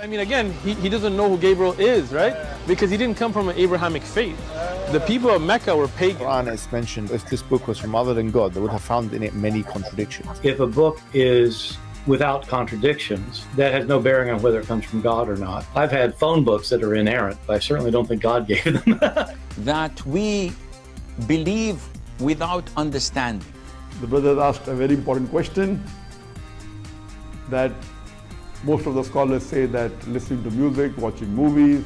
I mean, again, he doesn't know who Gabriel is, right? Because he didn't come from an Abrahamic faith. The people of Mecca were pagan. Quran is mentioned. If this book was from other than God, they would have found in it many contradictions. If a book is without contradictions, that has no bearing on whether it comes from God or not. I've had phone books that are inerrant, but I certainly don't think God gave them. That we believe without understanding. The brother asked a very important question, that most of the scholars say that listening to music, watching movies,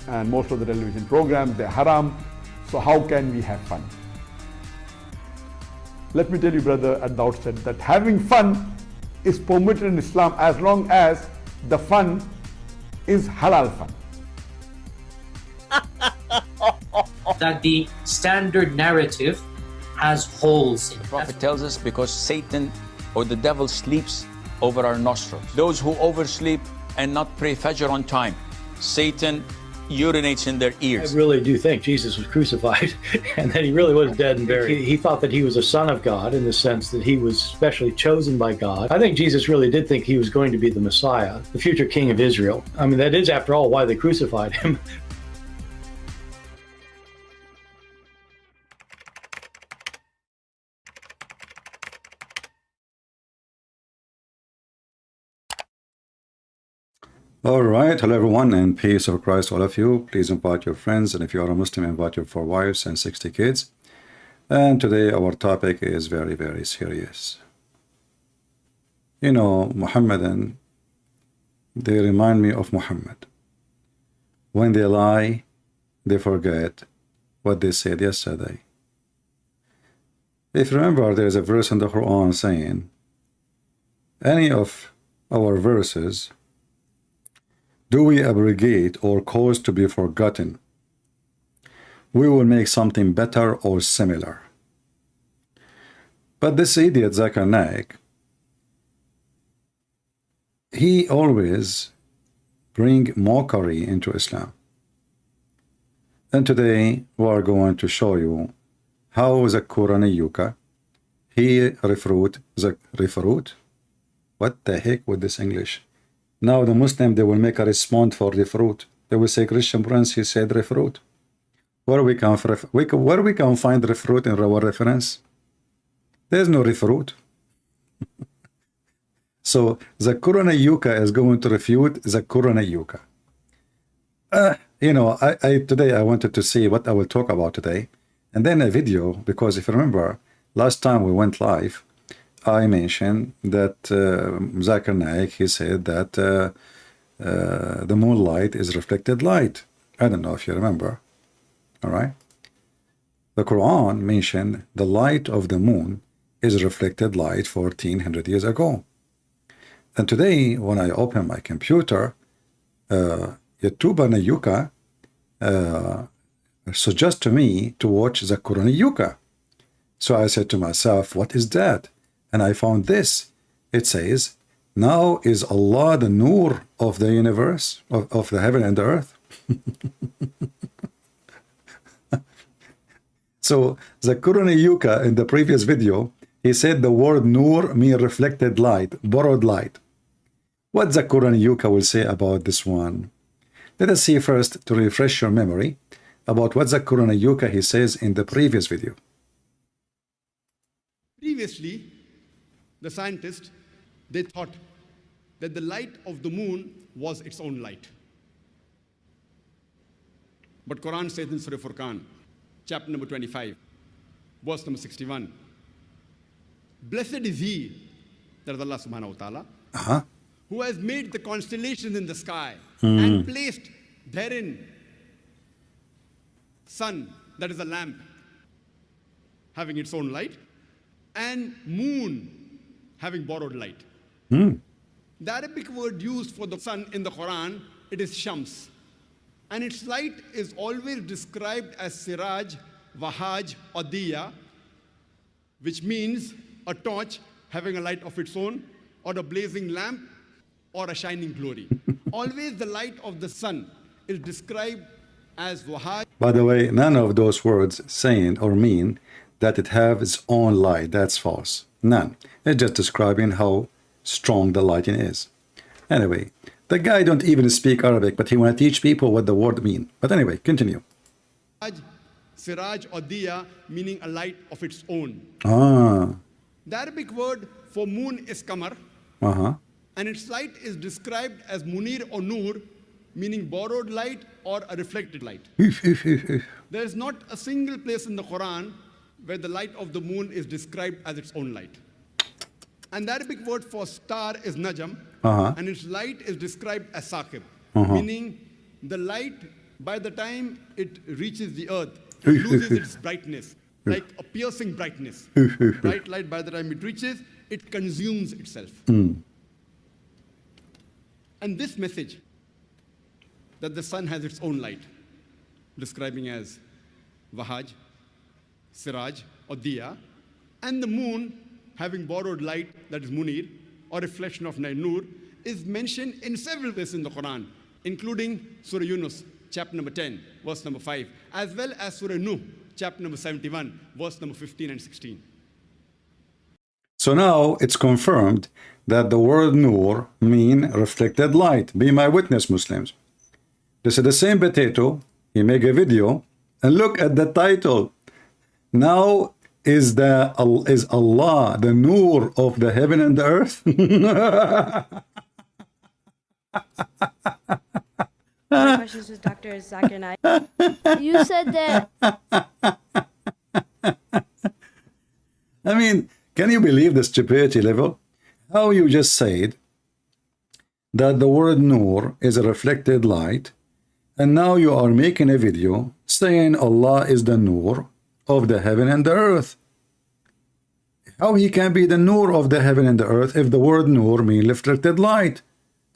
and most of the television programs, they're haram. So how can we have fun? Let me tell you, brother, at the outset that having fun is permitted in Islam as long as the fun is halal fun. That the standard narrative has holes in it. The Prophet tells us because Satan or the devil sleeps over our nostrils. Those who oversleep and not pray Fajr on time, Satan urinates in their ears. I really do think Jesus was crucified and that he really was dead and buried. He thought that he was a son of God in the sense that he was specially chosen by God. I think Jesus really did think he was going to be the Messiah, the future king of Israel. I mean, that is, after all, why they crucified him. All right, hello everyone, and peace of Christ all of you. Please invite your friends, and if you are a Muslim, invite your 4 wives and 60 kids. And today our topic is very, very serious. You know, Muhammadan, they remind me of Muhammad. When they lie, they forget what they said yesterday. If you remember, there is a verse in the Quran saying, any of our verses do we abrogate or cause to be forgotten, we will make something better or similar. But this idiot Zakir Naik, he always bring mockery into Islam. And today we are going to show you how Zakir Naik, he refute. What the heck with this English? Now the Muslim, they will make a response for refute. They will say, Christian Prince, he said refute. Where we can find refute in our reference? There's no refute. So Zakir Naik is going to refute Zakir Naik. You know, today I wanted to see what I will talk about today, and then a video, because if you remember, last time we went live, I mentioned that Zakir Naik, he said that the moonlight is reflected light. I don't know if you remember. All right. The Quran mentioned the light of the moon is reflected light 1400 years ago. And today, when I open my computer, YouTuber Naik suggests to me to watch Zakir Naik. So I said to myself, what is that? And I found this. It says, now is Allah the Nur of the universe, of the heaven and the earth. So Zakir Naik in the previous video, he said the word Nur means reflected light, borrowed light. What Zakir Naik will say about this one? Let us see first, to refresh your memory, about what Zakir Naik he says in the previous video. Previously, the scientists, they thought that the light of the moon was its own light. But Quran says in Surah Furqan, chapter number 25, verse number 61, blessed is he, that is Allah subhanahu wa ta'ala, who has made the constellations in the sky and placed therein sun, that is a lamp, having its own light, and moon, having borrowed light. The Arabic word used for the sun in the Quran, it is Shams. And its light is always described as Siraj, Wahaj, or Diya, which means a torch having a light of its own, or a blazing lamp, or a shining glory. Always the light of the sun is described as Wahaj. By the way, none of those words saying or mean that it has its own light. That's false. None. It's just describing how strong the lighting is. Anyway, The guy don't even speak Arabic, but he want to teach people what the word mean. But anyway, continue. Siraj or diya, meaning a light of its own. Ah. The Arabic word for moon is qamar, and its light is described as munir or nur, meaning borrowed light or a reflected light. There is not a single place in the Quran where the light of the moon is described as its own light. And the Arabic word for star is najam, and its light is described as saqib, meaning the light, by the time it reaches the earth, it loses its brightness, like a piercing brightness. Bright light, by the time it reaches, it consumes itself. And this message, that the sun has its own light, describing as Wahaj, Siraj or Diya, and the moon having borrowed light, that is Munir, or reflection of Nur, is mentioned in several places in the Quran, including Surah Yunus, chapter number 10, verse number 5, as well as Surah Nuh, chapter number 71, verse number 15 and 16. So now it's confirmed that the word Nur mean reflected light. Be my witness, Muslims. This is the same potato. He make a video and look at the title. Now is Allah the Nur of the heaven and the earth? My questions with Dr. Zakir Naik. You said that. I mean, can you believe the stupidity level? How you just said that the word Nur is a reflected light, and now you are making a video saying Allah is the Nur of the heaven and the earth. How he can be the Nur of the heaven and the earth if the word Nur mean reflected light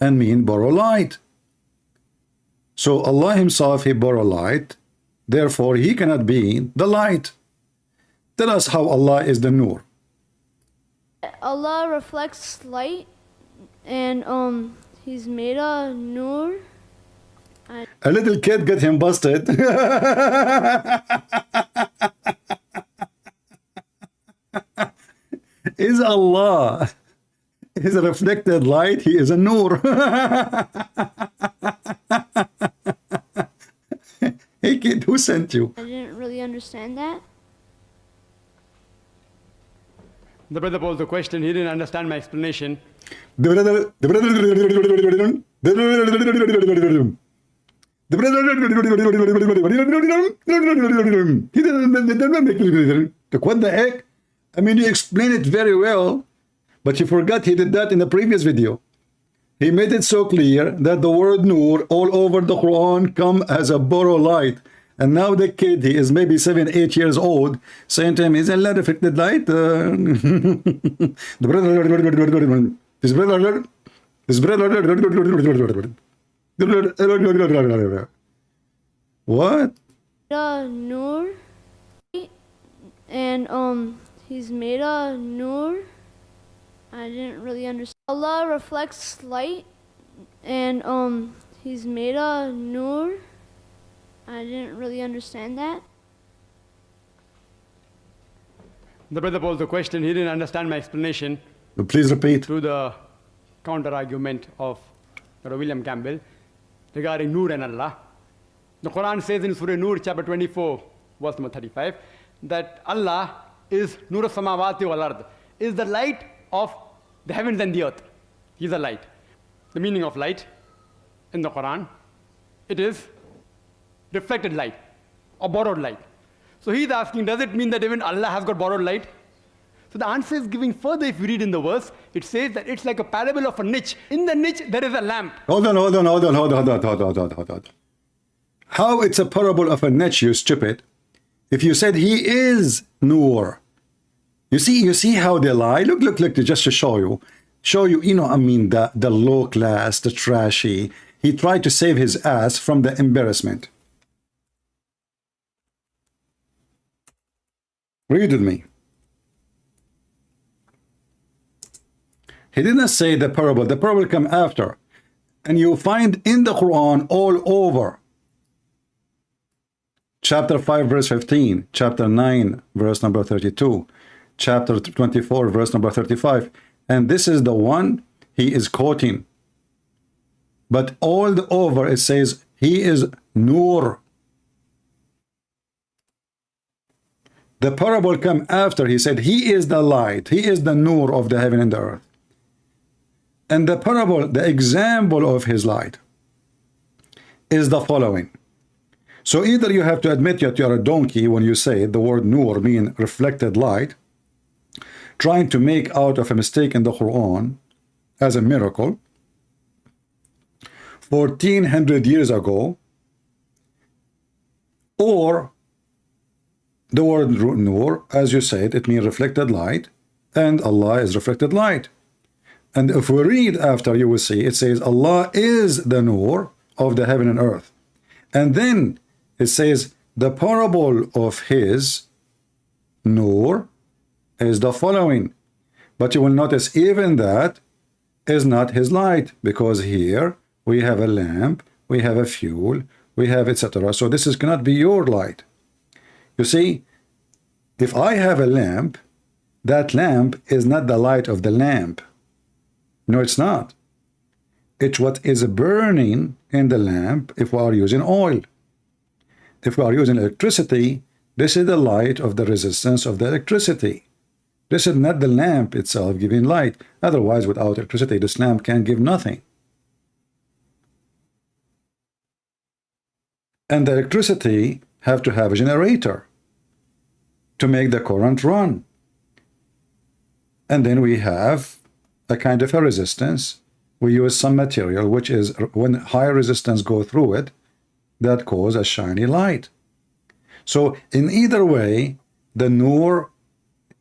and mean borrow light? So Allah himself, he borrow light, therefore he cannot be the light. Tell us how Allah is the Nur. Allah reflects light, and he's made a Nur. A little kid get him busted. Is Allah is a reflected light? He is a Nur. Hey kid, who sent you? I didn't really understand that. The brother posed the question, he didn't understand my explanation. The what the heck? I mean, you explained it very well, but you forgot he did that in the previous video. He made it so clear that the word Nur all over the Quran come as a borrow light. And now the kid, he is maybe 7, 8 years old, saying to him, is Allah reflected light? What? Nur, and he's made a Nur. I didn't really understand. Allah reflects light, and he's made a Nur. I didn't really understand that. The brother posed the question, he didn't understand my explanation. Please repeat. Through the counter-argument of Dr. William Campbell regarding Nur and Allah. The Quran says in Surah Nur, chapter 24, verse number 35, that Allah is Nur samawati wal ard, is the light of the heavens and the earth. He is a light. The meaning of light in the Quran, it is reflected light or borrowed light. So he is asking, does it mean that even Allah has got borrowed light? So the answer is giving further. If you read in the verse, it says that it's like a parable of a niche. In the niche, there is a lamp. Hold on. How it's a parable of a niche, you stupid? If you said he is Nur. You see how they lie? Look, just to show you, you know, I mean, the low class, the trashy. He tried to save his ass from the embarrassment. Read with me. He didn't say the parable come after. And you find in the Quran all over. Chapter 5, verse 15. Chapter 9, verse number 32. Chapter 24, verse number 35. And this is the one he is quoting. But all over it says he is Nur. The parable come after. He said he is the light, he is the Nur of the heaven and the earth. And the parable, the example of his light is the following. So either you have to admit that you are a donkey when you say the word Nur mean reflected light, trying to make out of a mistake in the Quran as a miracle 1400 years ago, or the word Nur, as you said, it means reflected light, and Allah is reflected light. And if we read after, you will see it says Allah is the Nur of the heaven and earth. And then it says the parable of his Nur is the following. But you will notice even that is not his light, because here we have a lamp, we have a fuel, we have etc. So this cannot be your light. You see, if I have a lamp, that lamp is not the light of the lamp. No, it's not. It's what is burning in the lamp if we are using oil. If we are using electricity, this is the light of the resistance of the electricity. This is not the lamp itself giving light. Otherwise, without electricity, this lamp can give nothing. And the electricity have to have a generator to make the current run. And then we have a kind of a resistance. We use some material which is, when high resistance go through it, that cause a shiny light. So in either way, the Nur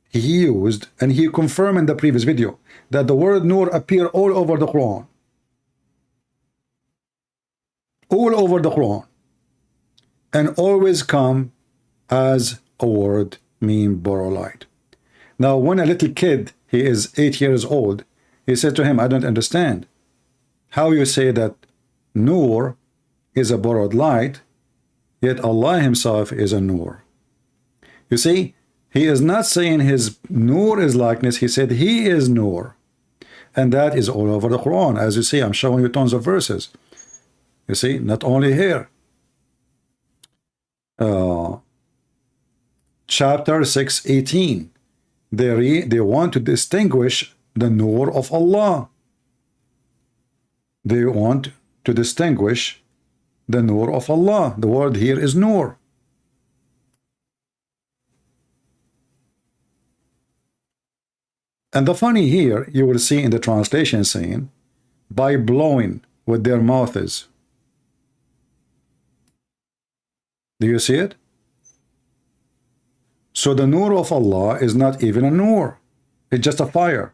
he used, and he confirmed in the previous video that the word Nur appear all over the Quran. All over the Quran. And always come as a word mean borrow light. Now when a little kid, he is 8 years old, he said to him, I don't understand how you say that Nur is a borrowed light, yet Allah himself is a Nur. You see, he is not saying his Nur is likeness, he said he is Nur. And that is all over the Quran. As you see, I'm showing you tons of verses. You see, not only here. Chapter 6:18. They want to distinguish the Nur of Allah. They want to distinguish the Nur of Allah. The word here is Nur. And the funny here, you will see in the translation saying, by blowing with their mouths. Do you see it? So the Nur of Allah is not even a Nur. It's just a fire.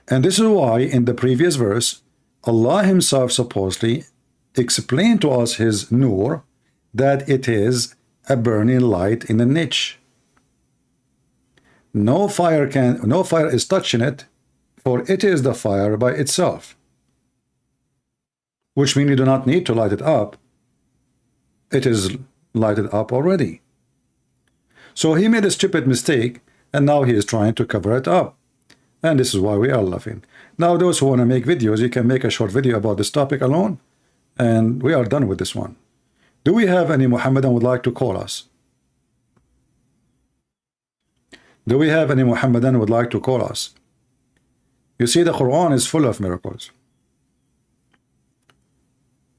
And this is why in the previous verse, Allah himself supposedly explained to us his Nur, that it is a burning light in a niche. No fire is touching it, for it is the fire by itself. Which means you do not need to light it up. It is lighted up already. So he made a stupid mistake, and now he is trying to cover it up. And this is why we are laughing. Now those who want to make videos, you can make a short video about this topic alone, and we are done with this one. Do we have any Muhammadan would like to call us? Do we have any Muhammadan would like to call us? You see, the Quran is full of miracles.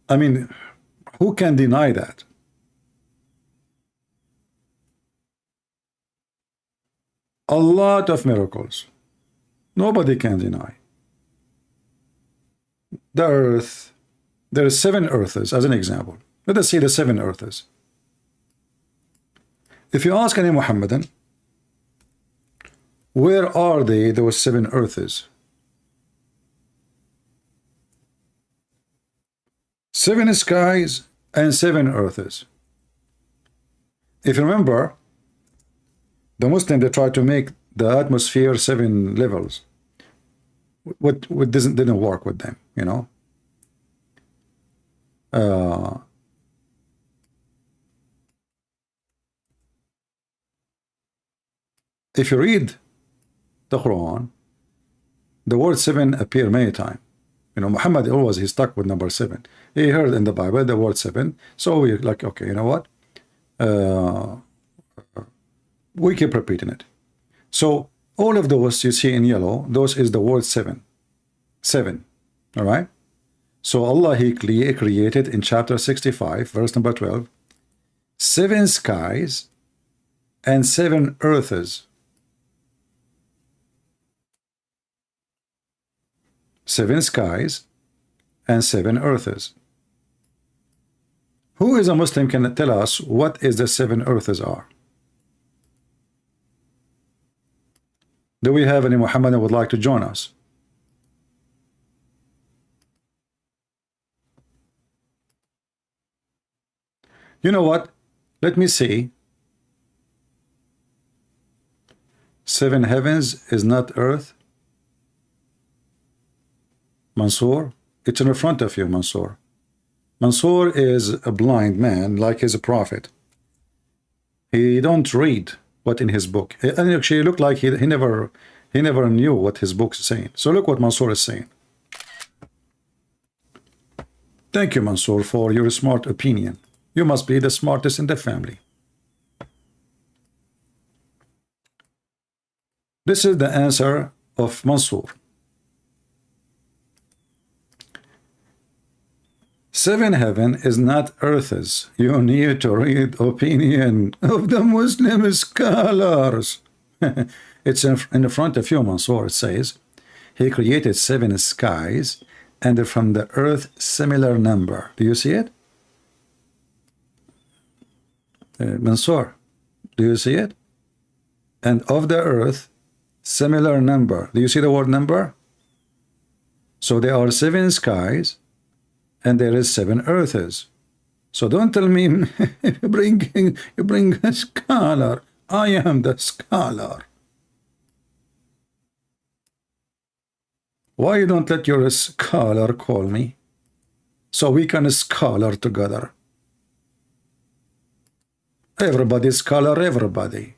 I mean, who can deny that? A lot of miracles. Nobody can deny. The earth, there are 7 earths as an example. Let us see the 7 earths. If you ask any Muhammadan, where are they, those 7 earths? 7 skies and 7 earths. If you remember, the Muslims, they try to make the atmosphere 7 levels. What didn't work with them, you know. If you read the Quran, the word 7 appear many times. You know, Muhammad always, he stuck with number 7. He heard in the Bible the word 7. So we like, okay, you know what? We keep repeating it. So all of those you see in yellow, those is the word 7. 7. All right? So Allah, he created in chapter 65, verse number 12, 7 skies and 7 earths. 7 skies and 7 earths. Who is a Muslim can tell us what is the 7 earths are? Do we have any Muhammadan would like to join us? You know what? Let me see. 7 heavens is not earth. Mansour, it's in front of you, Mansour. Mansour is a blind man, like he's a prophet. He don't read what in his book. And actually, it looked like he never knew what his book is saying. So look what Mansour is saying. Thank you, Mansour, for your smart opinion. You must be the smartest in the family. This is the answer of Mansour. 7 heaven is not earths. You need to read opinion of the Muslim scholars. It's in the front of you, Mansour. It says, he created 7 skies and from the earth similar number. Do you see it? Mansour, do you see it? And of the earth similar number. Do you see the word number? So there are 7 skies and there is 7 earths. So don't tell me you bring a scholar. I am the scholar. Why you don't let your scholar call me so we can scholar together? Everybody scholar, everybody.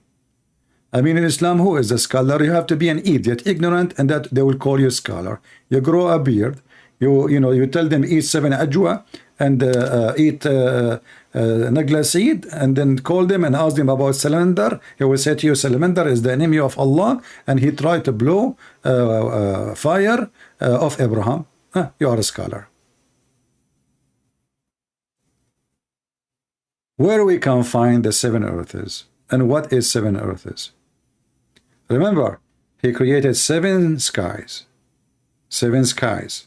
I mean, in Islam, who is a scholar? You have to be an idiot, ignorant, and that they will call you scholar. You grow a beard. You tell them eat 7 ajwa and eat nagla seed, and then call them and ask them about salamander. He will say to you, salamander is the enemy of Allah, and he tried to blow fire of Abraham. You are a scholar. Where we can find the 7 earths, and what is 7 earths? Remember, he created 7 skies. 7 skies.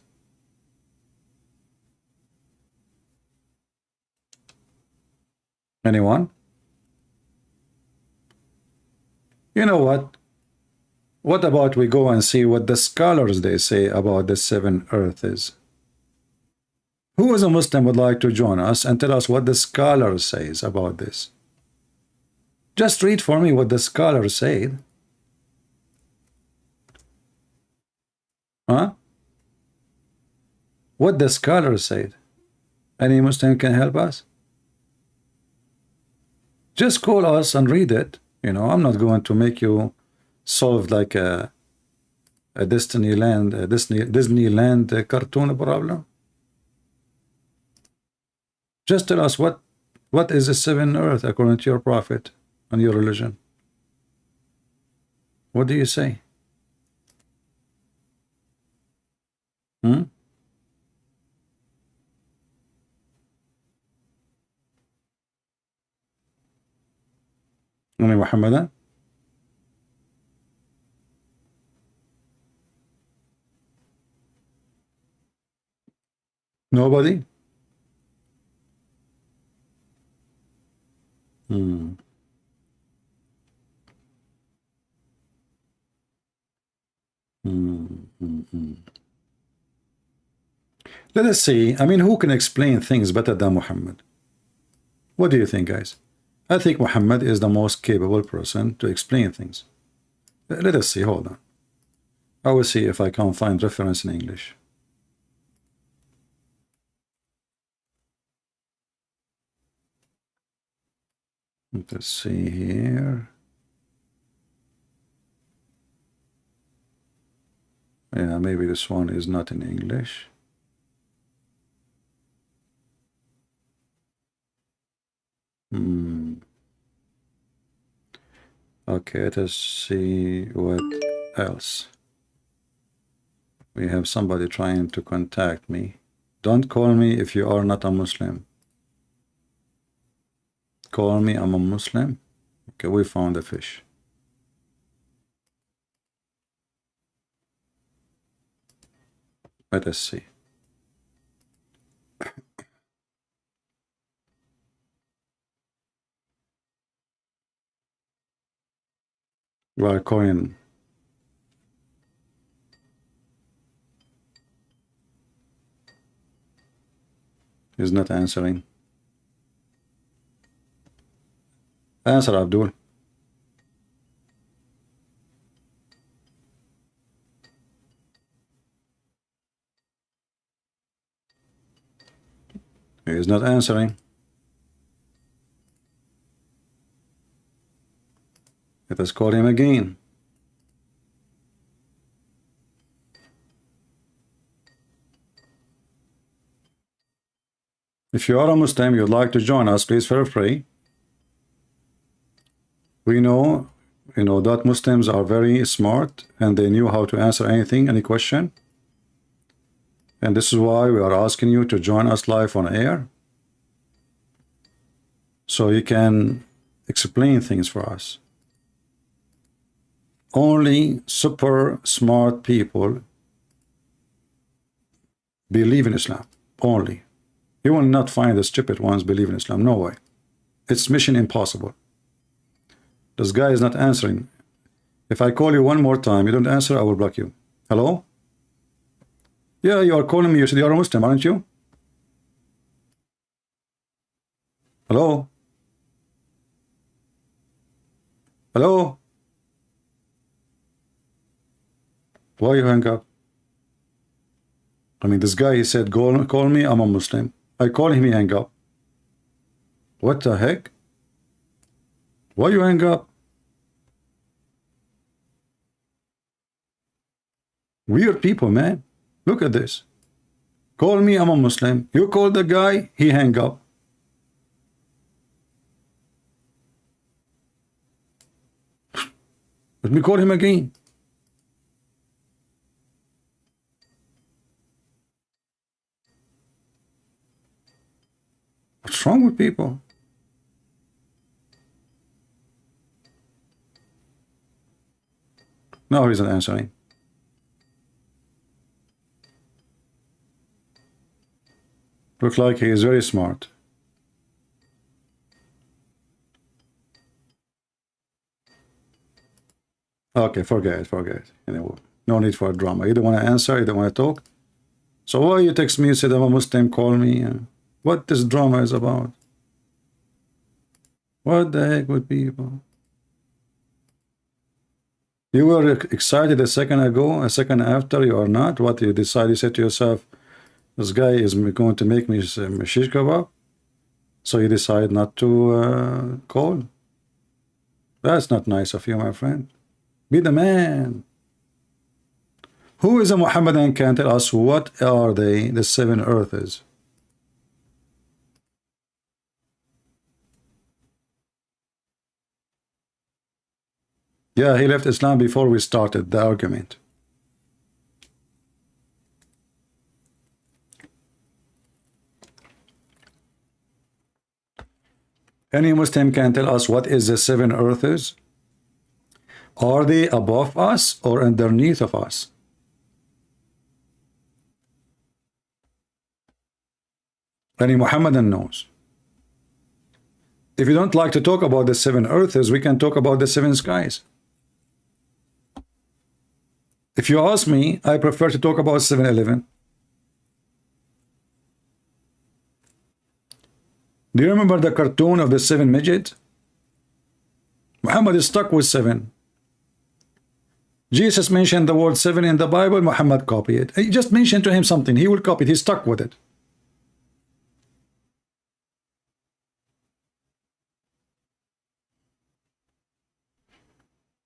Anyone? You know what? What about we go and see what the scholars they say about the 7 earths? Who is a Muslim would like to join us and tell us what the scholars says about this? Just read for me what the scholars said. Huh? What the scholars said. Any Muslim can help us? Just call us and read it. You know, I'm not going to make you solve like a Disneyland cartoon problem. Just tell us what is the 7 earth according to your prophet and your religion. What do you say? Only Muhammadan? Nobody? Let us see. I mean, who can explain things better than Muhammad? What do you think, guys? I think Muhammad is the most capable person to explain things. Let us see. Hold on. I will see if I can find reference in English. Let's see here. Yeah, maybe this one is not in English. Okay, let us see what else. We have somebody trying to contact me. Don't call me if you are not a Muslim. Call me, I'm a Muslim. Okay, we found a fish. Let us see. Well, coin. He's not answering. Answer, Abdul. He is not answering. Let us call him again. If you are a Muslim, you'd like to join us, please feel free. We know, that Muslims are very smart and they knew how to answer anything, any question. And this is why we are asking you to join us live on air, so you can explain things for us. Only super smart people believe in Islam. Only. You will not find the stupid ones believe in Islam. No way. It's mission impossible. This guy is not answering. If I call you one more time, you don't answer, I will block you. Hello? Yeah, you are calling me. You said you are a Muslim, aren't you? Hello? Hello? Why you hang up? I mean, this guy, he said, call me, I'm a Muslim. I call him, he hang up. What the heck? Why you hang up? Weird people, man. Look at this. Call me, I'm a Muslim. You call the guy, he hang up. Let me call him again. What's wrong with people? No, he's not answering. Look like he is very smart. Okay, forget it. No need for drama. You don't want to answer, you don't want to talk. So why you text me, you said I'm a Muslim, call me? What this drama is about? What the heck with people? You were excited a second ago, a second after, you are not. What you decide, you said to yourself, this guy is going to make me shish kebab, so you decide not to call. That's not nice of you, my friend. Be the man. Who is a Muhammadan can tell us what are they, the 7 earths? Yeah, he left Islam before we started the argument. Any Muslim can tell us what is the 7 earths? Are they above us or underneath of us? Any Muhammadan knows. If you don't like to talk about the 7 earths, we can talk about the 7 skies. If you ask me, I prefer to talk about 7-Eleven. Do you remember the cartoon of the 7 midgets? Muhammad is stuck with 7. Jesus mentioned the word 7 in the Bible, Muhammad copied it. He just mentioned to him something, he will copy it, he's stuck with it.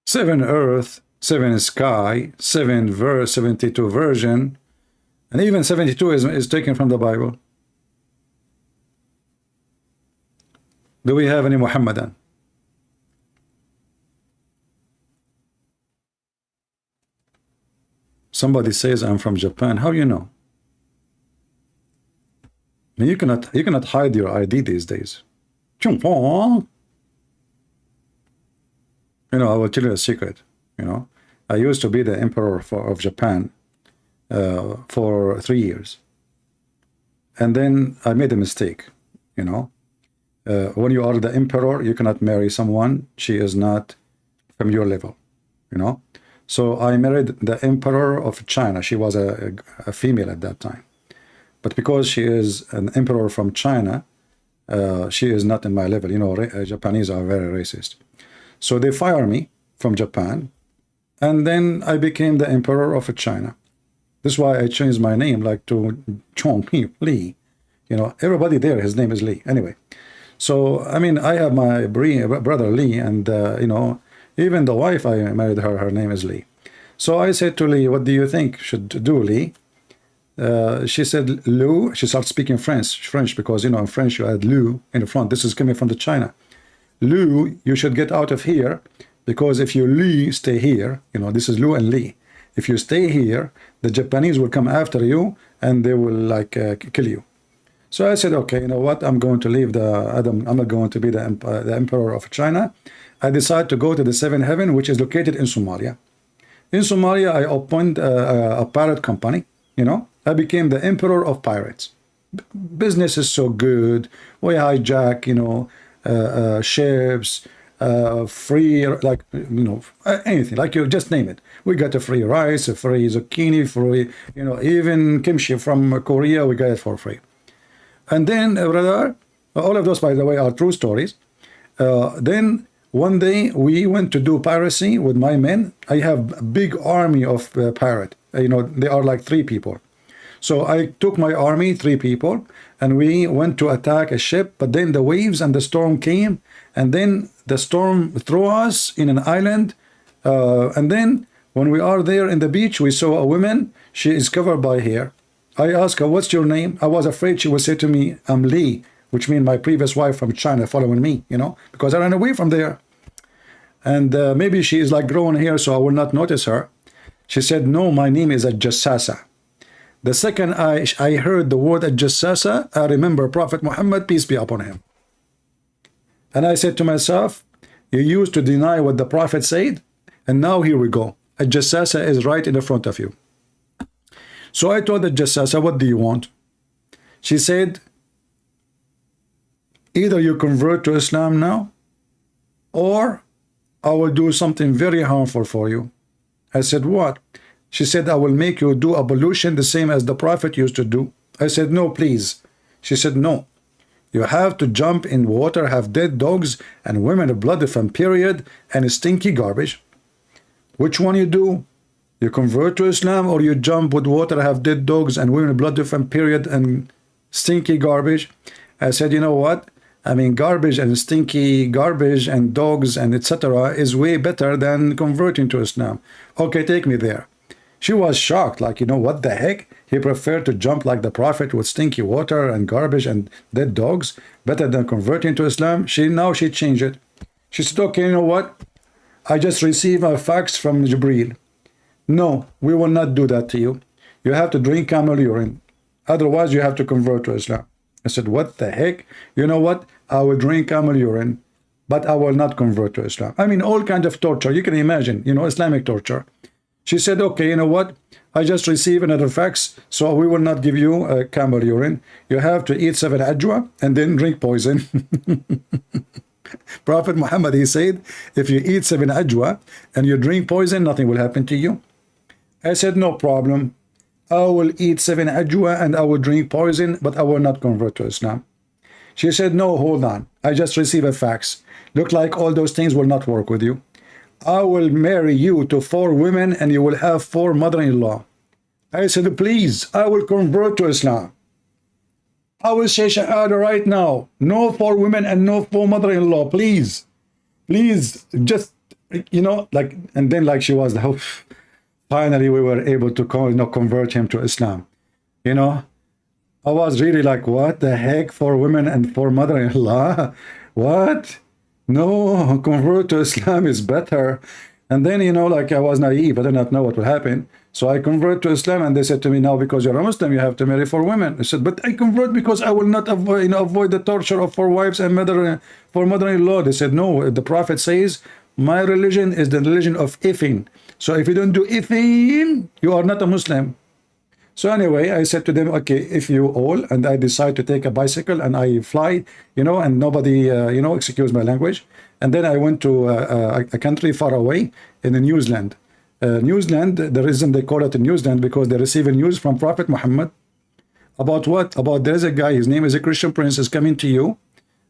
Seven earth, 7 sky, 7 verse, 72 version, and even 72 is taken from the Bible. Do we have any Muhammadan? Somebody says I'm from Japan. How you know? I mean, you cannot hide your ID these days. You know, I will tell you a secret. You know, I used to be the emperor of Japan for 3 years, and then I made a mistake. You know, when you are the emperor, you cannot marry someone she is not from your level. You know, so I married the emperor of China. She was a female at that time, but because she is an emperor from China, she is not in my level. You know, Japanese are very racist. So they fire me from Japan, and then I became the emperor of China. This is why I changed my name, like to Chong Li. You know, everybody there, his name is Li. Anyway, so I mean, I have my brother Li, and you know, even the wife I married her name is Li. So I said to Li, what do you think should do, Li? She said, Lou. She started speaking French because, you know, in French you add Lou in the front. This is coming from the China. Lou, you should get out of here, because if you Li stay here, you know, this is Lou and Li. If you stay here, the Japanese will come after you and they will like kill you. So I said, okay, you know what? I'm going to leave I'm not going to be the emperor of China. I decided to go to the seventh heaven, which is located in Somalia. In Somalia, I opened a pirate company. You know, I became the emperor of pirates. Business is so good. We hijack, you know, ships, free, like, you know, anything, like you just name it. We got a free rice, a free zucchini, free, you know, even kimchi from Korea, we got it for free. And then, brother, all of those, by the way, are true stories. Then one day we went to do piracy with my men. I have a big army of pirate. You know, they are like 3 people. So I took my army, 3 people, and we went to attack a ship. But then the waves and the storm came, and then the storm threw us in an island. And then when we are there in the beach, we saw a woman. She is covered by hair. I asked her, what's your name? I was afraid she would say to me, I'm Li, which means my previous wife from China following me, you know, because I ran away from there. And maybe she is like growing hair, so I will not notice her. She said, no, my name is Jassasa. The second I heard the word Jassasa, I remember Prophet Muhammad, peace be upon him. And I said to myself, you used to deny what the Prophet said, and now here we go. Jassasa is right in the front of you. So I told the Jassasa, what do you want? She said, either you convert to Islam now, or I will do something very harmful for you. I said, what? She said, I will make you do ablution the same as the Prophet used to do. I said, no, please. She said, no. You have to jump in water, have dead dogs and women blood from period and stinky garbage. Which one you do? You convert to Islam, or you jump with water, have dead dogs and women blood from period and stinky garbage? I said, you know what? I mean, garbage and stinky garbage and dogs and etc. is way better than converting to Islam. Okay, take me there. She was shocked, like, you know, what the heck? He preferred to jump like the Prophet with stinky water and garbage and dead dogs, better than converting to Islam. Now she changed it. She said, okay, you know what? I just received a fax from Jibreel. No, we will not do that to you. You have to drink camel urine. Otherwise, you have to convert to Islam. I said, what the heck? You know what? I will drink camel urine, but I will not convert to Islam. I mean, all kinds of torture. You can imagine, you know, Islamic torture. She said, okay, you know what? I just received another fax, so we will not give you camel urine. You have to eat 7 ajwa and then drink poison. Prophet Muhammad, he said, if you eat 7 ajwa and you drink poison, nothing will happen to you. I said, no problem. I will eat 7 ajwa and I will drink poison, but I will not convert to Islam. She said, no, hold on. I just received a fax. Look like all those things will not work with you. I will marry you to 4 women and you will have 4 mother-in-law. I said, please, I will convert to Islam. I will say Shahada right now. No 4 women and no 4 mother-in-law, please. Please, just, you know, like, and then like she was like, oh, finally we were able to convert him to Islam. You know, I was really like, what the heck, 4 women and 4 mother-in-law? What? No, convert to Islam is better. And then, you know, like I was naive, I did not know what would happen. So I convert to Islam, and they said to me, now because you're a Muslim, you have to marry 4 women. I said, but I convert because I will not avoid, you know, avoid the torture of 4 wives and mother-in-law. They said, no, the Prophet says, my religion is the religion of ifin. So if you don't do ifin, you are not a Muslim. So anyway, I said to them, okay, if you all, and I decide to take a bicycle and I fly, you know, and nobody, you know, excuse my language. And then I went to a country far away in New Zealand. New Zealand, the reason they call it a New Zealand, because they receive news from Prophet Muhammad about what? About there's a guy, his name is a Christian prince, is coming to you.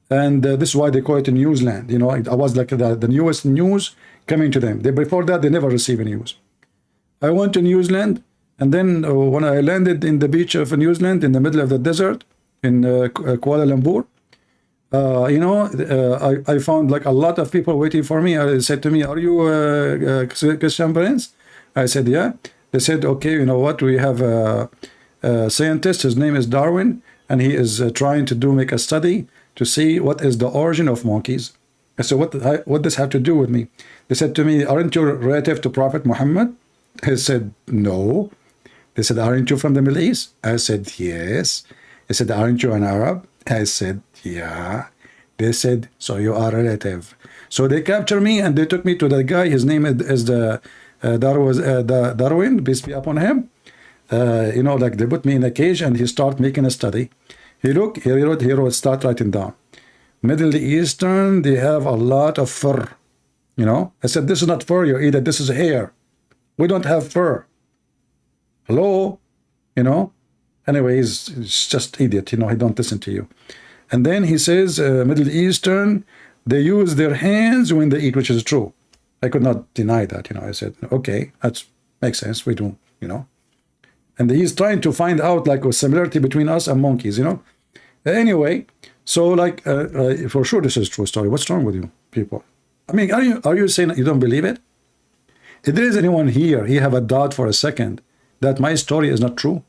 And this is why they call it a New Zealand. You know, I was like the newest news coming to them. Before that, they never receive news. I went to New Zealand. And then when I landed in the beach of New Zealand, in the middle of the desert, in Kuala Lumpur, you know, I found like a lot of people waiting for me. They said to me, are you a Christian prince? I said, yeah. They said, okay, you know what, we have a scientist, his name is Darwin, and he is trying to make a study to see what is the origin of monkeys. I said, what does have to do with me? They said to me, aren't you relative to Prophet Muhammad? I said, no. They said, aren't you from the Middle East? I said, yes. They said, aren't you an Arab? I said, yeah. They said, so you are a relative. So they captured me and they took me to the guy. His name is Darwin, peace be upon him. You know, like they put me in a cage and he started making a study. He wrote, start writing down. Middle Eastern, they have a lot of fur. You know, I said, this is not fur, you either, this is hair. We don't have fur. Hello? You know? Anyway, he's just idiot, you know, he don't listen to you. And then he says, Middle Eastern, they use their hands when they eat, which is true. I could not deny that, you know. I said, okay, that makes sense, we do, you know. And he's trying to find out like a similarity between us and monkeys, you know. Anyway, so like, for sure this is a true story. What's wrong with you people? I mean, are you saying that you don't believe it? If there is anyone here, he have a doubt for a second that my story is not true.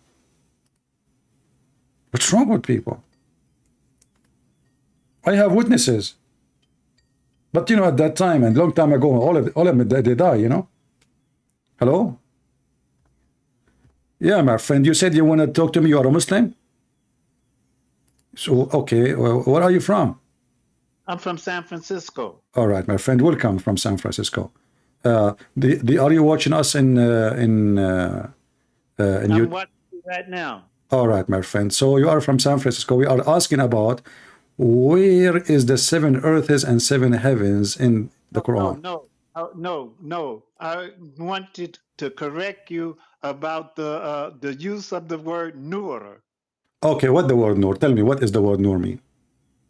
What's wrong with people? I have witnesses. But you know, at that time and long time ago, all of them, they die, you know. Hello? Yeah, my friend, you said you want to talk to me. You are a Muslim? So, okay, well, where are you from? I'm from San Francisco. All right, my friend, welcome from San Francisco. Are you watching us in I'm watching right now. All right, my friend. So you are from San Francisco. We are asking about where is the 7 earths and 7 heavens in the Quran? No. I wanted to correct you about the use of the word nur. Okay, what the word nur? Tell me, what is the word nur mean?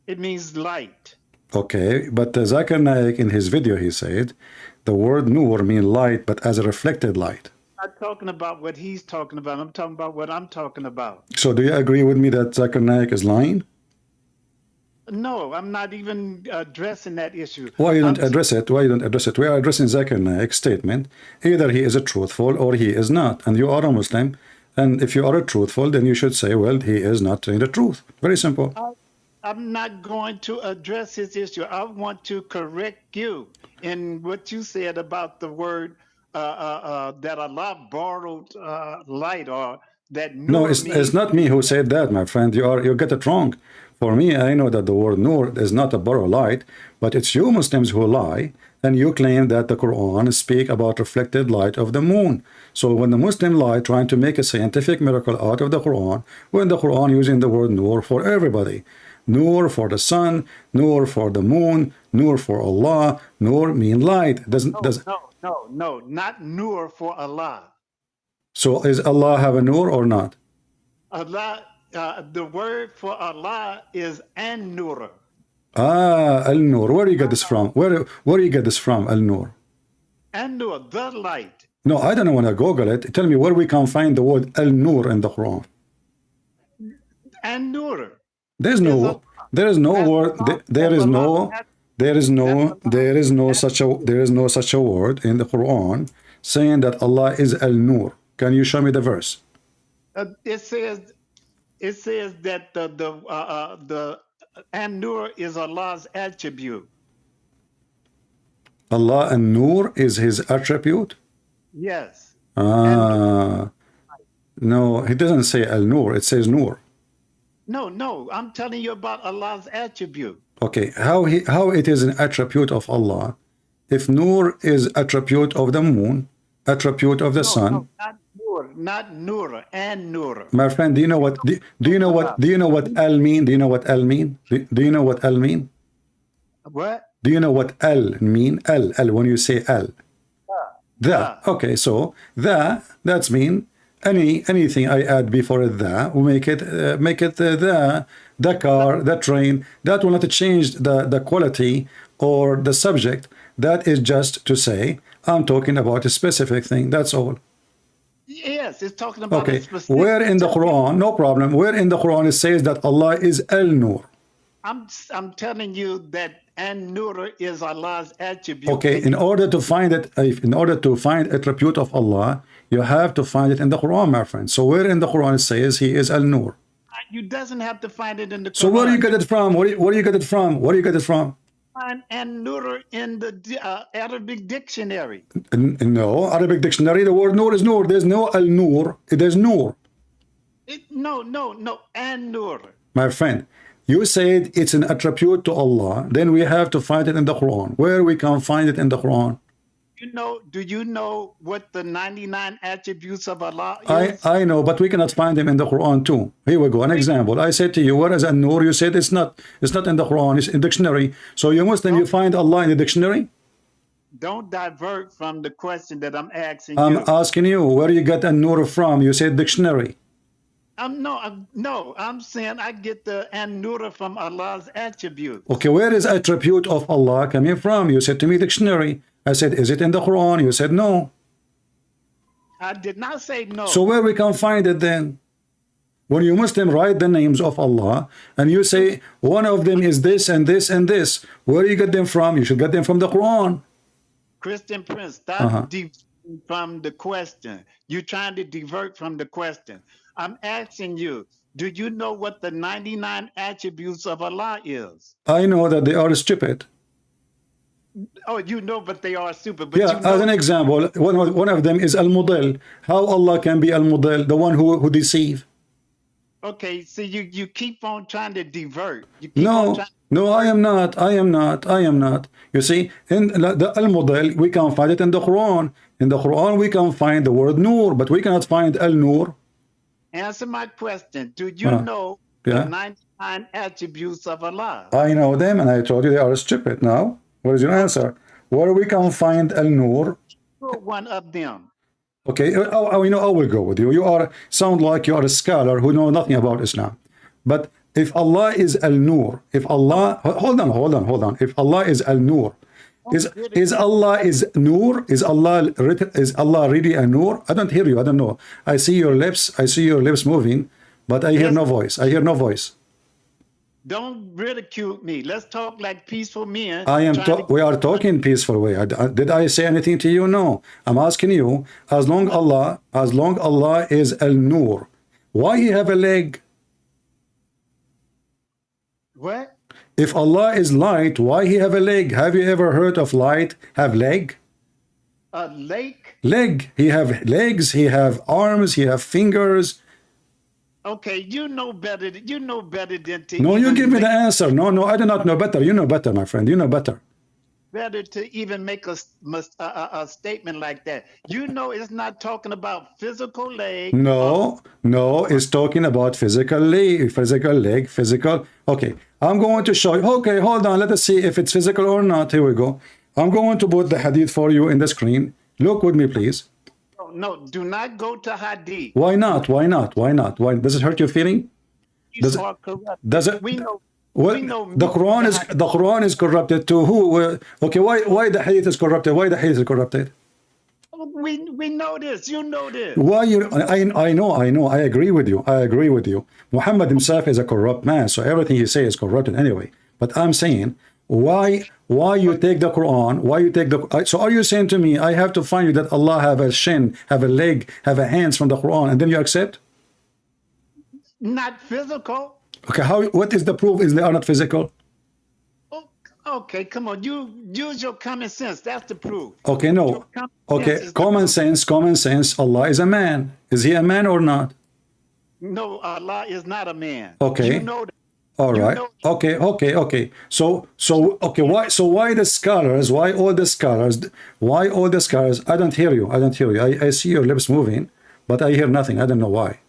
It means light. Okay, but Zakir Naik in his video, he said, the word nur mean light, but as a reflected light. I'm not talking about what he's talking about. I'm talking about what I'm talking about. So do you agree with me that Zakir Naik is lying? No, I'm not even addressing that issue. Why you don't address it? Why you don't address it? We are addressing Zakir Naik's statement. Either he is a truthful or he is not. And you are a Muslim. And if you are a truthful, then you should say, well, he is not telling the truth. Very simple. I'm not going to address his issue. I want to correct you in what you said about the word that Allah borrowed light, or that nur. No, it's not me who said that, my friend. You get it wrong. For me, I know that the word nur is not a borrowed light, but it's you Muslims who lie, and you claim that the Quran speak about reflected light of the moon. So when the Muslim lie, trying to make a scientific miracle out of the Quran, when the Quran using the word nur for everybody, nur for the sun, nur for the moon, nur for Allah, nur mean light. No, not nur for Allah. So is Allah have a nur or not? Allah, the word for Allah is an-nur. Al-Nur. Where do you get this from? Where do you get this from, Al-Nur? An-Nur, the light. No, I don't want to Google it. Tell me where we can find the word Al-Nur in the Quran. An-Nur. There is no word. There is no such a word in the Quran saying that Allah is Al-Nur. Can you show me the verse? It says that the An-Nur is Allah's attribute. Allah and Nur is his attribute? Yes. No, he doesn't say Al-Nur, it says Nur. No, I'm telling you about Allah's attribute. Okay, how it is an attribute of Allah if Nur is attribute of the moon, attribute of the sun? No, not Nur, and Nur. My friend, do you know what Al mean? Do you know what Al mean? Do you know what Al mean? What? Do you know what Al mean? Al when you say Al. Okay, so that's mean anything I add before the will make it the car, the train. That will not change the quality or the subject. That is just to say I'm talking about a specific thing. That's all. Yes, it's talking about okay. Where in the Quran? No problem. Where in the Quran it says that Allah is Al-Nur? I'm telling you that An-Nur is Allah's attribute. Okay, in order to find it, in order to find attribute of Allah, you have to find it in the Quran, my friend. So where in the Quran it says he is Al-Nur? You doesn't have to find it in the Quran. So where do you get it from? Where do you get it from? Where do you get it from? Find An-Nur in the Arabic dictionary. No, Arabic dictionary, the word Nur is Nur. There's no Al-Nur. There's Nur. No, An-Nur. My friend, you said it's an attribute to Allah. Then we have to find it in the Quran. Where we can find it in the Quran? Do you know what the 99 attributes of Allah is? I know, but we cannot find them in the Quran too. Here we go. An example. I said to you, where is An-Nur? You said it's not in the Quran, it's in dictionary. So you Muslim, you find Allah in the dictionary? Don't divert from the question that I'm asking I'm you. asking you, where you get An-Nur from? You said dictionary. I'm saying I get the An-Nur from Allah's attribute. Okay, where is attribute of Allah coming from? You said to me dictionary. I said, is it in the Quran? You said no. I did not say no. So where we can find it then? When you Muslim write the names of Allah and you say one of them is this and this and this, where do you get them from? You should get them from the Quran. Christian Prince, stop diverting from the question. You're trying to divert from the question. I'm asking you, do you know what the 99 attributes of Allah is? I know that they are stupid. Oh, you know, but they are stupid. But yeah, as an example, one of them is Al-Mudil. How Allah can be Al-Mudil, the one who deceive? Okay, so you keep on trying to divert. No, I am not. You see, in the Al-Mudil, we can find it in the Quran. In the Quran, we can find the word Nur, but we cannot find Al-Nur. Answer my question. Do you know the 99 attributes of Allah? I know them, and I told you they are stupid. Now, what is your answer? Where we can find Al-Nur? One of them. Okay, I will go with you. You sound like you are a scholar who know nothing about Islam. But if Allah is Al-Nur, if Allah, hold on. If Allah is Al-Nur, is Allah is Nur? Is Allah really a Nur? I don't hear you. I don't know. I see your lips moving, but I hear no voice. Don't ridicule me. Let's talk like peaceful men. We are talking peaceful way. Did I say anything to you? No. I'm asking you, as long Allah is Al-Nur, why he have a leg? What? If Allah is light, why he have a leg? Have you ever heard of light have leg? A leg? Leg. He have legs, he have arms, he have fingers. Okay, you know better than to. No, you give me the answer. No, I do not know better. You know better, my friend. You know better. Better to even make a statement like that. You know, it's not talking about physical leg. No, it's talking about physical leg. Okay, I'm going to show you. Okay, hold on. Let us see if it's physical or not. Here we go. I'm going to put the hadith for you in the screen. Look with me, please. No, do not go to hadith. Why not? Why does it hurt your feeling? Does it? We know. The Quran is corrupted to who? Okay, why the hadith is corrupted? Why the hadith is corrupted? We know this. You know this. Why you? I know. I agree with you. Muhammad himself is a corrupt man, so everything he says is corrupted anyway. But I'm saying, why you take the Quran? Why you take the? So are you saying to me, I have to find you that Allah have a shin, have a leg, have a hands from the Quran, and then you accept? Not physical. Okay, how? What is the proof? Is they are not physical? Okay, come on. You use your common sense. That's the proof. Okay, no. Okay, common sense. Common sense. Allah is a man. Is he a man or not? No, Allah is not a man. Okay. You know that. All right. Okay. So okay. Why? So why the scholars? Why all the scholars? Why all the scholars? I don't hear you. I don't hear you. I see your lips moving, but I hear nothing. I don't know why.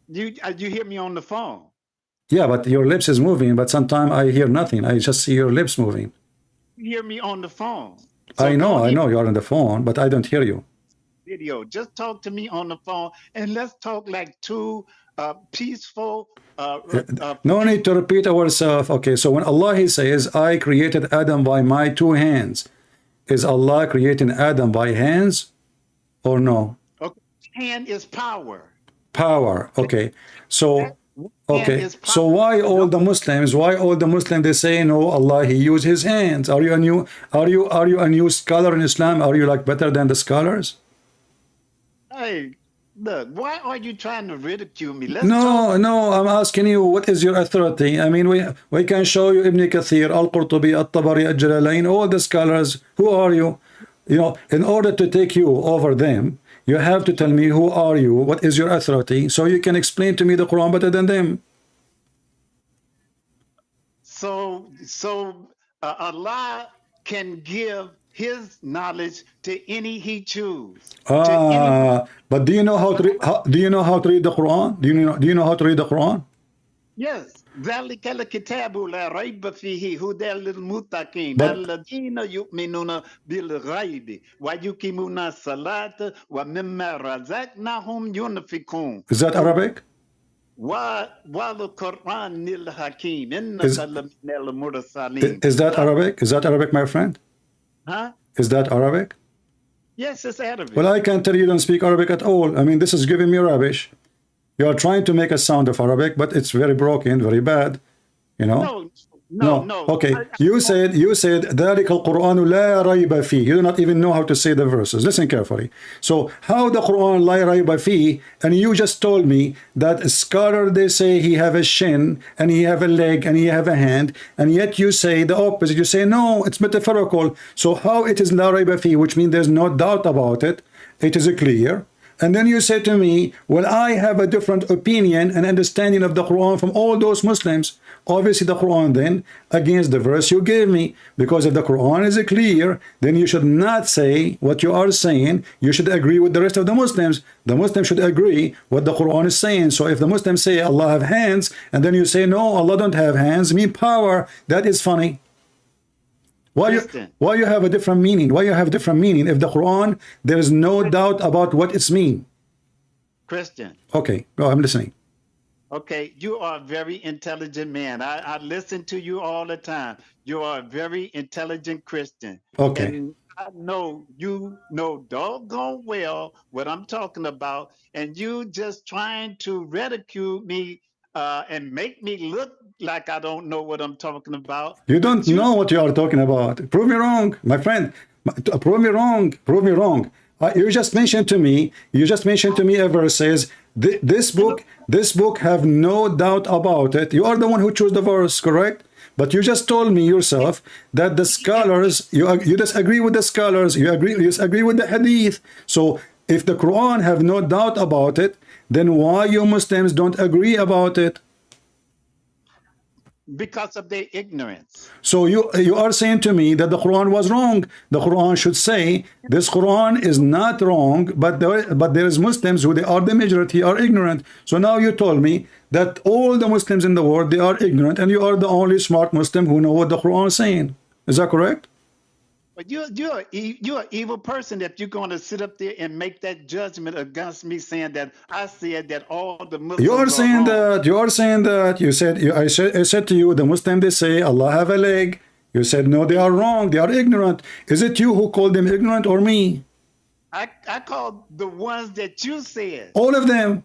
You hear me on the phone? Yeah, but your lips is moving, but sometimes I hear nothing. I just see your lips moving. You hear me on the phone. So I know you're on the phone, but I don't hear you. Video. Just talk to me on the phone, and let's talk like two peaceful. No need to repeat ourselves. Okay, so when Allah he says, "I created Adam by my two hands," is Allah creating Adam by hands, or no? Okay, hand is power. Power. Okay, so. Okay, so why all the Muslims? Why all the Muslims? They say no. Allah, He used His hands. Are you a new? Are you a new scholar in Islam? Are you like better than the scholars? Hey, look. Why are you trying to ridicule me? No. I'm asking you. What is your authority? I mean, we can show you Ibn Kathir, Al-Qurtubi, At-Tabari, Al-Jalalain, all the scholars. Who are you? You know, in order to take you over them, you have to tell me who are you, what is your authority, so you can explain to me the Quran better than them. So Allah can give His knowledge to any He choose. But do you know how to read the Quran? Do you know how to read the Quran? Yes. ذلك الكتاب لا ريب فيه هدى للمتقين الذين يؤمنون بالغيب ويقيمون الصلاة ومما رزقناهم ينفقون. Is that Arabic? والقرآن الحكيم إنك لمن المرسلين. Is that Arabic? Is that Arabic, my friend? Huh? Is that Arabic? Yes, it's Arabic. Well, I can tell you don't speak Arabic at all. I mean, this is giving me rubbish. You are trying to make a sound of Arabic, but it's very broken, very bad. You know? No. Okay. You said ذلك القرآن لا ريب فيه. You do not even know how to say the verses. Listen carefully. So how the Quran لا ريب فيه, and you just told me that a scholar, they say he have a shin and he have a leg and he have a hand, and yet you say the opposite. You say no, it's metaphorical. So how it is لا ريب فيه, which means there's no doubt about it. It is clear. And then you say to me, well, I have a different opinion and understanding of the Quran from all those Muslims. Obviously, the Quran then against the verse you gave me. Because if the Quran is clear, then you should not say what you are saying. You should agree with the rest of the Muslims. The Muslims should agree what the Quran is saying. So if the Muslims say Allah have hands, and then you say, no, Allah don't have hands, mean power, that is funny. Why you have a different meaning? Why you have different meaning? If the Quran, there is no doubt about what it's mean. Christian. Okay, go, I'm listening. Okay, you are a very intelligent man. I listen to you all the time. You are a very intelligent Christian. Okay. And I know you know doggone well what I'm talking about, and you just trying to ridicule me and make me look like I don't know what I'm talking about. You don't know what you are talking about. Prove me wrong, my friend. Prove me wrong. Prove me wrong. You just mentioned to me a verse says, this book have no doubt about it. You are the one who chose the verse, correct? But you just told me yourself that the scholars, you disagree with the scholars, you disagree with the hadith. So if the Quran have no doubt about it, then why you Muslims don't agree about it? Because of their ignorance. So you are saying to me that the Quran was wrong. The Quran should say this Quran is not wrong, but there is Muslims who they are the majority are ignorant. So now you told me that all the Muslims in the world, they are ignorant, and you are the only smart Muslim who know what the Quran is saying. Is that correct? But you're an evil person that you're going to sit up there and make that judgment against me, saying that I said that all the Muslims you are saying that. You are saying that. You said I said to you, the Muslim, they say Allah have a leg. You said no, they are wrong. They are ignorant. Is it you who called them ignorant or me? I called the ones that you said. All of them.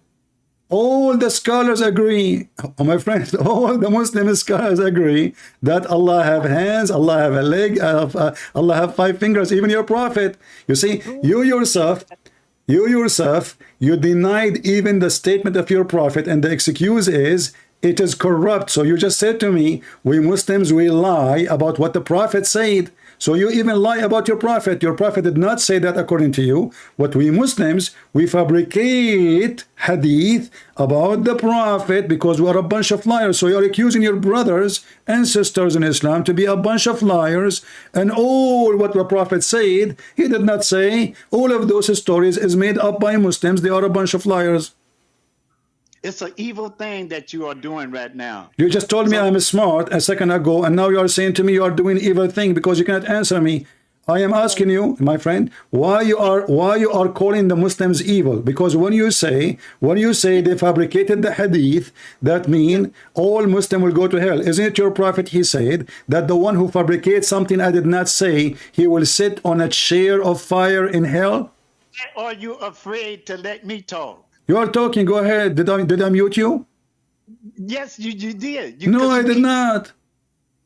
All the scholars agree, my friends, all the Muslim scholars agree that Allah have hands, Allah have a leg, Allah have 5 fingers, even your prophet. You see, you yourself, You yourself, you denied even the statement of your prophet, and the excuse is it is corrupt. So you just said to me, we Muslims, we lie about what the prophet said. So you even lie about your prophet. Your prophet did not say that according to you. What we Muslims, we fabricate hadith about the prophet because we are a bunch of liars. So you're accusing your brothers and sisters in Islam to be a bunch of liars, and all what the prophet said, he did not say. All of those stories is made up by Muslims. They are a bunch of liars. It's an evil thing that you are doing right now. You just told me I'm smart a second ago, and now you are saying to me you are doing evil thing because you cannot answer me. I am asking you, my friend, why you are calling the Muslims evil? Because when you say they fabricated the hadith, that mean all Muslim will go to hell. Isn't it your prophet? He said that the one who fabricates something I did not say, he will sit on a chair of fire in hell. Are you afraid to let me talk? You are talking. Go ahead. Did I mute you? Yes, you did. No, I did not.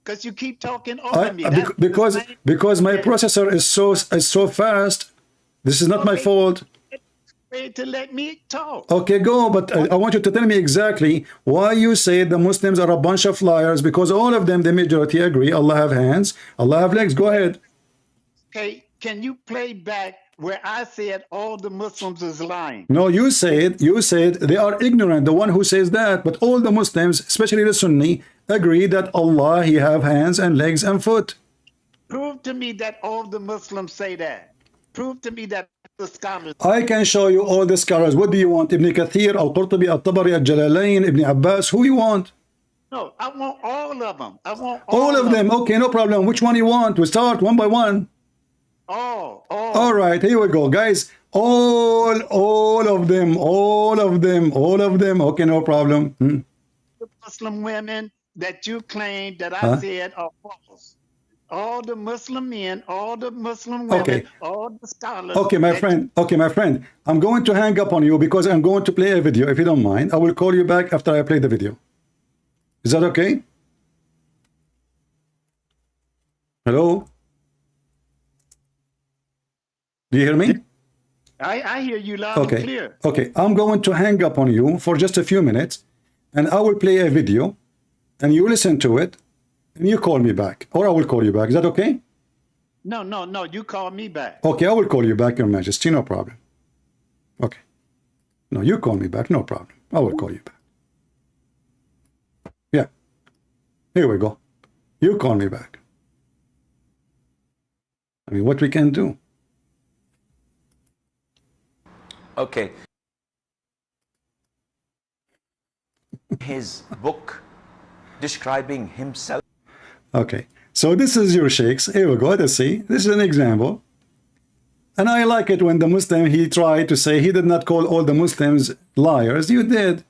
Because you keep talking over me. Because my processor is so fast. This is not my fault. Afraid to let me talk. Okay, go. But I want you to tell me exactly why you say the Muslims are a bunch of liars. Because all of them, the majority, agree. Allah have hands. Allah have legs. Go ahead. Okay, can you play back where I said all the Muslims is lying? No, you said they are ignorant, the one who says that, but all the Muslims, especially the Sunni, agree that Allah, he have hands and legs and foot. Prove to me that all the Muslims say that. Prove to me that the scholars. I can show you all the scholars. What do you want? Ibn Kathir, Al-Qurtubi, Al-Tabari, Al-Jalalain, Ibn Abbas, who you want? No, I want all of them. I want all of them. Okay, no problem. Which one you want? We start one by one. All right, here we go, guys. All of them. Okay, no problem. The Muslim women that you claim that I said are false. All the Muslim men, all the Muslim women, all the scholars. Okay, my friend. I'm going to hang up on you because I'm going to play a video. If you don't mind, I will call you back after I play the video. Is that okay? Hello? Do you hear me? I hear you loud and clear. Okay, I'm going to hang up on you for just a few minutes, and I will play a video, and you listen to it, and you call me back, or I will call you back. Is that okay? No, you call me back. Okay, I will call you back, Your Majesty, no problem. Okay. No, you call me back, no problem. I will call you back. Yeah. Here we go. You call me back. I mean, what we can do. Okay. His book describing himself. Okay. So this is your sheikhs. Here we go. Let's see. This is an example. And I like it when the Muslim, he tried to say he did not call all the Muslims liars. You did.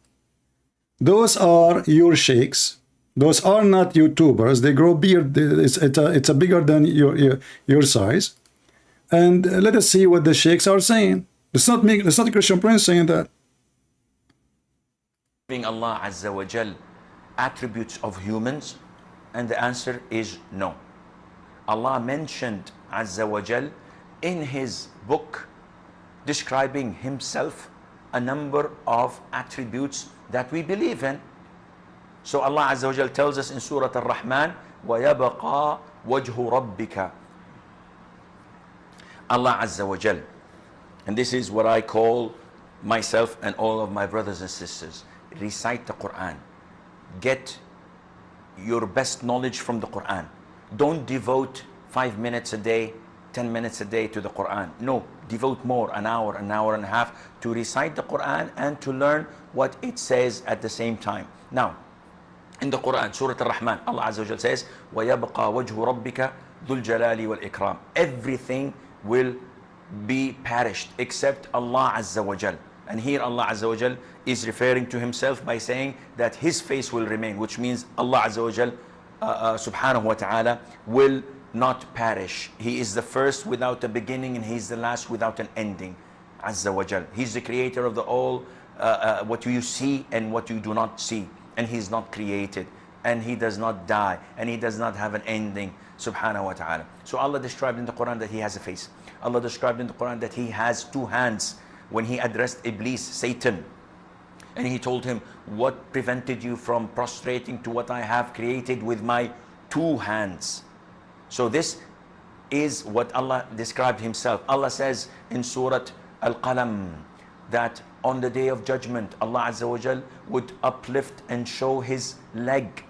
Those are your sheikhs. Those are not YouTubers. They grow beard. It's a bigger than your size. And let us see what the sheikhs are saying. It's not me. It's not the Christian Prince saying that. Allah Azza wa Jal attributes of humans, and the answer is no. Allah mentioned Azza wa Jal in his book describing himself a number of attributes that we believe in. So Allah Azza wa Jal tells us in Surah Ar-Rahman, وَيَبَقَى وَجْهُ رَبِّكَ. Allah Azza wa Jal. And this is what I call myself and all of my brothers and sisters. Recite the Quran. Get your best knowledge from the Quran. Don't devote 5 minutes a day, 10 minutes a day to the Quran. No, devote more, an hour and a half to recite the Quran and to learn what it says at the same time. Now, in the Quran, Surah Ar-Rahman, Allah Azza wa Jal says, وَيَبْقَى وَجْهُ رَبِّكَ ذُو الْجَلَالِ وَالْإِكْرَامِ. Everything will be perished except Allah Azza wa Jal. And here Allah Azza wa Jal is referring to himself by saying that his face will remain, which means Allah Azza wa Jal subhanahu wa ta'ala will not perish. He is the first without a beginning, and he's the last without an ending. Azza wa Jal. He's the creator of the all, what you see and what you do not see. And he's not created, and he does not die, and he does not have an ending, subhanahu wa ta'ala. So Allah described in the Quran that he has a face. Allah described in the Quran that he has two hands. when he addressed Iblis, Satan, and he told him, what prevented you from prostrating to what I have created with my 2 hands? So this is what Allah described himself. Allah says in Surah Al-Qalam that on the day of judgment, Allah Azza wa Jal would uplift and show his leg.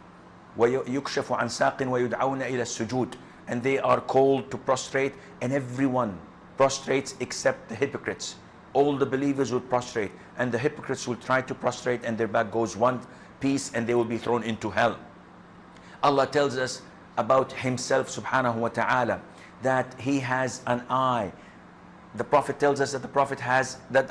وَيُكْشَفُ عَنْ سَاقٍ وَيُدْعَوْنَ إِلَى السُّجُودِ, and they are called to prostrate, and everyone prostrates except the hypocrites. All the believers would prostrate, and the hypocrites will try to prostrate, and their back goes one piece, and they will be thrown into hell. Allah tells us about himself subhanahu wa ta'ala that he has an eye. The Prophet tells us that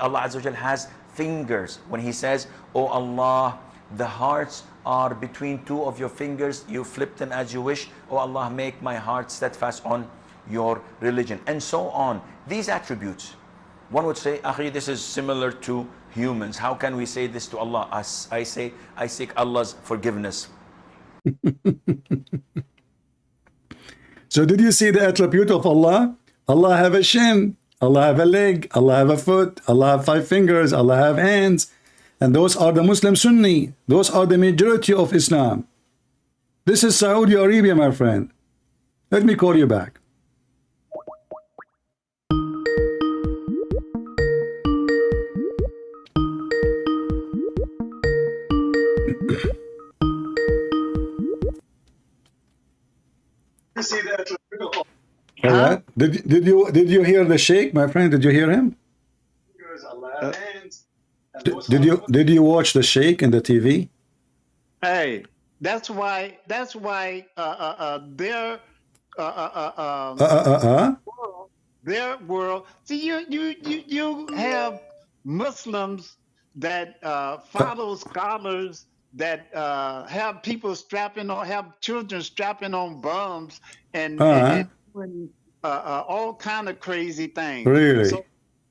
Allah Azza wa Jal has fingers. When he says, "Oh Allah, the hearts are between 2 of your fingers, you flip them as you wish. Oh Allah, make my heart steadfast on your religion," and so on. These attributes, one would say, "Akhi, this is similar to humans. How can we say this to Allah?" I say, I seek Allah's forgiveness. So did you see the attribute of Allah? Allah have a shin, Allah have a leg, Allah have a foot, Allah have 5 fingers, Allah have hands. And those are the Muslim Sunni. Those are the majority of Islam. This is Saudi Arabia, my friend. Let me call you back. All right. Did you hear the Sheikh, my friend? Did you hear him? Did you watch the Sheikh in the TV? Hey, that's why their world. See, you have Muslims that follow scholars that have people have children strapping on bombs and doing all kind of crazy things. Really?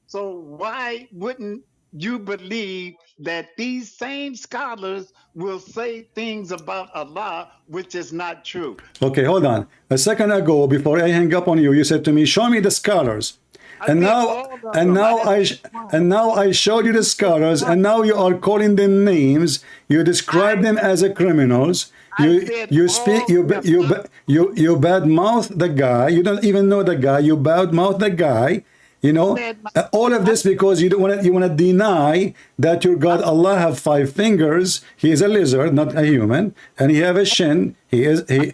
So why wouldn't you believe that these same scholars will say things about Allah which is not true? Okay, hold on. A second ago, before I hang up on you, you said to me, "Show me the scholars." And now I showed you the scholars, and now you are calling them names. You describe them as a criminals. You bad mouth the guy. You don't even know the guy. You bad mouth the guy. You know, all of this because you want to deny that your God Allah have 5 fingers. He is a lizard, not a human, and he have a shin. You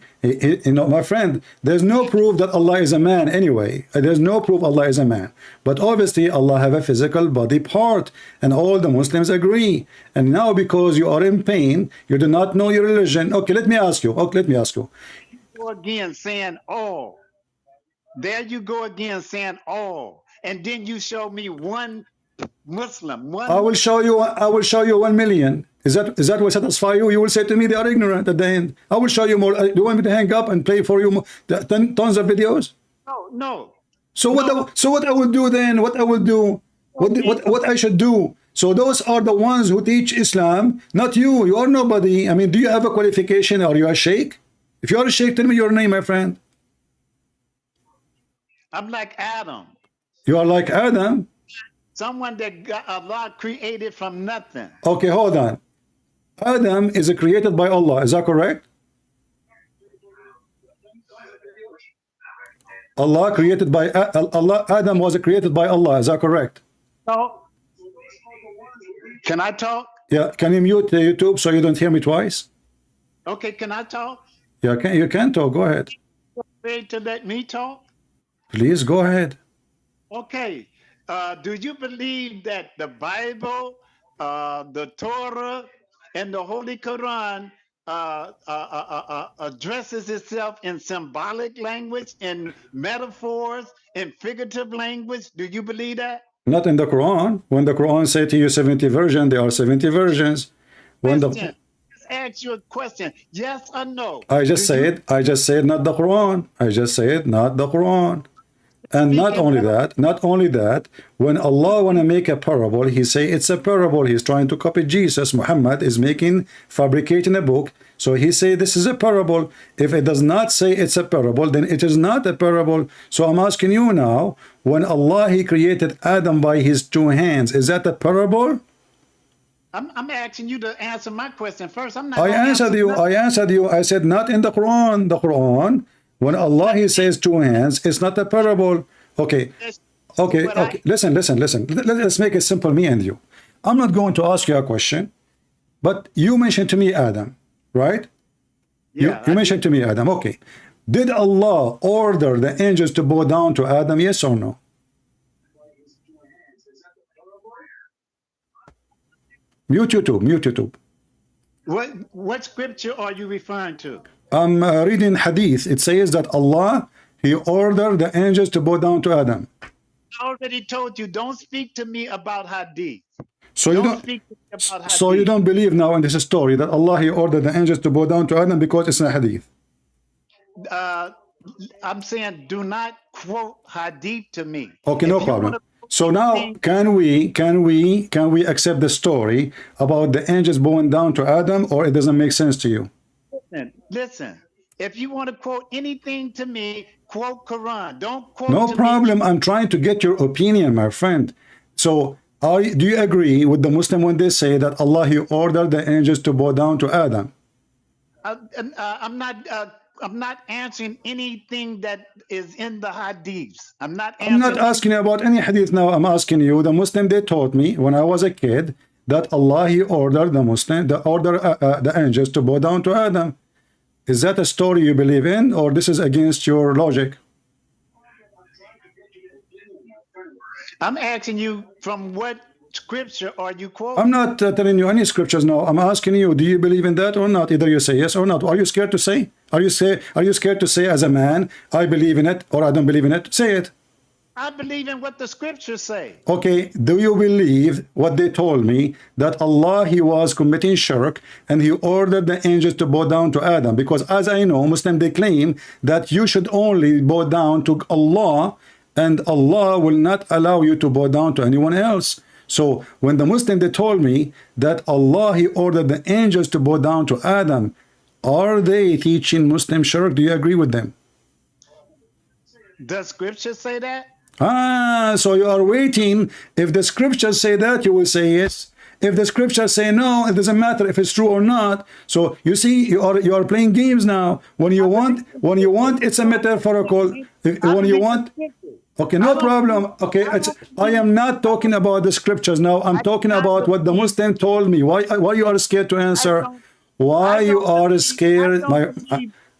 know, my friend, there's no proof that Allah is a man anyway. There's no proof Allah is a man. But obviously Allah have a physical body part, and all the Muslims agree. And now because you are in pain, you do not know your religion. Okay, let me ask you. Go again saying all. There you go again saying all. And then you show me one Muslim. I will show you 1 million. Is that what satisfy you? You will say to me they are ignorant at the end. I will show you more. Do you want me to hang up and play for you tons of videos? No. So what I will do then? What I will do? What I should do? So those are the ones who teach Islam, not you. You are nobody. I mean, do you have a qualification? Are you a sheikh? If you are a sheikh, tell me your name, my friend. I'm like Adam. You are like Adam? Someone that Allah created from nothing. Okay, hold on. Adam is created by Allah. Is that correct? Allah created by Allah. Adam was created by Allah. Is that correct? No. Can I talk? Yeah. Can you mute the YouTube so you don't hear me twice? Okay. Can I talk? Yeah. You can talk. Go ahead. Ready to let me talk? Please go ahead. Okay. Do you believe that the Bible, the Torah, and the Holy Quran addresses itself in symbolic language, in metaphors, in figurative language? Do you believe that? Not in the Quran. When the Quran say to you 70 versions, there are 70 versions. Just ask you a question. Yes or no? I just said not the Quran. I just said not the Quran. And not only that, when Allah want to make a parable, he say it's a parable. He's trying to copy Jesus. Muhammad is fabricating a book. So he say this is a parable. If it does not say it's a parable, then it is not a parable. So I'm asking you now, when Allah, he created Adam by his 2 hands, is that a parable? I'm asking you to answer my question first. I answered you. I said not in the Quran. The Quran, when Allah, he says 2 hands, it's not a parable. Okay. Listen. Let's make it simple, me and you. I'm not going to ask you a question, but you mentioned to me Adam, right? Yeah. You mentioned to me Adam. Okay. Did Allah order the angels to bow down to Adam? Yes or no? Mute YouTube. What scripture are you referring to? I'm reading hadith. It says that Allah, he ordered the angels to bow down to Adam. I already told you, don't speak to me about hadith. So you don't believe now in this story that Allah, he ordered the angels to bow down to Adam because it's a hadith. I'm saying do not quote hadith to me. Okay, no problem. So now can we accept the story about the angels bowing down to Adam, or it doesn't make sense to you? Listen. If you want to quote anything to me, quote Quran. Don't quote. No problem. I'm trying to get your opinion, my friend. So do you agree with the Muslim when they say that Allah, he ordered the angels to bow down to Adam? I'm not answering anything that is in the hadiths. I'm not asking you about any hadith now. I'm asking you, the Muslim, they taught me when I was a kid that Allah, he ordered the angels to bow down to Adam. Is that a story you believe in, or this is against your logic? I'm asking you, from what scripture are you quoting? I'm not telling you any scriptures now. I'm asking you, do you believe in that or not? Either you say yes or not. Are you scared to say? Are you scared to say as a man, I believe in it or I don't believe in it? Say it. I believe in what the scriptures say. Okay, do you believe what they told me, that Allah, he was committing shirk and he ordered the angels to bow down to Adam? Because as I know, Muslim, they claim that you should only bow down to Allah, and Allah will not allow you to bow down to anyone else. So when the Muslim, they told me that Allah, he ordered the angels to bow down to Adam, are they teaching Muslim shirk? Do you agree with them? Does scripture say that? So you are waiting. If the scriptures say that, you will say yes. If the scriptures say no, it doesn't matter if it's true or not. So you see, you are playing games now. When you want, it's a metaphorical. When you want, okay, no problem. Okay, I am not talking about the scriptures now. I'm talking about what the Muslim told me. Why you are scared to answer? Why you are scared?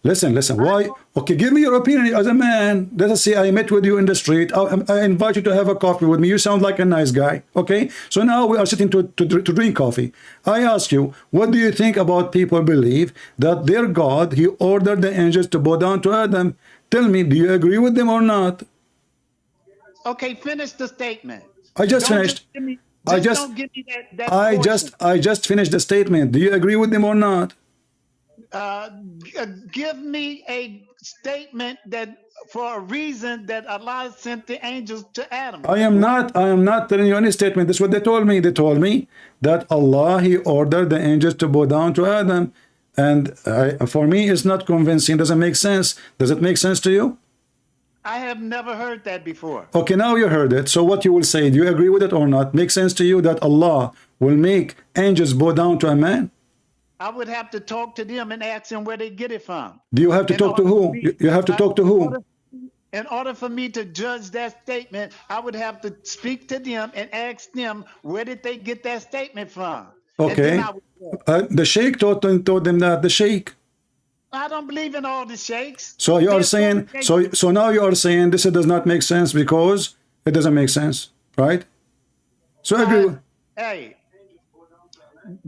Listen. Why? Okay, give me your opinion as a man. Let us say I met with you in the street. I invite you to have a coffee with me. You sound like a nice guy. Okay, so now we are sitting to drink coffee. I ask you, what do you think about people believe that their God, he ordered the angels to bow down to Adam? Tell me, do you agree with them or not? Okay, finish the statement. I just finished. I just finished the statement. Do you agree with them or not? Give me a statement that for a reason that Allah sent the angels to Adam. I am not telling you any statement. This is what they told me. They told me that Allah, he ordered the angels to bow down to Adam, and for me it's not convincing. Doesn't make sense. Does it make sense to you? I have never heard that before. Okay, now you heard it. So what you will say, do you agree with it or not? Make sense to you that Allah will make angels bow down to a man? I would have to talk to them and ask them where they get it from. Do you have to talk to who? You have to talk to who? In order for me to judge that statement, I would have to speak to them and ask them where did they get that statement from. Okay. The sheikh told them that, the sheikh. I don't believe in all the sheikhs. So you are saying, so now you are saying this does not make sense because it doesn't make sense, right? So I agree. Hey,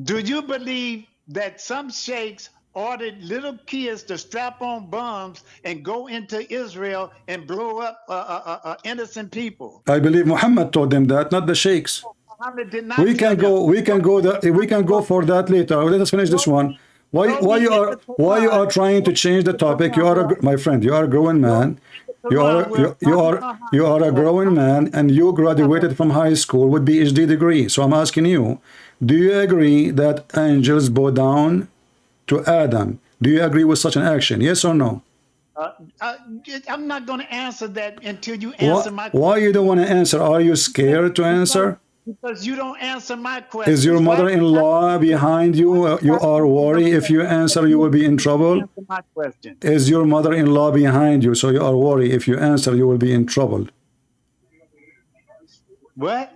do you believe that some sheikhs ordered little kids to strap on bombs and go into Israel and blow up innocent people? I believe Muhammad told them that, not the sheikhs. Muhammad did not. We can go for that later. Let us finish this one. Why you are trying to change the topic? You are my friend. You are a grown man. You are a grown man, and you graduated from high school with PhD degree. So I'm asking you, do you agree that angels bow down to Adam? Do you agree with such an action? Yes or no? I'm not going to answer that until you answer my question. Why you don't want to answer? Are you scared to answer? Because you don't answer my question. Is your mother-in-law behind you? You are worried if you answer you will be in trouble? Answer my question. Is your mother-in-law behind you? So you are worried if you answer you will be in trouble. What?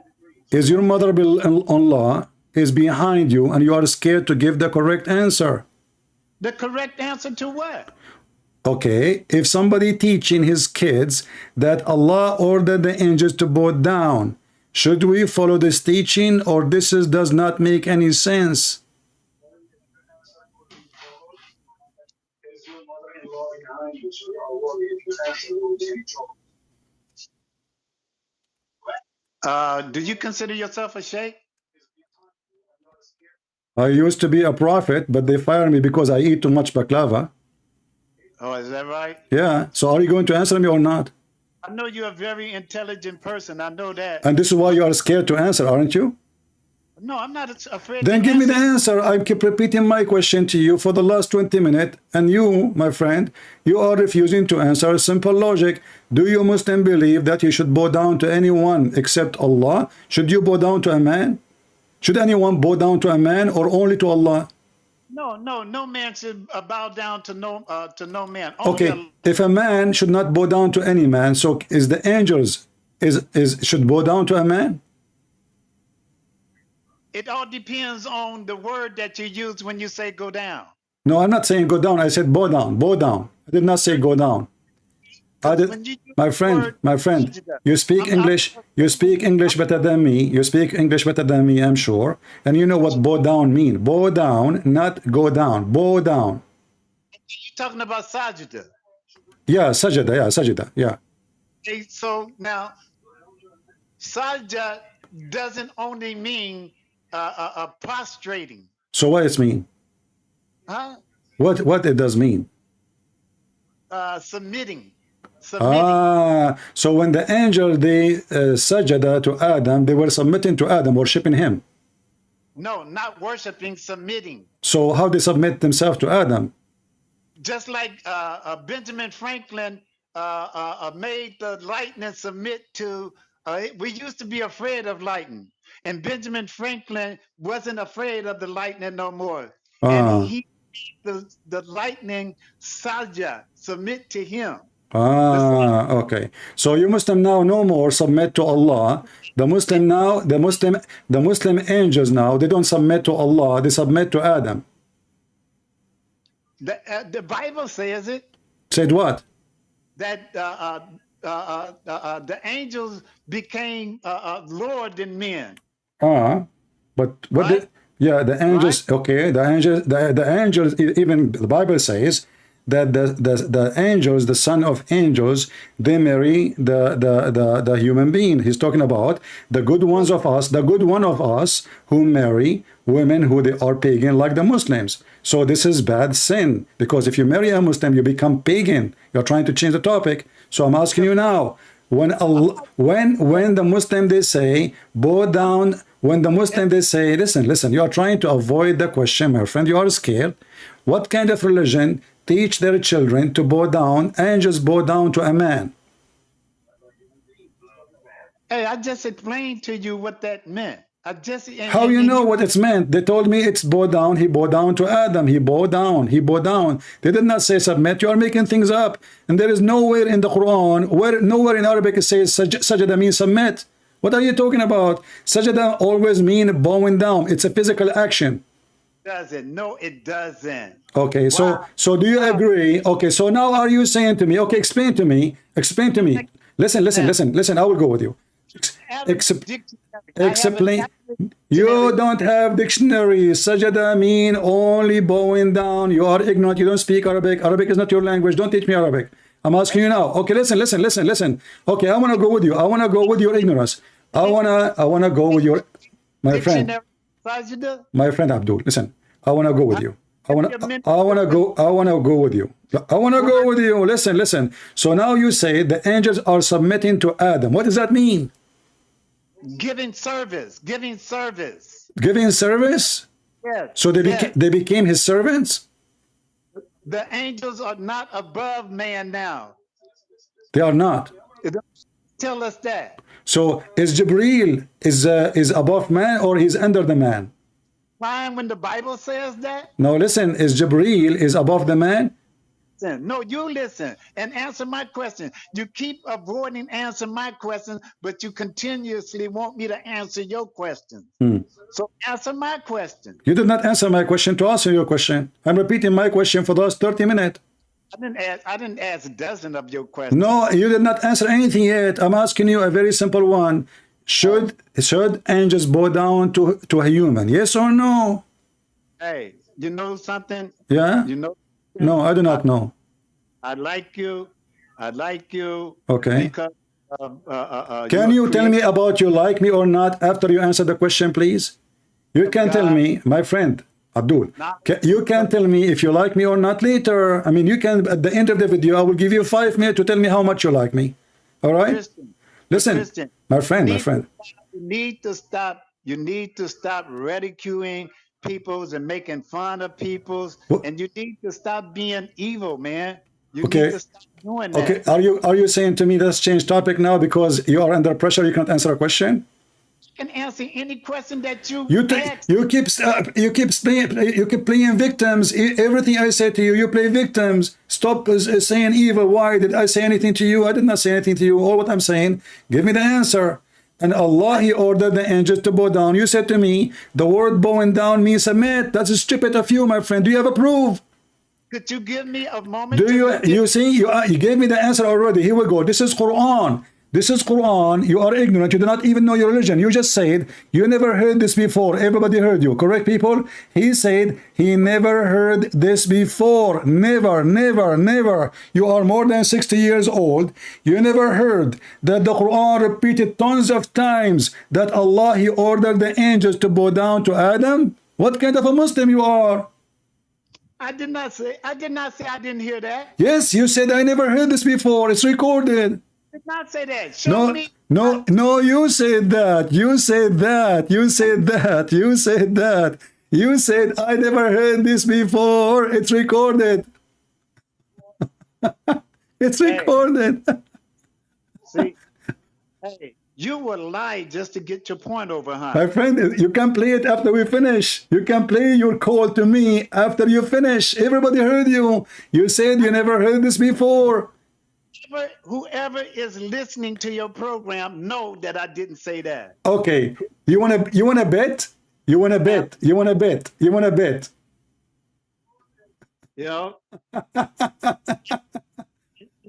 Is your mother-in-law is behind you and you are scared to give the correct answer? The correct answer to what? Okay, if somebody teaching his kids that Allah ordered the angels to bow down, should we follow this teaching, or this does not make any sense? Do you consider yourself a sheikh? I used to be a prophet, but they fired me because I eat too much baklava. Oh, is that right? Yeah. So are you going to answer me or not? I know you're a very intelligent person. I know that. And this is why you are scared to answer, aren't you? No, I'm not afraid. Then give me the answer. I keep repeating my question to you for the last 20 minutes. And you, my friend, you are refusing to answer simple logic. Do you Muslim believe that you should bow down to anyone except Allah? Should you bow down to a man? Should anyone bow down to a man or only to Allah? No man should bow down to no man. Okay, if a man should not bow down to any man, so is the angels should bow down to a man? It all depends on the word that you use when you say go down. No, I'm not saying go down. I said bow down. Bow down. I did not say go down. My friend, you speak English. You speak English better than me. You speak English better than me, I'm sure. And you know what bow down mean. Bow down, not go down. Bow down. You're talking about sajda. Yeah, sajda. Yeah, sajda. Yeah. Okay, so now, sajda doesn't only mean prostrating. So what it mean? Huh? What it does mean? Submitting. So when the angel they sajada to Adam, they were submitting to Adam, worshiping him. No, not worshiping, submitting. So how they submit themselves to Adam? Just like Benjamin Franklin made the lightning submit to. We used to be afraid of lightning, and Benjamin Franklin wasn't afraid of the lightning no more. And he made the lightning sajda, submit to him. Okay. So you Muslim now no more submit to Allah. The Muslim now, the Muslim angels now, they don't submit to Allah, they submit to Adam. The Bible says it. Said what? That the angels became lower than men. But what? Right? The angels. Right? Okay, the angels. Even the Bible says that the angels, the son of angels, they marry the human being. He's talking about the good ones of us, the good one of us who marry women who they are pagan like the Muslims. So this is bad sin, because if you marry a Muslim, you become pagan. You're trying to change the topic. So I'm asking you now, when the Muslim they say bow down, when the Muslim they say listen, you are trying to avoid the question, my friend. You are scared. What kind of religion teach their children to bow down and just bow down to a man? Hey, I just explained to you what that meant. How you know what it's meant? They told me it's bow down. He bowed down to Adam. He bowed down. He bowed down. They did not say submit. You are making things up. And there is nowhere in the Quran, nowhere in Arabic it says sajda means submit. What are you talking about? Sajda always mean bowing down. It's a physical action. Doesn't. No, it doesn't. Okay, so do you agree? Okay, so now are you saying to me, okay, explain to me. Listen, I will go with you. Explain. You don't have dictionary. Sajada mean only bowing down. You are ignorant. You don't speak Arabic. Arabic is not your language. Don't teach me Arabic. I'm asking you now. Okay, listen. Okay, I want to go with you. I want to go with your ignorance. I want to go with your, my friend Abdul. Listen, I want to go with you. I wanna go with you. I wanna go with you. Listen. So now you say the angels are submitting to Adam. What does that mean? Giving service. Giving service? Yes. So they became his servants? The angels are not above man now. They are not. Tell us that. So is Jibreel is above man or he's under the man? Fine when the Bible says that? No, listen, is Jibreel is above the man? No, you listen and answer my question. You keep avoiding answering my questions, but you continuously want me to answer your question. So answer my question. You did not answer my question to answer your question. I'm repeating my question for the last 30 minutes. I didn't ask a dozen of your questions. No, you did not answer anything yet. I'm asking you a very simple one. Should angels bow down to a human? Yes or no? Hey, you know something? Yeah? You know? No, I do not know. I like you. Okay. Because can you tell me about you like me or not after you answer the question, please? You can tell me, my friend Abdul. You can tell me if you like me or not later. I mean, you can at the end of the video. I will give you 5 minutes to tell me how much you like me. All right? Listen, my friend. You need to stop. You need to stop ridiculing peoples and making fun of peoples, and you need to stop being evil, man. You need to stop doing that. Okay, are you saying to me let's change topic now because you are under pressure? You can't answer a question. I can answer any question that you ask. You keep playing victims. Everything I say to you, you play victims. Stop saying evil. Why did I say anything to you? I did not say anything to you. All what I'm saying, give me the answer. And Allah, he ordered the angels to bow down. You said to me, the word bowing down means submit. That's stupid of you, my friend. Do you have a proof? Could you give me a moment? You see, you gave me the answer already. Here we go. This is Qur'an. This is Qur'an. You are ignorant. You do not even know your religion. You just said you never heard this before. Everybody heard you. Correct, people? He said he never heard this before. Never, never, never. You are more than 60 years old. You never heard that the Qur'an repeated tons of times that Allah, he ordered the angels to bow down to Adam? What kind of a Muslim you are? I did not say I didn't hear that. Yes, you said I never heard this before. It's recorded. Did not say that. Show me. No, you said that. You said I never heard this before. It's recorded. It's recorded. See, hey, you will lie just to get your point over, huh? My friend, you can play it after we finish. You can play your call to me after you finish. Everybody heard you. You said you never heard this before. Whoever is listening to your program know that I didn't say that. Okay. You wanna bet? You wanna bet? You know?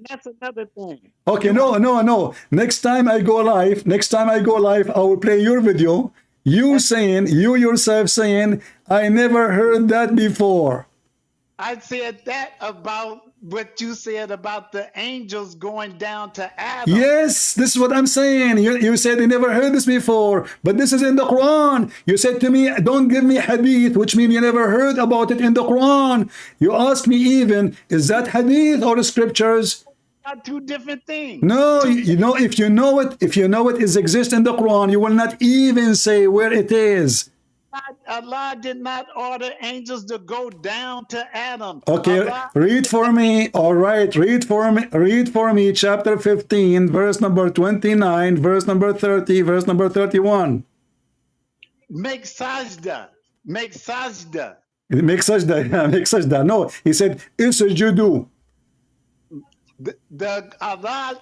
That's another thing. Okay, no. Next time I go live, I will play your video. You yourself saying, I never heard that before. I said that about what you said about the angels going down to Adam. Yes, this is what I'm saying. You said you never heard this before, but this is in the Quran. You said to me, don't give me hadith, which means you never heard about it in the Quran. You asked me even, is that hadith or scriptures? Are two different things. No, you know, if you know it exists in the Quran, you will not even say where it is. Allah did not order angels to go down to Adam. Okay, read for me. All right, read for me chapter 15, verse number 29, verse number 30, verse number 31. Make sajda. Make sajda. Make sajda. Yeah, make sajda. No, he said, isjudu. The Allah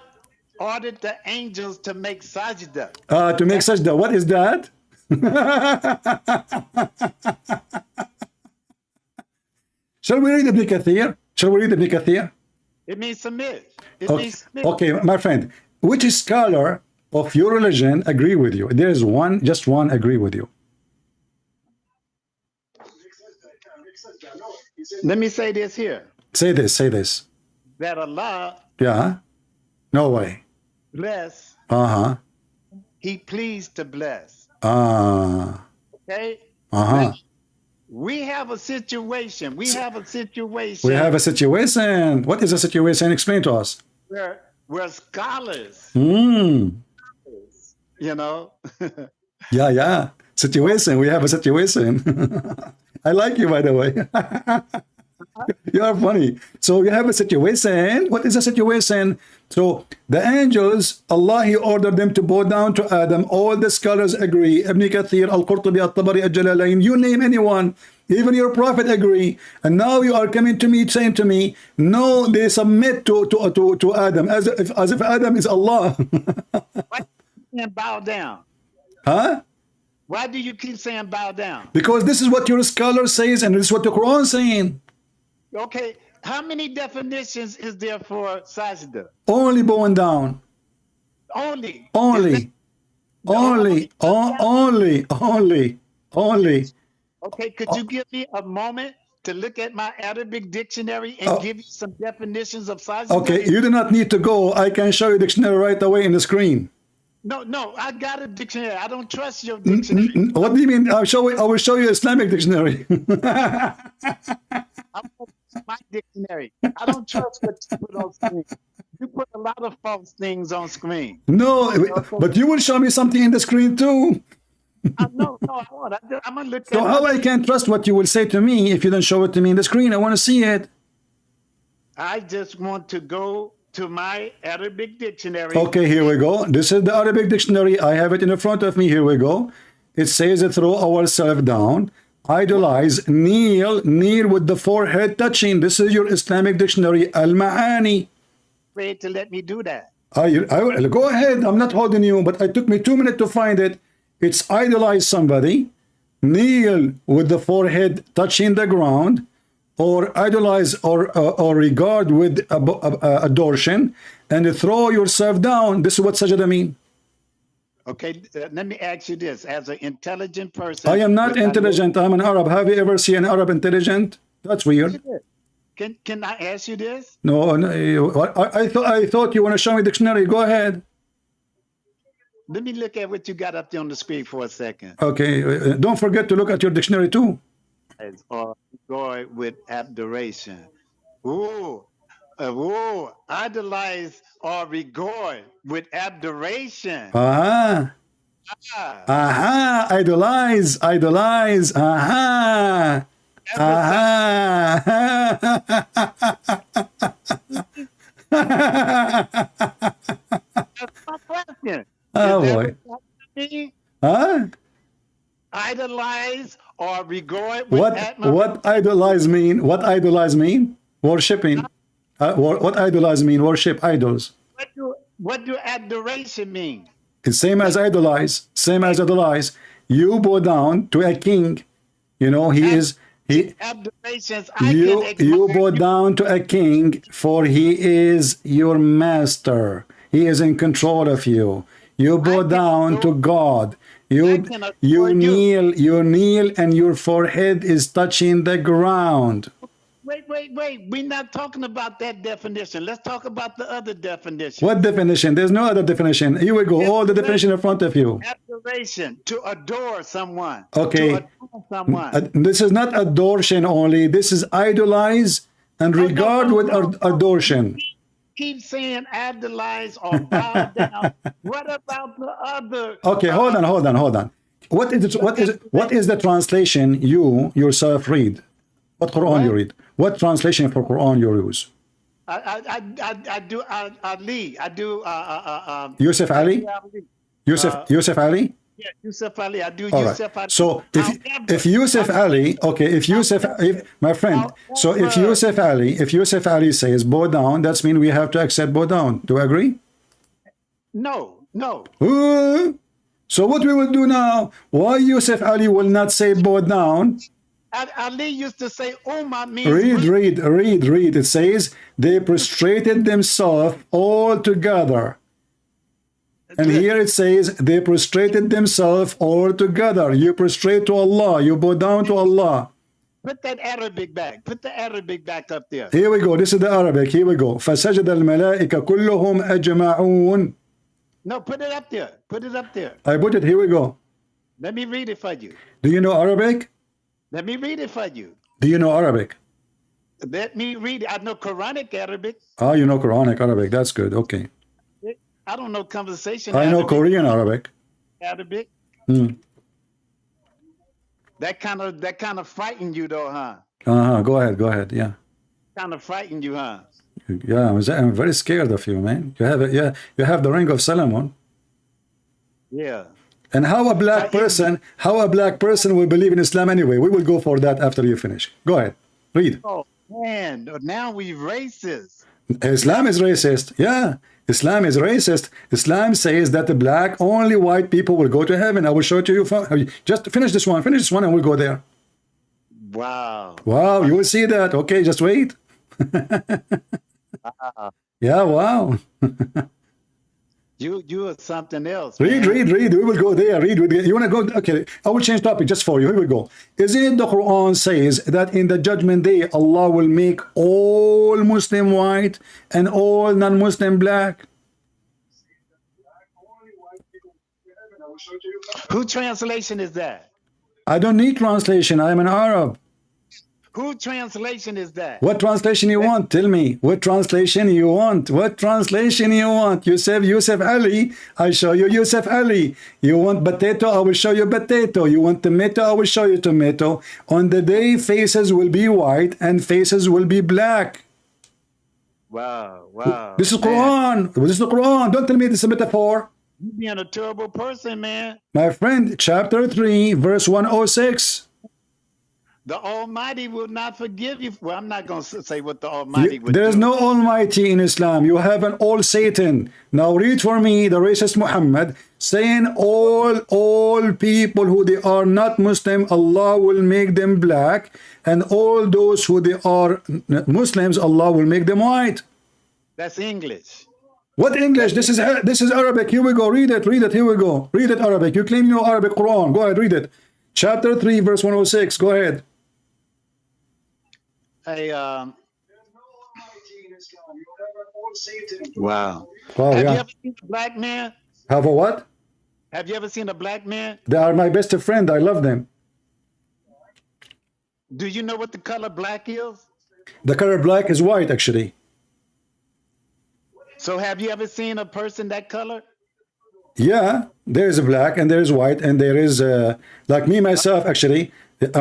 ordered the angels to make sajda. To make sajda. What is that? Shall we read Ibn Kathir? It means submit. Okay, my friend, which scholar of your religion agree with you? There is just one agree with you. Let me say this here. Say this. That Allah. Yeah. No way. Bless. He pleased to bless. Okay. We have a situation. We have a situation. We have a situation. What is a situation? Explain to us. Where scholars, you know. Yeah. Situation. We have a situation. I like you, by the way. You are funny. So you have a situation. What is a situation? So the angels, Allah, He ordered them to bow down to Adam. All the scholars agree. Ibn Kathir, Al-Qurtubi, Al-Tabari, Al-Jalalain, you name anyone. Even your prophet agree. And now you are coming to me saying to me, no, they submit to Adam as if Adam is Allah. Why do you keep bow down? Huh? Why do you keep saying bow down? Because this is what your scholar says and this is what the Quran is saying. Okay, how many definitions is there for sajda? Only bowing down. Only. Only. Okay, could you give me a moment to look at my Arabic dictionary and give you some definitions of sajda? Okay, you do not need to go. I can show you dictionary right away in the screen. No, I got a dictionary. I don't trust your dictionary. What do you mean? I will show you Islamic dictionary. My dictionary. I don't trust what you put on screen. You put a lot of false things on screen. No, but you will show me something in the screen too. No, I won't. I'm gonna look. So how I can trust what you will say to me if you don't show it to me in the screen? I want to see it. I just want to go to my Arabic dictionary. Okay, here we go. This is the Arabic dictionary. I have it in front of me. Here we go. It says throw ourselves down. Idolize, kneel with the forehead touching. This is your Islamic dictionary, Al-Ma'ani. Afraid to let me do that. I will, go ahead. I'm not holding you, but it took me 2 minutes to find it. It's idolize somebody, kneel with the forehead touching the ground, or idolize or regard with adoration, and throw yourself down. This is what sajda mean. Okay, let me ask you this. As an intelligent person... I am not intelligent. I'm an Arab. Have you ever seen an Arab intelligent? That's weird. Can I ask you this? No, I thought you want to show me dictionary. Go ahead. Let me look at what you got up there on the screen for a second. Okay, don't forget to look at your dictionary too. Or joy with adoration. Idolize or regard with adoration. Idolize. That's my question. Oh boy. Idolize or regard with what idolize mean? What idolize mean? Worshipping. What idolize mean? Worship idols. What do adoration mean? It's same as idolize. Same as idolize. You bow down to a king. You know, you bow down to a king, for he is your master. He is in control of you. You bow down to God. You kneel and your forehead is touching the ground. Wait. We're not talking about that definition. Let's talk about the other definition. What definition? There's no other definition. Here we go. All the definition in front of you. Adoration, to adore someone. Okay. To adore someone. This is not adoration only. This is idolize and regard with adoration. Keep saying idolize or bow down. What about the other? Okay, hold on. What is the translation you yourself read? What Quran you read? What translation for Quran you use? I do Ali. I do Yusuf Ali? Yusuf Ali? Yeah, Yusuf Ali. I do all Yusuf right. Ali. So if Yusuf Ali, okay, my friend, so if Yusuf Ali says bow down, that's mean we have to accept bow down. Do you agree? No. So what we will do now? Why Yusuf Ali will not say bow down? Ali used to say, Ummah means... Read. It says, they prostrated themselves all together. And here it says, they prostrated themselves all together. You prostrate to Allah. You bow down to Allah. Put that Arabic back. Put the Arabic back up there. Here we go. This is the Arabic. Here we go. فَسَجَدَ الْمَلَائِكَ كُلُّهُمْ أَجْمَعُونَ. No, put it up there. Put it up there. I put it. Here we go. Let me read it for you. Do you know Arabic? Let me read it for you. Do you know Arabic? Let me read it. I know Quranic Arabic. Oh, you know Quranic Arabic. That's good. Okay. I don't know conversation I know Arabic. Korean Arabic. Arabic. Hmm. That kind of frightened you though, huh? Go ahead. Go ahead. Yeah. Kind of frightened you, huh? Yeah. I'm very scared of you, man. You have it. Yeah. You have the ring of Solomon. Yeah. And how a black person will believe in Islam anyway? We will go for that after you finish. Go ahead. Read. Oh man, now we racist. Islam is racist. Yeah. Islam is racist. Islam says that the black, only white people will go to heaven. I will show it to you. Just finish this one. Finish this one and we'll go there. Wow. Wow. You will see that. Okay. Just wait. Wow. Yeah. Wow. You are something else. Read. We will go there. Read. You want to go? Okay. I will change topic just for you. Here we go. Isn't it the Quran says that in the judgment day, Allah will make all Muslim white and all non-Muslim black? Who translation is that? I don't need translation. I am an Arab. Who translation is that? What translation you want? Tell me. What translation you want? What translation you want? Yusuf Ali. I show you Yusuf Ali. You want potato? I will show you potato. You want tomato? I will show you tomato. On the day, faces will be white and faces will be black. Wow. This is Quran. This is the Quran. Don't tell me this is a metaphor. You being a terrible person, man. My friend, chapter 3, verse 106. The Almighty will not forgive you. Well, I'm not going to say what the Almighty would do. There is no Almighty in Islam. You have an all Satan. Now read for me the racist Muhammad saying all people who they are not Muslim, Allah will make them black, and all those who they are Muslims, Allah will make them white. That's English. What English? This is Arabic. Here we go. Read it. Here we go. Read it Arabic. You claim you know Arabic Quran. Go ahead. Read it. Chapter 3, verse 106. Go ahead. Wow. Oh, Have yeah. you ever seen a black man? Have a what? Have you ever seen a black man? They are my best friend. I love them. Do you know what the color black is? The color black is white, actually. So have you ever seen a person that color? Yeah, there is a black and there is white and there is like me myself actually. You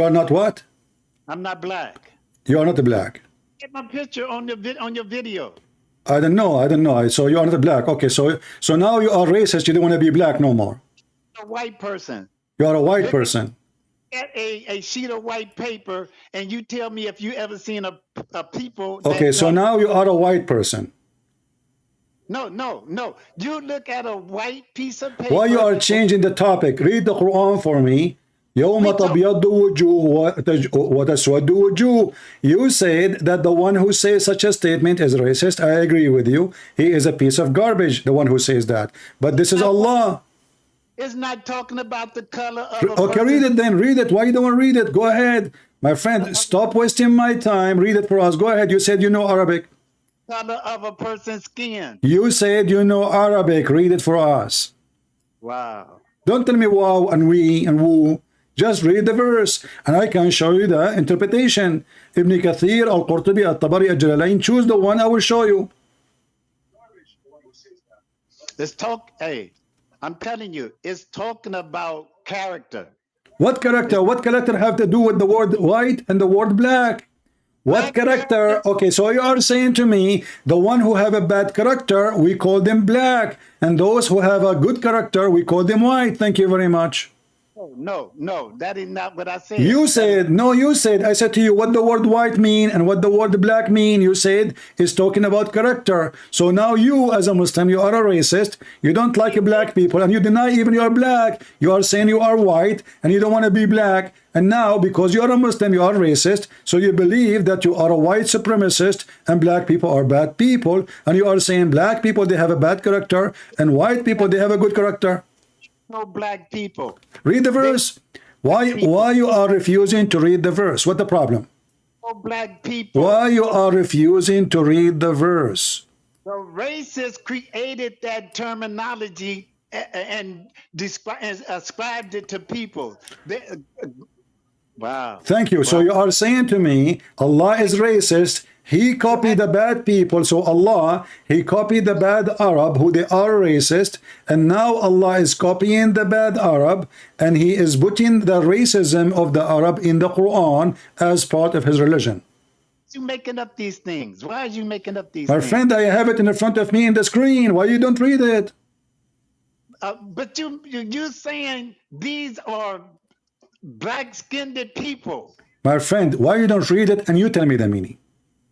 are not what? I'm not black. You are not a black. Get my picture on your video. I don't know. So you are not a black. Okay, so now you are racist. You don't want to be black no more. A white person. You are a white person. Get a sheet of white paper and you tell me if you ever seen a people. Okay, so now you are a white person. No. You look at a white piece of paper. Why you are changing the topic? Read the Quran for me. يوم تبيض وجوه وتسود وجوه. You said that the one who says such a statement is racist. I agree with you. He is a piece of garbage, the one who says that. But this is Allah. It's not talking about the color of okay, read it then. Read it. Why you don't want to read it? Go ahead. My friend, stop wasting my time. Read it for us. Go ahead. You said you know Arabic. Color of a person's skin. You said you know Arabic. Read it for us. Wow. Don't tell me wow and we and woo. Just read the verse and I can show you the interpretation. Ibn Kathir, Al-Qurtubi, Al-Tabari, Al-Jalalain. Choose the one I will show you. Let's talk. Hey, I'm telling you, it's talking about character. What character? What character have to do with the word white and the word black? What character? Okay, so you are saying to me, the one who have a bad character, we call them black. And those who have a good character, we call them white. Thank you very much. No, that is not what I said. You said, no, you said, I said to you what the word white mean and what the word black mean. You said is talking about character. So now you as a Muslim, you are a racist. You don't like black people and you deny even you are black. You are saying you are white and you don't want to be black. And now because you are a Muslim, you are racist. So you believe that you are a white supremacist and black people are bad people. And you are saying black people, they have a bad character and white people, they have a good character. No black people. Read the verse. Why you are refusing to read the verse? What the problem? No black people. Why you are refusing to read the verse? The racists created that terminology and ascribed it to people. Wow. Thank you. So you are saying to me, Allah is racist. He copied the bad people. So Allah, he copied the bad Arab, who they are racist. And now Allah is copying the bad Arab, and he is putting the racism of the Arab in the Quran as part of his religion. You making up these things? Why are you making up these My things? friend, I have it in front of me in the screen. Why you don't read it? But you're saying these are black-skinned people. My friend, why you don't read it and you tell me the meaning?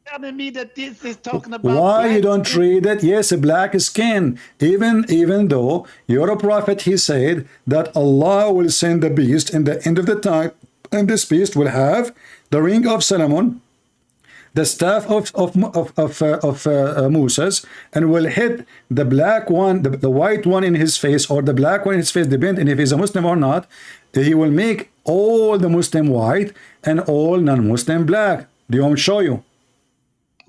Telling me that this is talking about why you don't read it? Yes, a black skin. Even though your prophet, he said that Allah will send the beast in the end of the time, and this beast will have the ring of Solomon, the staff of Moses, and will hit the black one, the white one in his face, or the black one in his face, depending if he's a Muslim or not. He will make all the Muslim white and all non-Muslim black. Do you want me to show you?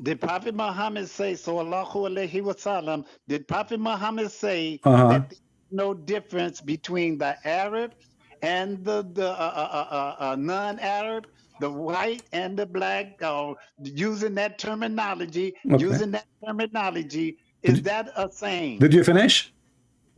Did Prophet Muhammad say, sallallahu alaihi wasallam, did Prophet Muhammad say that there's no difference between the Arab and the non-Arab, the white and the black, using that terminology, is that a saying? Did you finish?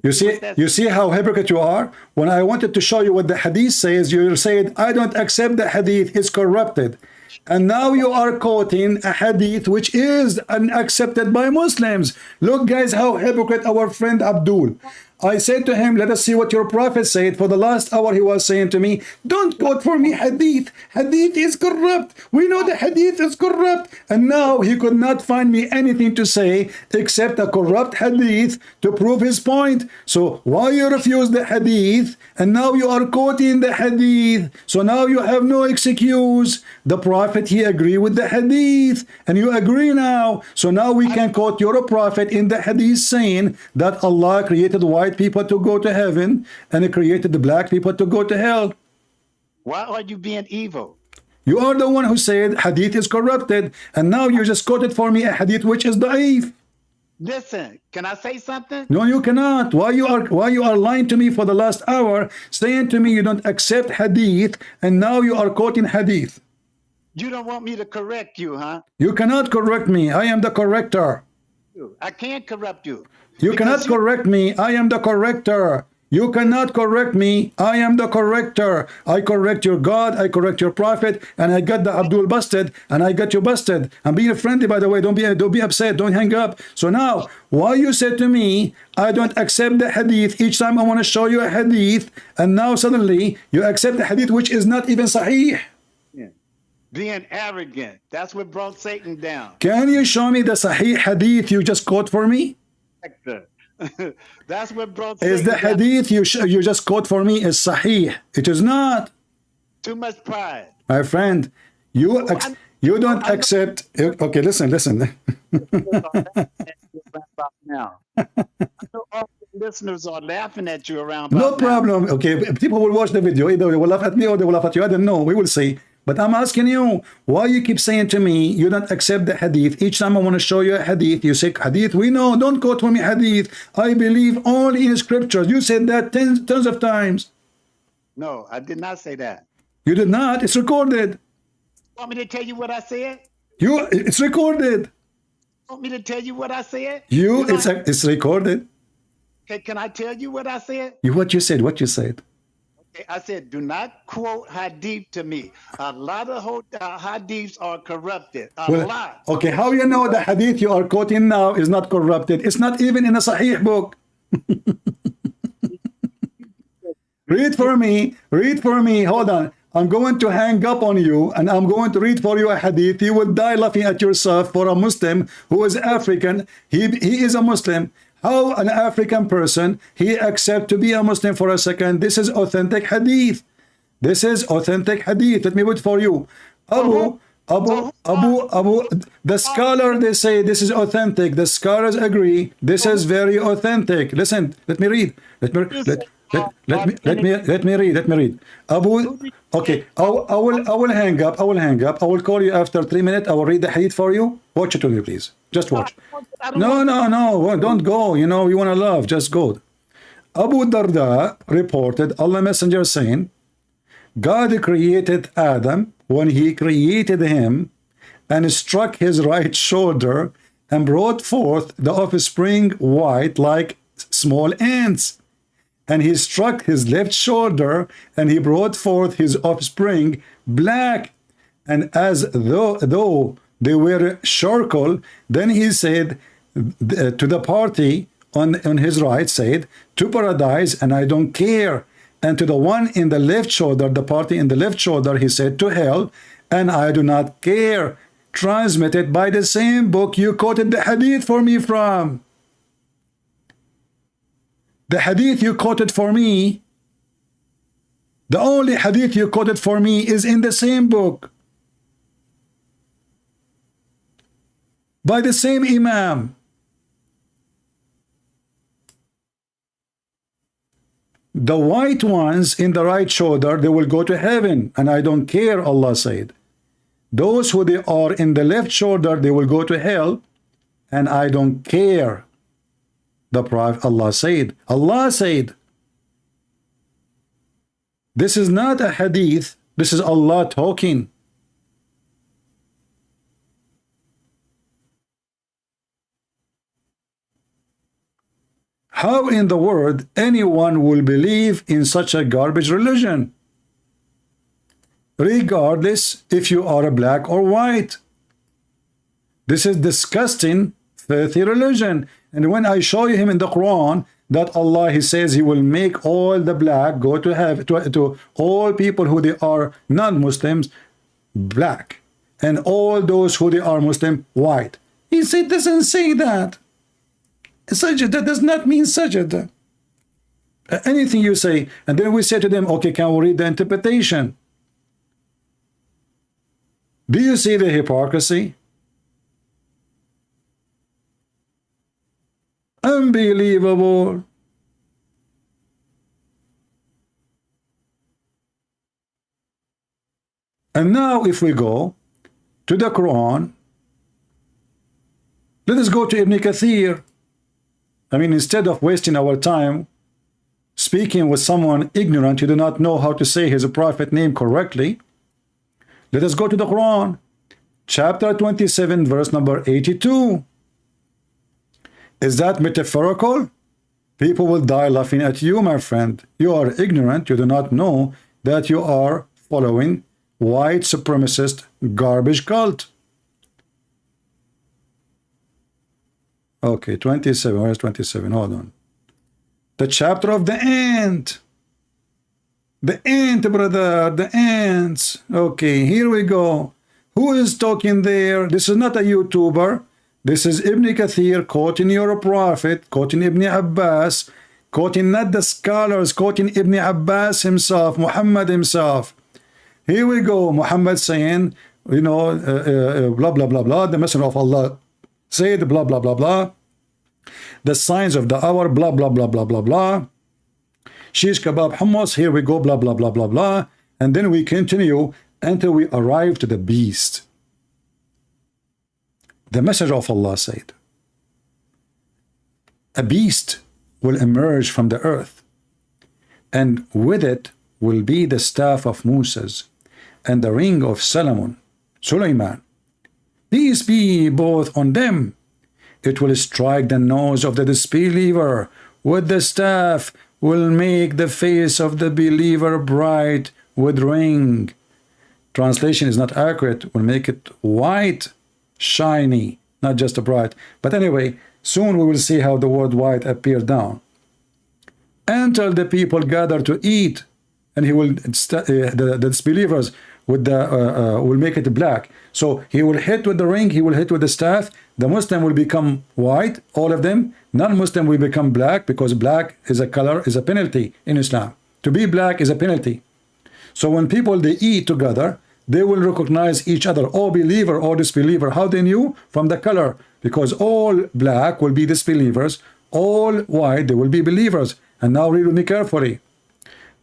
You see how hypocrite you are? When I wanted to show you what the hadith says, you said, I don't accept the hadith, it's corrupted. And now you are quoting a hadith which is unaccepted by Muslims. Look, guys, how hypocrite our friend Abdul. I said to him, let us see what your prophet said. For the last hour, he was saying to me, don't quote for me hadith. Hadith is corrupt. We know the hadith is corrupt. And now he could not find me anything to say except a corrupt hadith to prove his point. So why you refuse the hadith? And now you are quoting the hadith. So now you have no excuse. The prophet, he agreed with the hadith. And you agree now. So now we can quote your prophet in the hadith saying that Allah created white people to go to heaven and he created the black people to go to hell. Why are you being evil? You are the one who said hadith is corrupted, and now you just quoted for me a hadith which is da'if. Listen, can I say something? No, you cannot. Why you are lying to me for the last hour, saying to me you don't accept hadith, and now you are quoting hadith. You don't want me to correct you, huh? You cannot correct me. I am the corrector. I can't corrupt you. You cannot correct me. I am the corrector. You cannot correct me. I am the corrector. I correct your God. I correct your prophet. And I got the Abdul busted. And I got you busted. I'm being friendly, by the way. Don't be upset. Don't hang up. So now, why you said to me, I don't accept the hadith. Each time I want to show you a hadith. And now suddenly you accept the hadith which is not even sahih. Yeah. Being arrogant. That's what brought Satan down. Can you show me the sahih hadith you just quote for me? That's what brought Satan is the hadith you just quote for me is sahih? It is not. Too much pride. My friend, you don't accept. Okay, listen. Now, all the listeners are laughing at you around. No problem. Okay, people will watch the video. Either they will laugh at me or they will laugh at you. I don't know. We will see. But I'm asking you, why you keep saying to me, you don't accept the hadith. Each time I want to show you a hadith, you say, hadith, we know, don't quote for me hadith. I believe only in scriptures. You said that tons of times. No, I did not say that. You did not. It's recorded. Want me to tell you what I said? It's recorded. Want me to tell you what I said? It's recorded. Okay, can I tell you what I said? What you said. I said, do not quote hadith to me. A lot of hadiths are corrupted. A lot. Okay, how you know the hadith you are quoting now is not corrupted? It's not even in a sahih book. Read for me. Hold on. I'm going to hang up on you and I'm going to read for you a hadith. You will die laughing at yourself for a Muslim who is African. He is a Muslim. How an African person, he accept to be a Muslim for a second. This is authentic hadith. Let me read for you. Abu, the scholar, they say this is authentic. The scholars agree. This is very authentic. Listen, let me read. Let me read. Abu, okay, I will hang up. I will call you after 3 minutes. I will read the hadith for you. Watch it with me, please. Just watch. No, don't go. You know, you want to love. Just go. Abu Darda reported Allah Messenger saying, God created Adam when he created him and struck his right shoulder and brought forth the offspring white like small ants. And he struck his left shoulder and he brought forth his offspring black. And as though they were charcoal, then he said to the party on his right, said, to paradise, and I don't care. And to the one in the left shoulder, the party in the left shoulder, he said, to hell, and I do not care. Transmitted by the same book you quoted the hadith for me from. The hadith you quoted for me, the only hadith you quoted for me is in the same book. By the same Imam. The white ones in the right shoulder, they will go to heaven, and I don't care, Allah said. Those who they are in the left shoulder, they will go to hell, and I don't care. The Prophet, Allah said. Allah said. This is not a hadith. This is Allah talking. How in the world anyone will believe in such a garbage religion? Regardless if you are a black or white. This is disgusting, filthy religion. And when I show you him in the Quran that Allah, he says he will make all the black go to heaven, to all people who they are non-Muslims black, and all those who they are Muslim white. He said doesn't say that. Sajda does not mean sajda. Anything you say, and then we say to them, okay, can we read the interpretation? Do you see the hypocrisy? Unbelievable. And now if we go to the Quran, let us go to Ibn Kathir. I mean, instead of wasting our time speaking with someone ignorant who do not know how to say his prophet name correctly, let us go to the Quran, chapter 27, verse number 82. Is that metaphorical? People will die laughing at you, my friend. You are ignorant. You do not know that you are following white supremacist garbage cult. Okay, 27. Where's 27? Hold on. The chapter of the ant. The ant, brother. The ants. Okay, here we go. Who is talking there? This is not a YouTuber. This is Ibn Kathir quoting your prophet, quoting Ibn Abbas, quoting not the scholars, quoting Ibn Abbas himself, Muhammad himself. Here we go. Muhammad saying, you know, blah, blah, blah, blah. The Messenger of Allah said, blah, blah, blah, blah. The signs of the hour, blah, blah, blah, blah, blah, blah. Shish kebab hummus, here we go, blah, blah, blah, blah, blah. And then we continue until we arrive to the beast. The Messenger of Allah said, a beast will emerge from the earth, and with it will be the staff of Moses and the ring of Sulaiman. Peace be both on them. It will strike the nose of the disbeliever. With the staff will make the face of the believer bright with ring. Translation is not accurate. Will make it white, shiny, not just a bright. But anyway, soon we will see how the word white appears down. Until the people gather to eat, and he will the disbelievers with the will make it black. So he will hit with the ring, he will hit with the staff. The Muslim will become white, all of them. Non-Muslim will become black, because black is a color, is a penalty in Islam. To be black is a penalty. So when people they eat together, they will recognize each other, oh believer, oh disbeliever. How they knew? From the color, because all black will be disbelievers, all white they will be believers. And now read with me carefully.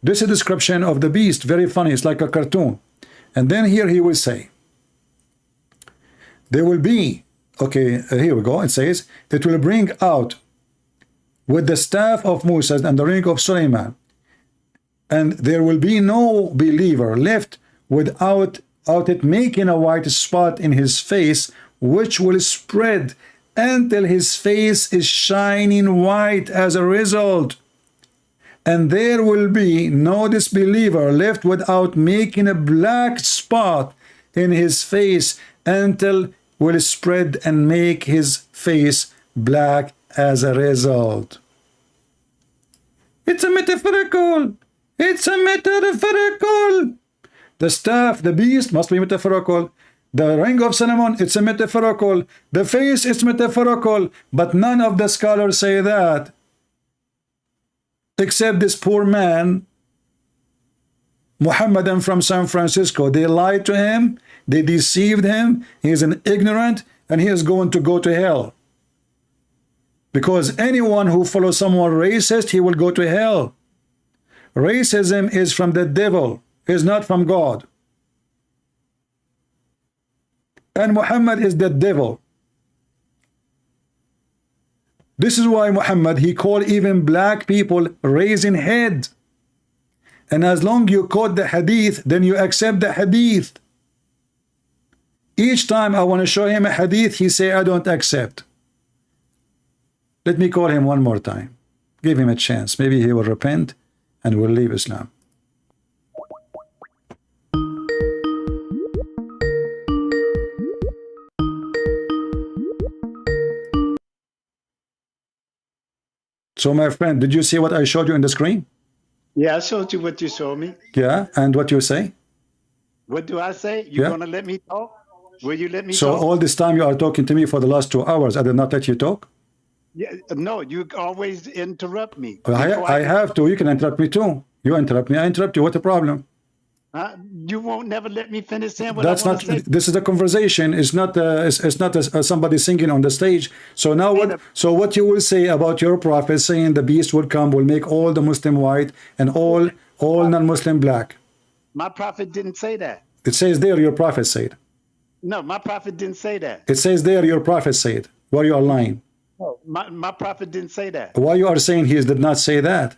This is a description of the beast, very funny, it's like a cartoon. And then here he will say, there will be, okay, here we go, it says, it will bring out with the staff of Moses and the ring of Suleiman, and there will be no believer left without it making a white spot in his face, which will spread until his face is shining white as a result. And there will be no disbeliever left without making a black spot in his face until will spread and make his face black as a result. It's a metaphorical. It's a metaphorical. The staff, the beast must be metaphorical. The ring of Solomon, it's a metaphorical. The face is metaphorical. But none of the scholars say that, except this poor man, Muhammadan from San Francisco. They lied to him. They deceived him. He is an ignorant, and he is going to go to hell. Because anyone who follows someone racist, he will go to hell. Racism is from the devil, is not from God. And Muhammad is the devil. This is why Muhammad, he called even black people raising head. And as long you quote the hadith, then you accept the hadith. Each time I want to show him a hadith, he say, I don't accept. Let me call him one more time. Give him a chance. Maybe he will repent and will leave Islam. So my friend, did you see what I showed you in the screen? Yeah, I showed you what you showed me. Yeah, and what you say? What do I say? You Yeah. gonna let me talk? Will you let me So talk? all this time you are talking to me for the last 2 hours. I did not let you talk? Yeah, no, you always interrupt me. I have to. You can interrupt me too. You interrupt me, I interrupt you. What the problem? You won't never let me finish saying what That's I not. want to say. This is a conversation. It's not. It's not somebody singing on the stage. So now what? So what you will say about your prophet saying the beast will come, will make all the Muslim white and all non-Muslim black? My prophet didn't say that. It says there your prophet said. No, my prophet didn't say that. It says there your prophet said. Why you are lying? No, my prophet didn't say that. Why you are saying he did not say that?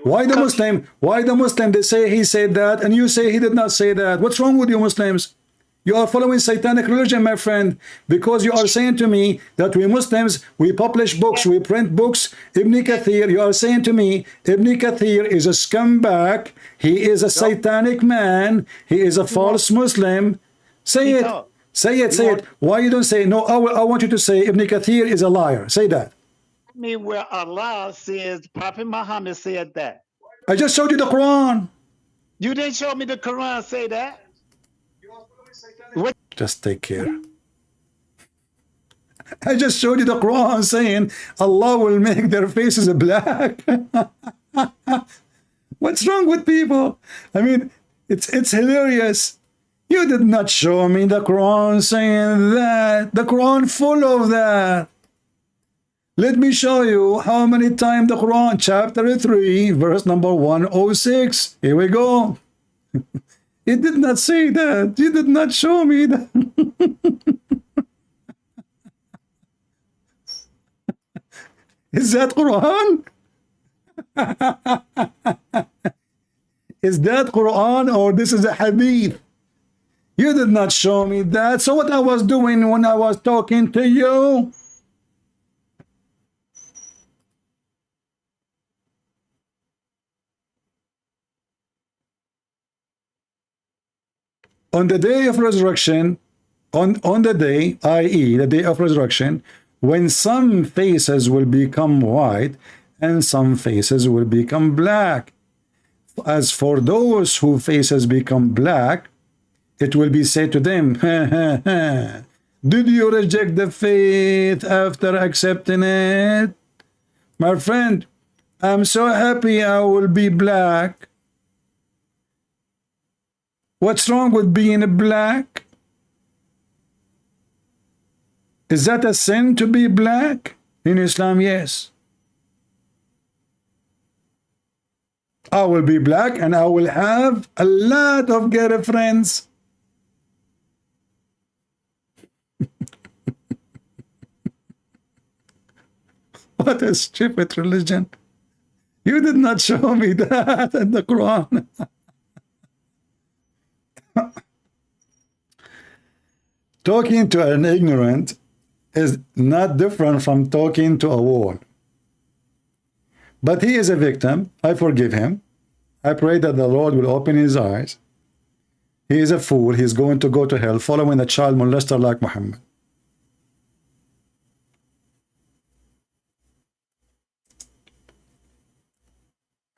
Why the Muslim? Why the Muslim? They say he said that, and you say he did not say that. What's wrong with you Muslims? You are following satanic religion, my friend, because you are saying to me that we Muslims, we publish books, we print books. Ibn Kathir, you are saying to me, Ibn Kathir is a scumbag. He is a satanic man. He is a false Muslim. Say it. Say it. Say it. Why you don't say no? I want you to say Ibn Kathir is a liar. Say that. Me where Allah says, Prophet Muhammad said that. I just showed you the Quran. You didn't show me the Quran say that. What? Just take care. I just showed you the Quran saying Allah will make their faces black. What's wrong with people? I mean, it's hilarious. You did not show me the Quran saying that. The Quran full of that. Let me show you how many times the Quran, chapter 3, verse number 106. Here we go. It did not say that. You did not show me that. Is that Quran? Is that Quran or this is a hadith? You did not show me that. So what I was doing when I was talking to you? On the day of resurrection, on the day, i.e. the day of resurrection, when some faces will become white and some faces will become black. As for those whose faces become black, it will be said to them, did you reject the faith after accepting it? My friend, I'm so happy I will be black. What's wrong with being black? Is that a sin to be black? In Islam, yes. I will be black and I will have a lot of girlfriends. What a stupid religion. You did not show me that in the Quran. Talking to an ignorant is not different from talking to a wall. But he is a victim. I forgive him. I pray that the Lord will open his eyes. He is a fool. He's going to go to hell following a child molester like Muhammad.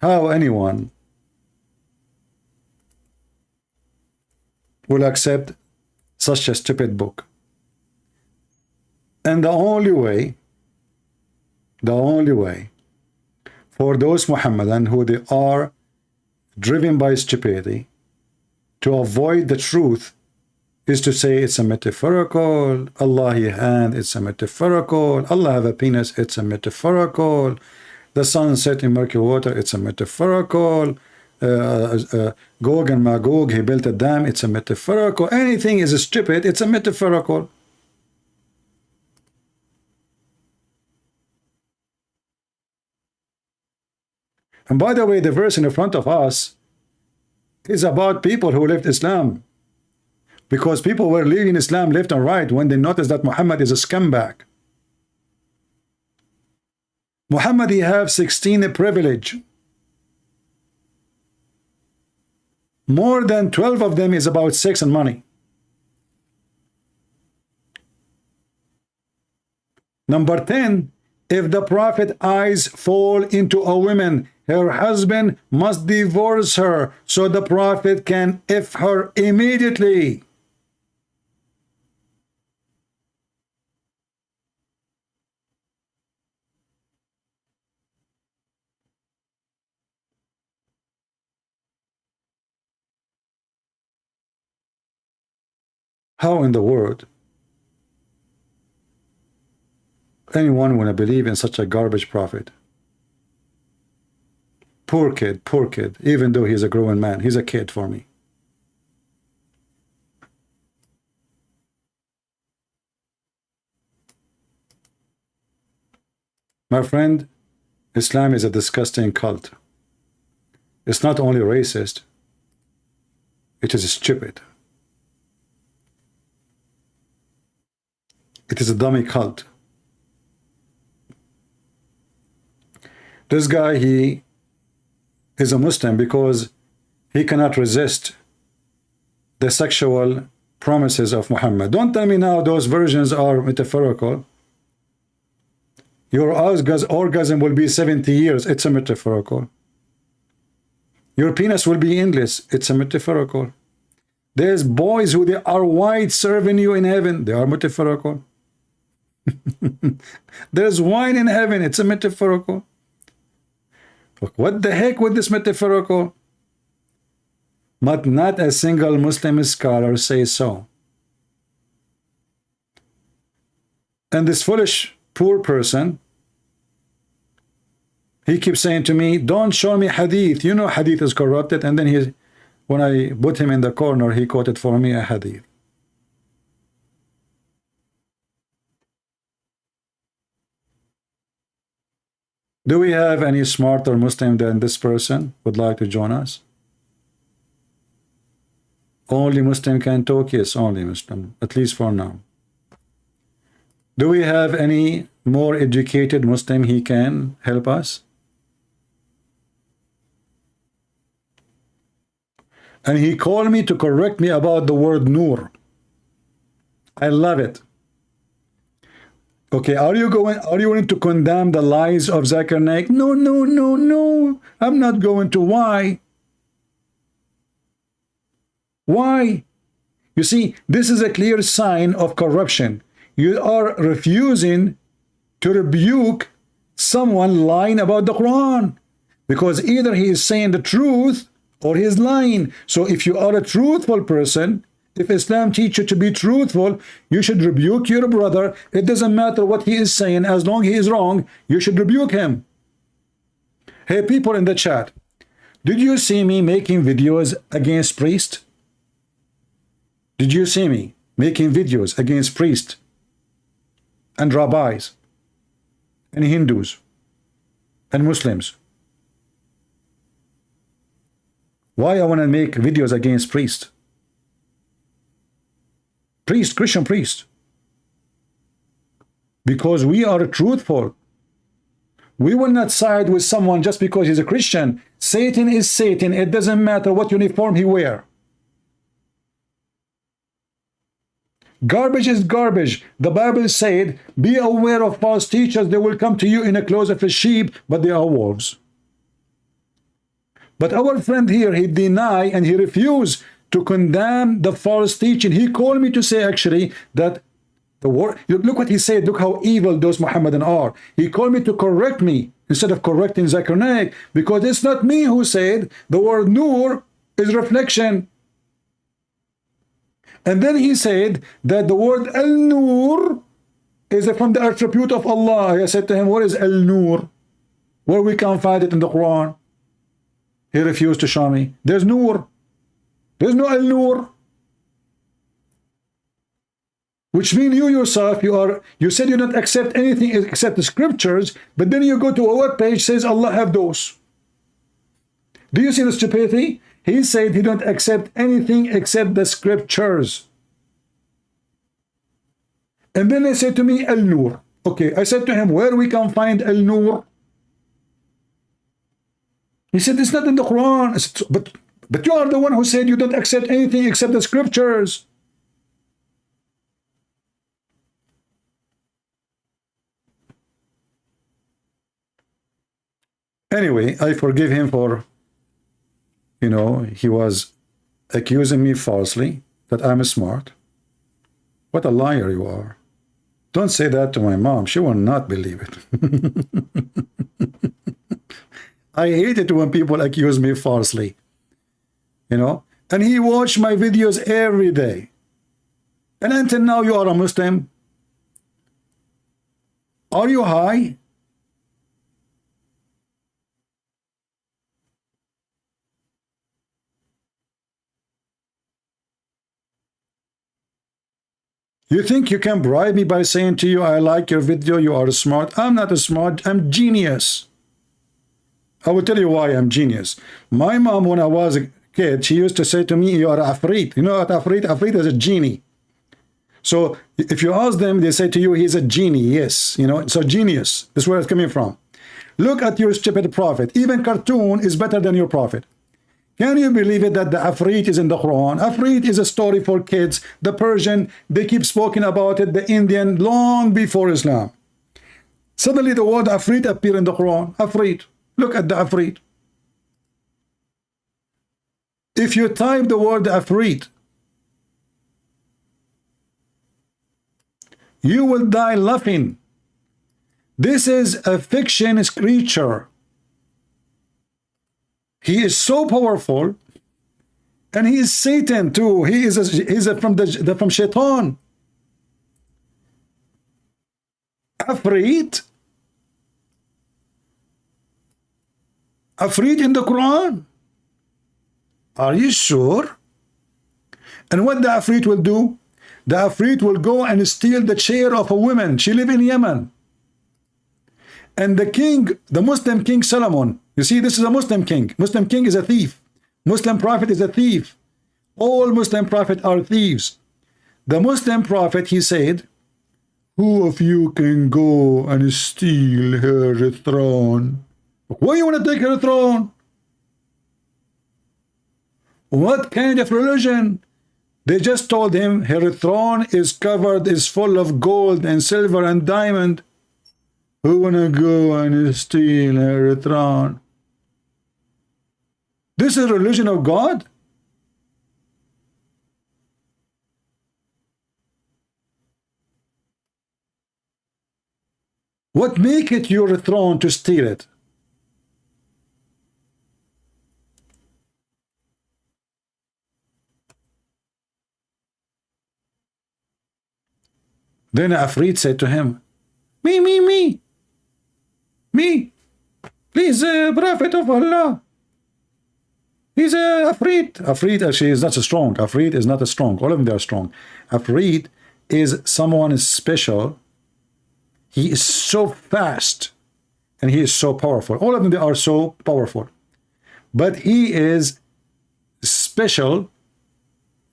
How anyone will accept such a stupid book? And the only way for those Muhammadan who they are driven by stupidity to avoid the truth is to say it's a metaphorical. Allah he hand, it's a metaphorical. Allah have a penis, it's a metaphorical. The sun set in murky water, it's a metaphorical. Gog and Magog, he built a dam, it's a metaphorical. Anything is stupid, it's a metaphorical. And by the way, the verse in front of us is about people who left Islam, because people were leaving Islam left and right when they noticed that Muhammad is a scumbag. Muhammad, he have 16 privilege. More than 12 of them is about sex and money. Number 10, if the Prophet eyes fall into a woman, her husband must divorce her so the Prophet can F her immediately. How in the world anyone want to believe in such a garbage prophet? Poor kid, even though he's a grown man, he's a kid for me. My friend, Islam is a disgusting cult. It's not only racist, it is stupid. It is a dummy cult. This guy, he is a Muslim because he cannot resist the sexual promises of Muhammad. Don't tell me now those versions are metaphorical. Your orgasm will be 70 years. It's a metaphorical. Your penis will be endless. It's a metaphorical. There's boys who they are white serving you in heaven. They are metaphorical. There's wine in heaven. It's a metaphorical. What the heck with this metaphorical? But not a single Muslim scholar says so. And this foolish poor person, he keeps saying to me, don't show me hadith. You know hadith is corrupted. And then when I put him in the corner, he quoted for me a hadith. Do we have any smarter Muslim than this person would like to join us? Only Muslim can talk? Yes, only Muslim, at least for now. Do we have any more educated Muslim he can help us? And he called me to correct me about the word Nur. I love it. Okay, are you going to condemn the lies of Zakir Naik? No, no, no, no. I'm not going to. Why? Why? You see, this is a clear sign of corruption. You are refusing to rebuke someone lying about the Quran, because either he is saying the truth or he is lying. So if you are a truthful person, if Islam teaches you to be truthful, you should rebuke your brother. It doesn't matter what he is saying, as long as he is wrong, you should rebuke him. Hey, people in the chat, did you see me making videos against priests? Did you see me making videos against priests and rabbis and Hindus and Muslims. Why I want to make videos against priests? Christian priest. Because we are truthful. We will not side with someone just because he's a Christian. Satan is Satan. It doesn't matter what uniform he wear. Garbage is garbage. The Bible said, be aware of false teachers. They will come to you in a clothes of a sheep, but they are wolves. But our friend here, he denied and he refused to condemn the false teaching. He called me to say actually that the word, look what he said, look how evil those Mohammedan are. He called me to correct me instead of correcting Zakir Naik, because it's not me who said the word nur is reflection. And then he said that the word al-nur is from the attribute of Allah. I said to him, what is al-nur? Where we can find it in the Quran? He refused to show me. There's nur. There's no al-nur. Which means you yourself, you said you don't accept anything except the scriptures, but then you go to a web page says Allah have those. Do you see the stupidity? He said he don't accept anything except the scriptures. And then they said to me, Al-Nur. Okay, I said to him, where we can find Al-Nur? He said, it's not in the Quran. I said, but you are the one who said you don't accept anything except the scriptures. Anyway, I forgive him for, you know, he was accusing me falsely that I'm smart. What a liar you are. Don't say that to my mom. She will not believe it. I hate it when people accuse me falsely. You know, and he watched my videos every day. And until now you are a Muslim. Are you high? You think you can bribe me by saying to you, I like your video, you are smart? I'm not smart, I'm genius. I will tell you why I'm genius. My mom, when I was a kid, she used to say to me, you are afreet. You know what afreet? Afreet is a genie. So if you ask them, they say to you, he's a genie. Yes, you know, so genius. That's where it's coming from. Look at your stupid prophet. Even cartoon is better than your prophet. Can you believe it that the Afreet is in the Quran? Afreet is a story for kids. The Persian, they keep speaking about it. The Indian, long before Islam. Suddenly the word Afreet appeared in the Quran. Afreet. Look at the Afreet. If you type the word Afreet, you will die laughing. This is a fiction creature. He is so powerful, and he is Satan too. He's from Shaitan. Afreet in the Quran. Are you sure? And what the Afreet will do? The Afreet will go and steal the chair of a woman. She lives in Yemen. And the king, the Muslim king Solomon, you see, this is a Muslim king. Muslim king is a thief. Muslim prophet is a thief. All Muslim prophets are thieves. The Muslim prophet, he said, who of you can go and steal her throne? Why you want to take her throne? What kind of religion? They just told him her throne is covered, is full of gold and silver and diamond. Who wanna go and steal her throne? This is religion of God? What make it your throne to steal it? Then Afreet said to him, me, please, prophet of Allah. He's a Afreet. Afreet actually is not so strong. Afreet is not as strong. All of them, they are strong. Afreet is someone special. He is so fast and he is so powerful. All of them, they are so powerful. But he is special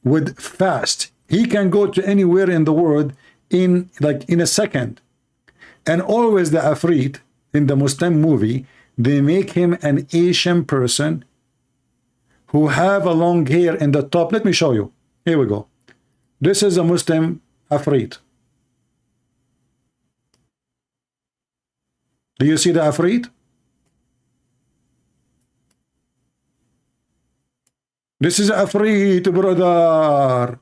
with fast. He can go to anywhere in the world in a second. And always the Afrit in the Muslim movie, they make him an Asian person who have a long hair in the top. Let me show you. Here we go. This is a Muslim Afrit. Do you see the Afrit? This is Afrit, brother.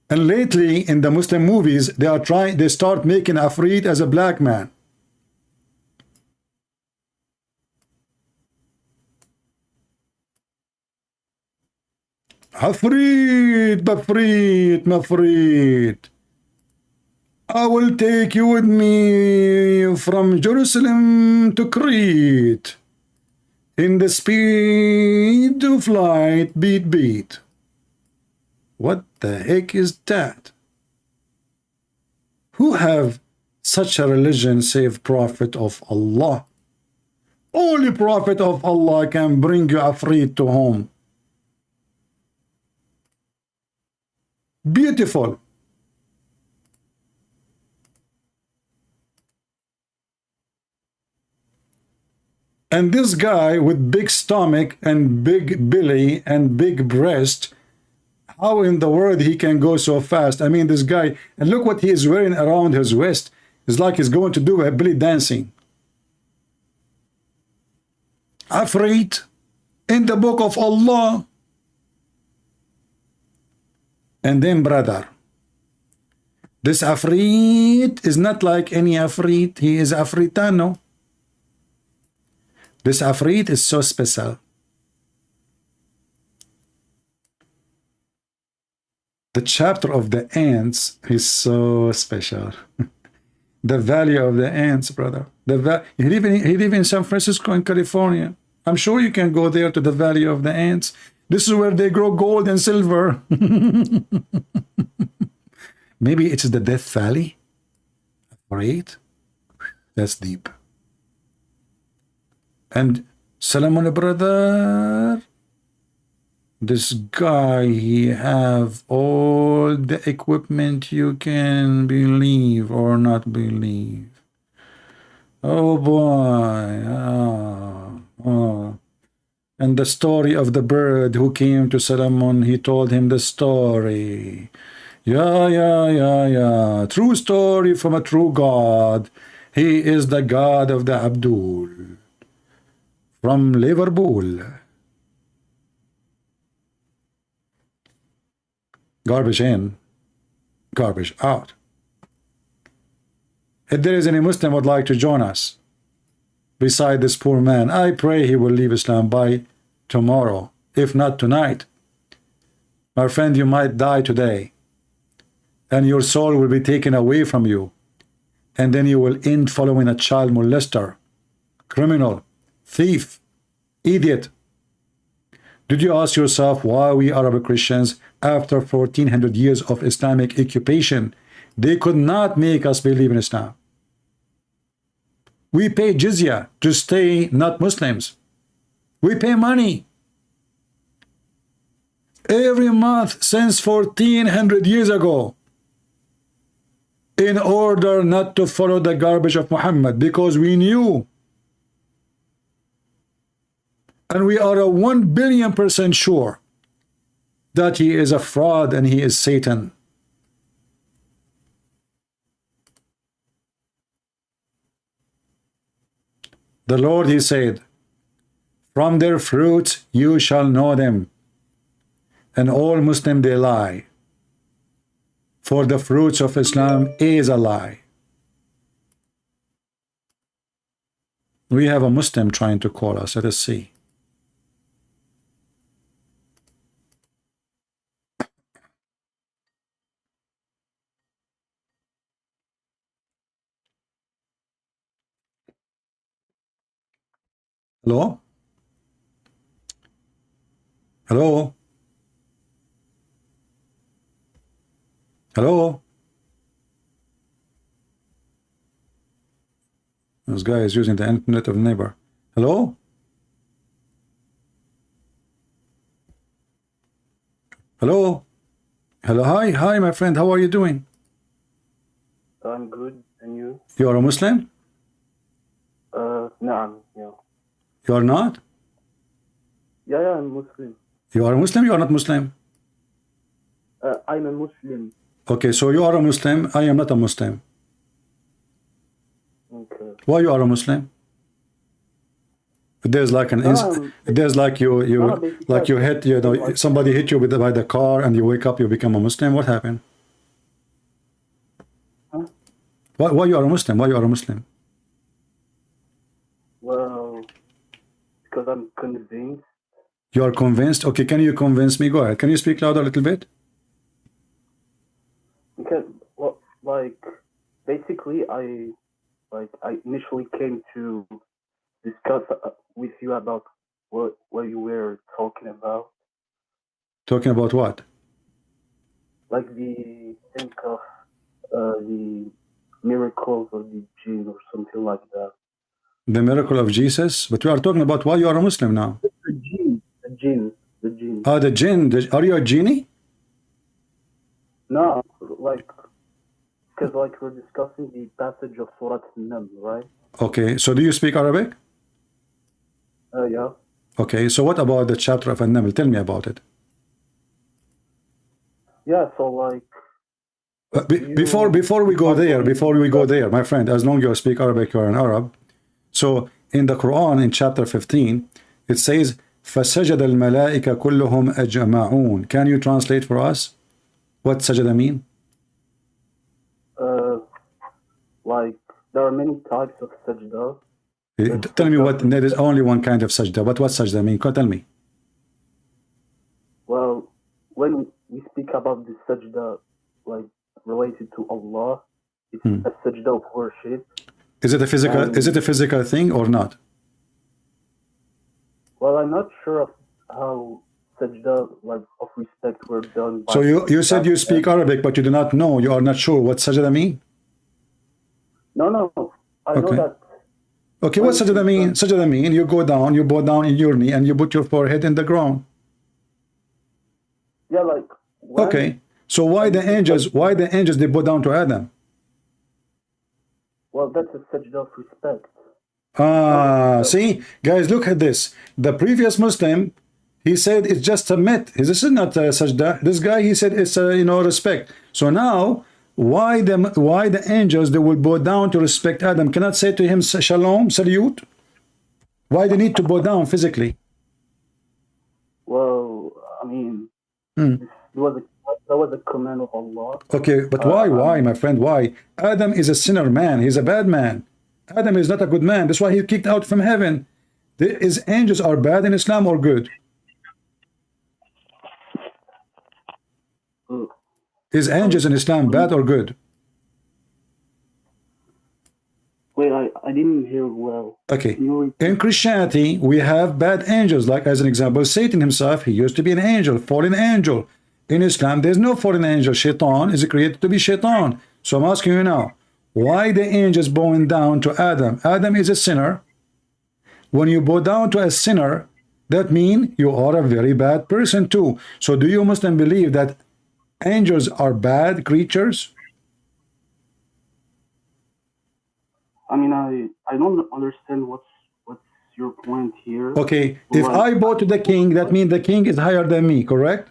And lately in the Muslim movies, they start making Afrit as a black man. Afrit, Mafrit, Mafrit. I will take you with me from Jerusalem to Crete. In the speed of light, beat, beat. What the heck is that? Who have such a religion save Prophet of Allah? Only Prophet of Allah can bring you Afrit to home. Beautiful. And this guy with big stomach and big belly and big breast, how in the world he can go so fast? I mean, this guy, and look what he is wearing around his waist. It's like he's going to do a belly dancing. Afrit in the book of Allah. And then, brother, this Afrit is not like any Afrit. He is Afritano. This Afrit is so special. The chapter of the ants is so special. The value of the ants, brother. He live in San Francisco in California. I'm sure you can go there to the valley of the ants. This is where they grow gold and silver. Maybe it's the Death Valley. Right? That's deep. And Solomon, brother, this guy, he have all the equipment you can believe or not believe. Oh boy. Oh. And the story of the bird who came to Solomon, he told him the story. Yeah. True story from a true God. He is the God of the Abdul. From Liverpool. Garbage in, garbage out. If there is any Muslim would like to join us, beside this poor man, I pray he will leave Islam by tomorrow, if not tonight. My friend, you might die today, and your soul will be taken away from you, and then you will end following a child molester, criminal, thief, idiot. Did you ask yourself why we Arab Christians, after 1400 years of Islamic occupation, they could not make us believe in Islam? We pay jizya to stay not Muslims. We pay money every month since 1400 years ago in order not to follow the garbage of Muhammad, because we knew, and we are a 1,000,000,000% sure that he is a fraud and he is Satan. The Lord, he said, from their fruits you shall know them. And all Muslims, they lie. For the fruits of Islam is a lie. We have a Muslim trying to call us. Let us see. Hello? Hello? Hello? This guy is using the internet of the neighbor. Hello? Hello? Hello, hi, my friend. How are you doing? I'm good, and you? You are a Muslim? No, yeah. You are not? Yeah, I'm Muslim. You are a Muslim? You are not Muslim? I'm a Muslim. Okay, so you are a Muslim. I am not a Muslim. Okay. Why you are a Muslim? There's like an there's like you hit, you know, somebody hit you with by the car and you wake up, you become a Muslim. What happened? Huh? Why you are a Muslim? Why you are a Muslim? Well, because I'm convinced. You are convinced? Okay, can you convince me? Go ahead. Can you speak louder a little bit? Because, well, like, basically, I initially came to discuss with you about what you were talking about. Talking about what? Like the think of the miracles of the jinn or something like that. The miracle of Jesus? But we are talking about why you are a Muslim now. The jinn. Ah, the jinn. Are you a genie? No, like, because like we're discussing the passage of Surah An-Naml, right? Okay, so do you speak Arabic? Yeah. Okay, so what about the chapter of An-Naml? Tell me about it. Yeah, so like... Before we go there, my friend, as long as you speak Arabic, you are an Arab. So in the Quran, in chapter 15, it says, فَسَجَدَ الْمَلَائِكَ كُلُّهُمْ أَجْمَعُونَ. Can you translate for us what sajada mean? Like, there are many types of sajda. Tell me what, there is only one kind of sajda, but what sajda mean? Tell me. Well, when we speak about the sajda, like, related to Allah, it's a sajda of worship. Is it a physical thing or not? Well, I'm not sure of how sajda, like, of respect were done by... So you said you speak Arabic, but you do not know, you are not sure what sajda mean? No, I know that. Okay, what sajda mean? Sajda mean you go down, you bow down in your knee, and you put your forehead in the ground. Yeah, like... Okay, so why the angels they bow down to Adam? Well, that's a sajda of respect. See, guys, look at this. The previous Muslim, he said it's just submit. This is not sajda. This guy, he said it's respect. So now, why the angels they will bow down to respect Adam? Cannot say to him shalom, salute. Why they need to bow down physically? Well, I mean, that was a command of Allah. Okay, but why, my friend? Why? Adam is a sinner man. He's a bad man. Adam is not a good man. That's why he kicked out from heaven. Is angels are bad in Islam or good? Is angels in Islam bad or good? Wait, I didn't hear well. Okay. In Christianity, we have bad angels. Like as an example, Satan himself, he used to be an angel, fallen angel. In Islam, there's no fallen angel. Shaitan is created to be shaitan. So I'm asking you now, why the angels bowing down to Adam? Adam is a sinner. When you bow down to a sinner, that means you are a very bad person too. So do you Muslim believe that angels are bad creatures? I mean, I don't understand what's your point here. Okay, if I bow to the king, that means the king is higher than me, correct?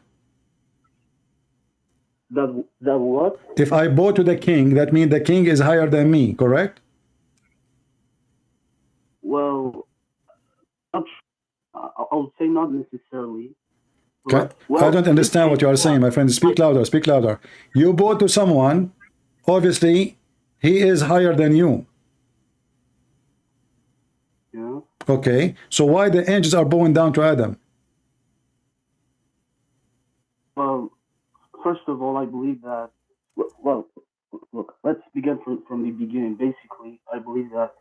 That what? If I bow to the king, that means the king is higher than me, correct? Well, I would say not necessarily. Okay. I don't understand what you are saying, my friend. Speak louder, speak louder. You bow to someone, obviously, he is higher than you. Yeah. Okay, so why the angels are bowing down to Adam? Well, first of all, I believe that, well, look, let's begin from the beginning. Basically, I believe that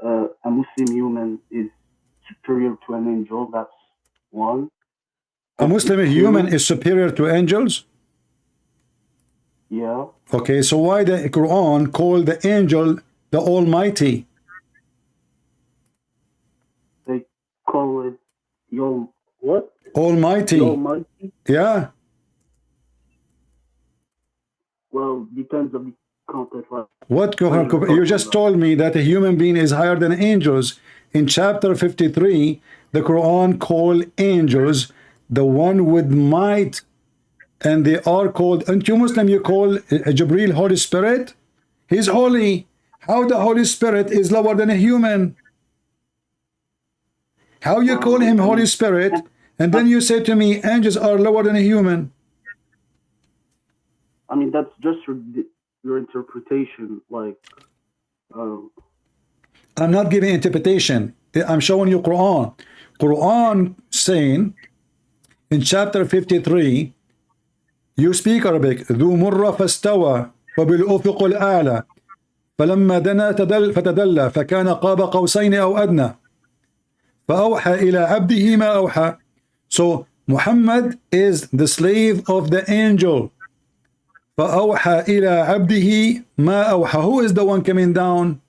a Muslim human is superior to an angel. That's one. A Muslim human is superior to angels? Yeah. Okay, so why the Quran called the angel the Almighty? They call it Yo. What? Almighty. The Almighty. Yeah. Well, depends on the context. Like, What you just told me that a human being is higher than angels. In chapter 53, the Quran called angels the one with might, and they are called, and you Muslim, you call Jibreel Holy Spirit. He's holy. How the Holy Spirit is lower than a human? How you call him Holy Spirit, and then you say to me angels are lower than a human? I mean, that's just your interpretation. Like, I'm not giving interpretation. I'm showing you Quran. Quran saying in chapter 53, you speak Arabic. ذو مرة فاستوى وبالأفق الأعلى فلما دنا فتدلى فكان قاب قوسين أو أدنى فأوحى إلى عبده ما أوحى. So Muhammad is the slave of the angel. فأوحى إلى عبده ما أوحى. Who is the one coming down?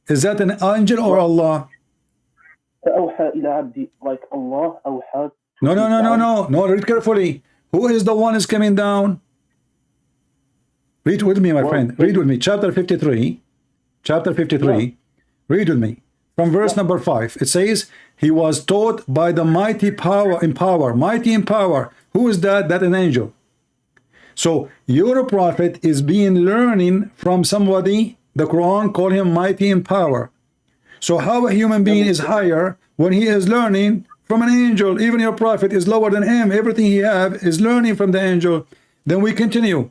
Is that an angel or Allah? فأوحى إلى عبدي, like Allah أوحى. No, read carefully. Who is the one is coming down? Read with me, my friend. Read with me. Chapter 53. Chapter 53. Yeah. Read with me. From verse number 5. It says, he was taught by the mighty power in power. Mighty in power. Who is that? That an angel. So your prophet is being learning from somebody. The Quran called him mighty in power. So how a human being is higher when he is learning from an angel? Even your prophet is lower than him. Everything he have is learning from the angel. Then we continue.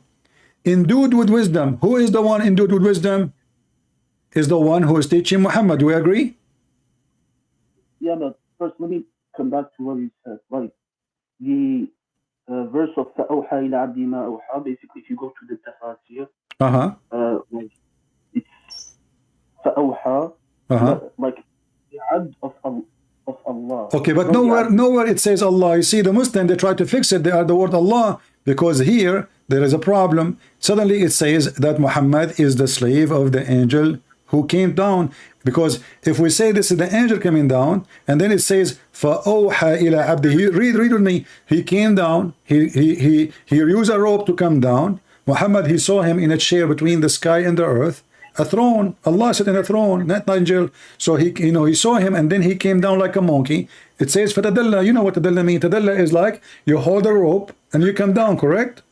Endued with wisdom. Who is the one endued with wisdom? Is the one who is teaching Muhammad. Do we agree? Yeah, but first let me come back to what you said. Like the verse of فَأَوْحَى إِلَى عَبْدِي مَا أَوْحَى. Basically, if you go to the tafsir, like it's فَأَوْحَى, like the abd of Allah. Okay, but nowhere it says Allah. You see, the Muslim, they try to fix it. They are the word Allah, because here there is a problem. Suddenly it says that Muhammad is the slave of the angel who came down. Because if we say this is the angel coming down, and then it says فَأَوْحَى إِلَى عَبْدِهِ, read with me. He came down. He used a rope to come down. Muhammad, he saw him in a chair between the sky and the earth. A throne. Allah sat in a throne, not angel. So he saw him, and then he came down like a monkey. It says fatadalla. You know what tadalla means? Tadalla is like you hold a rope and you come down, correct?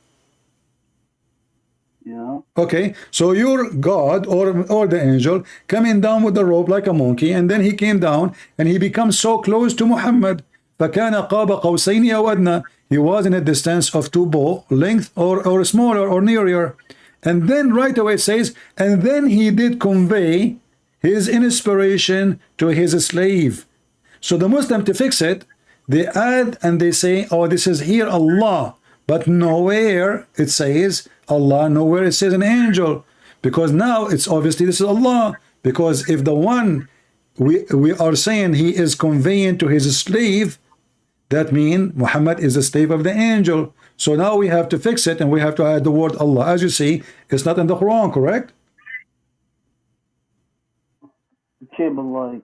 Yeah. Okay, so your God or the angel coming down with the rope like a monkey, and then he came down and he becomes so close to Muhammad. فَكَانَ قَابَ قَوْسَيْنِ أَوْ أَدْنَى. He was in a distance of 2 bow length or smaller or nearer. And then right away it says, and then he did convey his inspiration to his slave. So the Muslim, to fix it, they add and they say, oh, this is here Allah. But nowhere it says Allah, nowhere it says an angel. Because now it's obviously this is Allah. Because if the one we are saying he is conveying to his slave, that means Muhammad is the slave of the angel. So now we have to fix it and we have to add the word Allah. As you see, it's not in the Quran, correct? Okay, but like,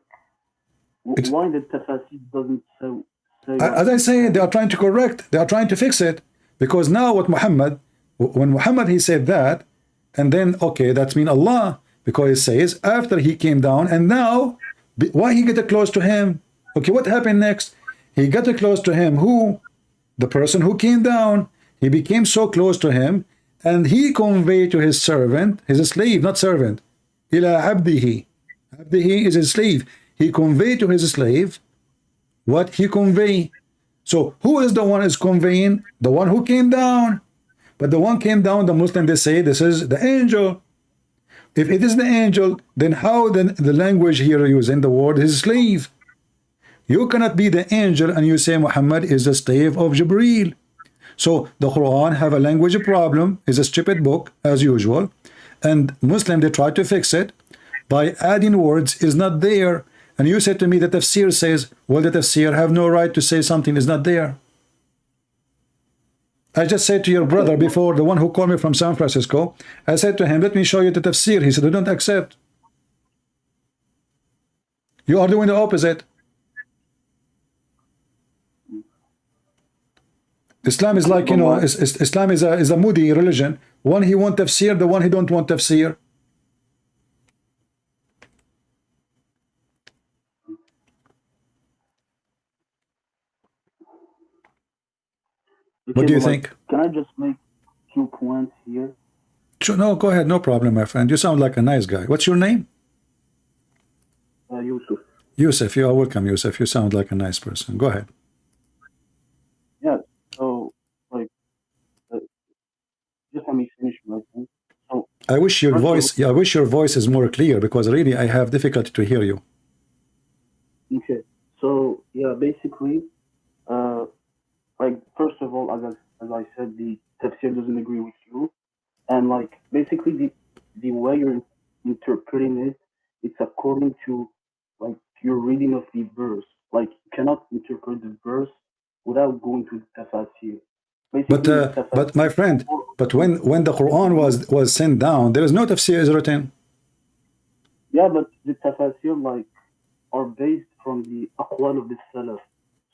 why the tafsir doesn't say as I say, they are trying to correct, they are trying to fix it. Because now what when Muhammad he said that, and then okay, that's mean Allah, because it says after he came down, and now why he get close to him? Okay, what happened next? He got close to him. Who? The person who came down. He became so close to him, and he conveyed to his servant, his slave, not servant. Ila abdihi. Abdihi is his slave. He conveyed to his slave what he conveyed. So who is the one is conveying? The one who came down. But the one came down, the Muslim, they say this is the angel. If it is the angel, then how then the language here using the word his slave? You cannot be the angel and you say Muhammad is the slave of Jibreel. So the Quran have a language problem, is a stupid book as usual, and Muslim they try to fix it by adding words is not there. And you said to me that tafsir says, well, the tafsir have no right to say something is not there. I just said to your brother before, the one who called me from San Francisco, I said to him, let me show you the tafsir. He said, I don't accept. You are doing the opposite. Islam is like, you know, Islam is a moody religion. One he want tafsir, the one he don't want tafsir. What do you think? Can I just make 2 points here? Sure, no, go ahead, no problem, my friend. You sound like a nice guy. What's your name? Yusuf. Yusuf, you are welcome, Yusuf. You sound like a nice person. Go ahead. Yeah, so, like, just let me finish my thing. So, I wish your voice is more clear, because really I have difficulty to hear you. Okay, so, yeah, basically, like, first of all, as I said, the tafsir doesn't agree with you. And, like, basically, the way you're interpreting it, it's according to, like, your reading of the verse. Like, you cannot interpret the verse without going to the tafsir. But my friend, but when the Quran was sent down, there is no tafsir is written. Yeah, but the tafsir, like, are based from the aqwal of the salaf.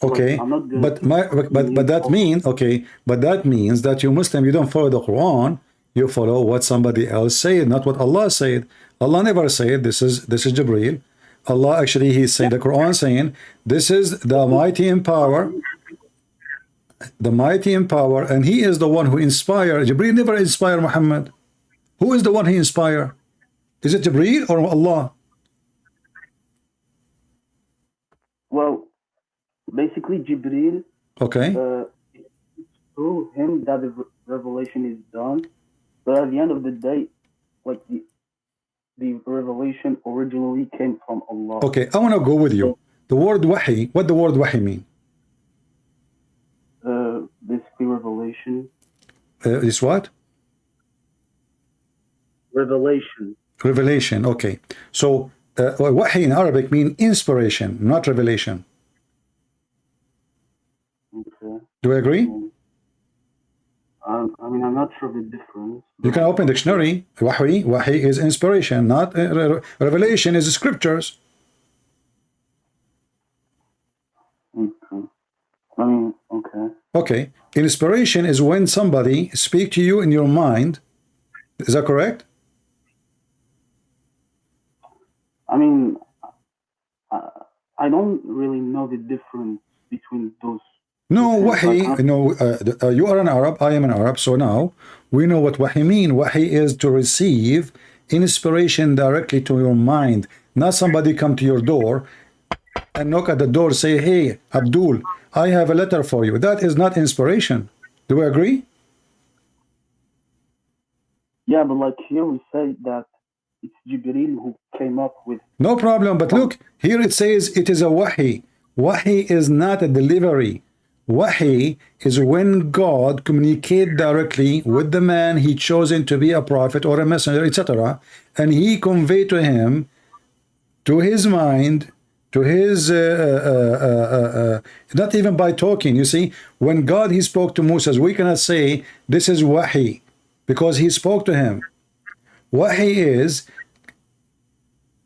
So, okay, like, but that means that you Muslim, you don't follow the Quran, you follow what somebody else said, not what Allah said. Allah never said this is Jibreel. Allah actually, he said, the Quran saying this is the mighty in power, and he is the one who inspired. Jibreel never inspired Muhammad. Who is the one he inspired? Is it Jibreel or Allah? Well, basically, Jibreel, okay, through him that the revelation is done, but at the end of the day, like, the revelation originally came from Allah. Okay, I want to go with you. The word wahi, what the word wahi mean? Basically, revelation. Is what? Revelation. Revelation, okay. So, wahi in Arabic mean inspiration, not revelation. Okay. Do you agree? I mean, I'm not sure the difference. You can open dictionary. Wahi is inspiration, not revelation is scriptures. Okay. I mean, okay. Okay. Inspiration is when somebody speak to you in your mind. Is that correct? I mean, I don't really know the difference between those. No, wahi, you are an Arab, I am an Arab, so now we know what wahi mean. Wahi is to receive inspiration directly to your mind, not somebody come to your door and knock at the door, say, hey, Abdul, I have a letter for you. That is not inspiration. Do we agree? Yeah, but like here we say that it's Jibreel who came up with. No problem, but look, here it says it is a wahi. Wahi is not a delivery. Wahi is when God communicates directly with the man he chosen to be a prophet or a messenger, etc. And he conveyed to him, to his mind, to his, not even by talking. You see, when God, he spoke to Moses, we cannot say this is Wahi, because he spoke to him. Wahi is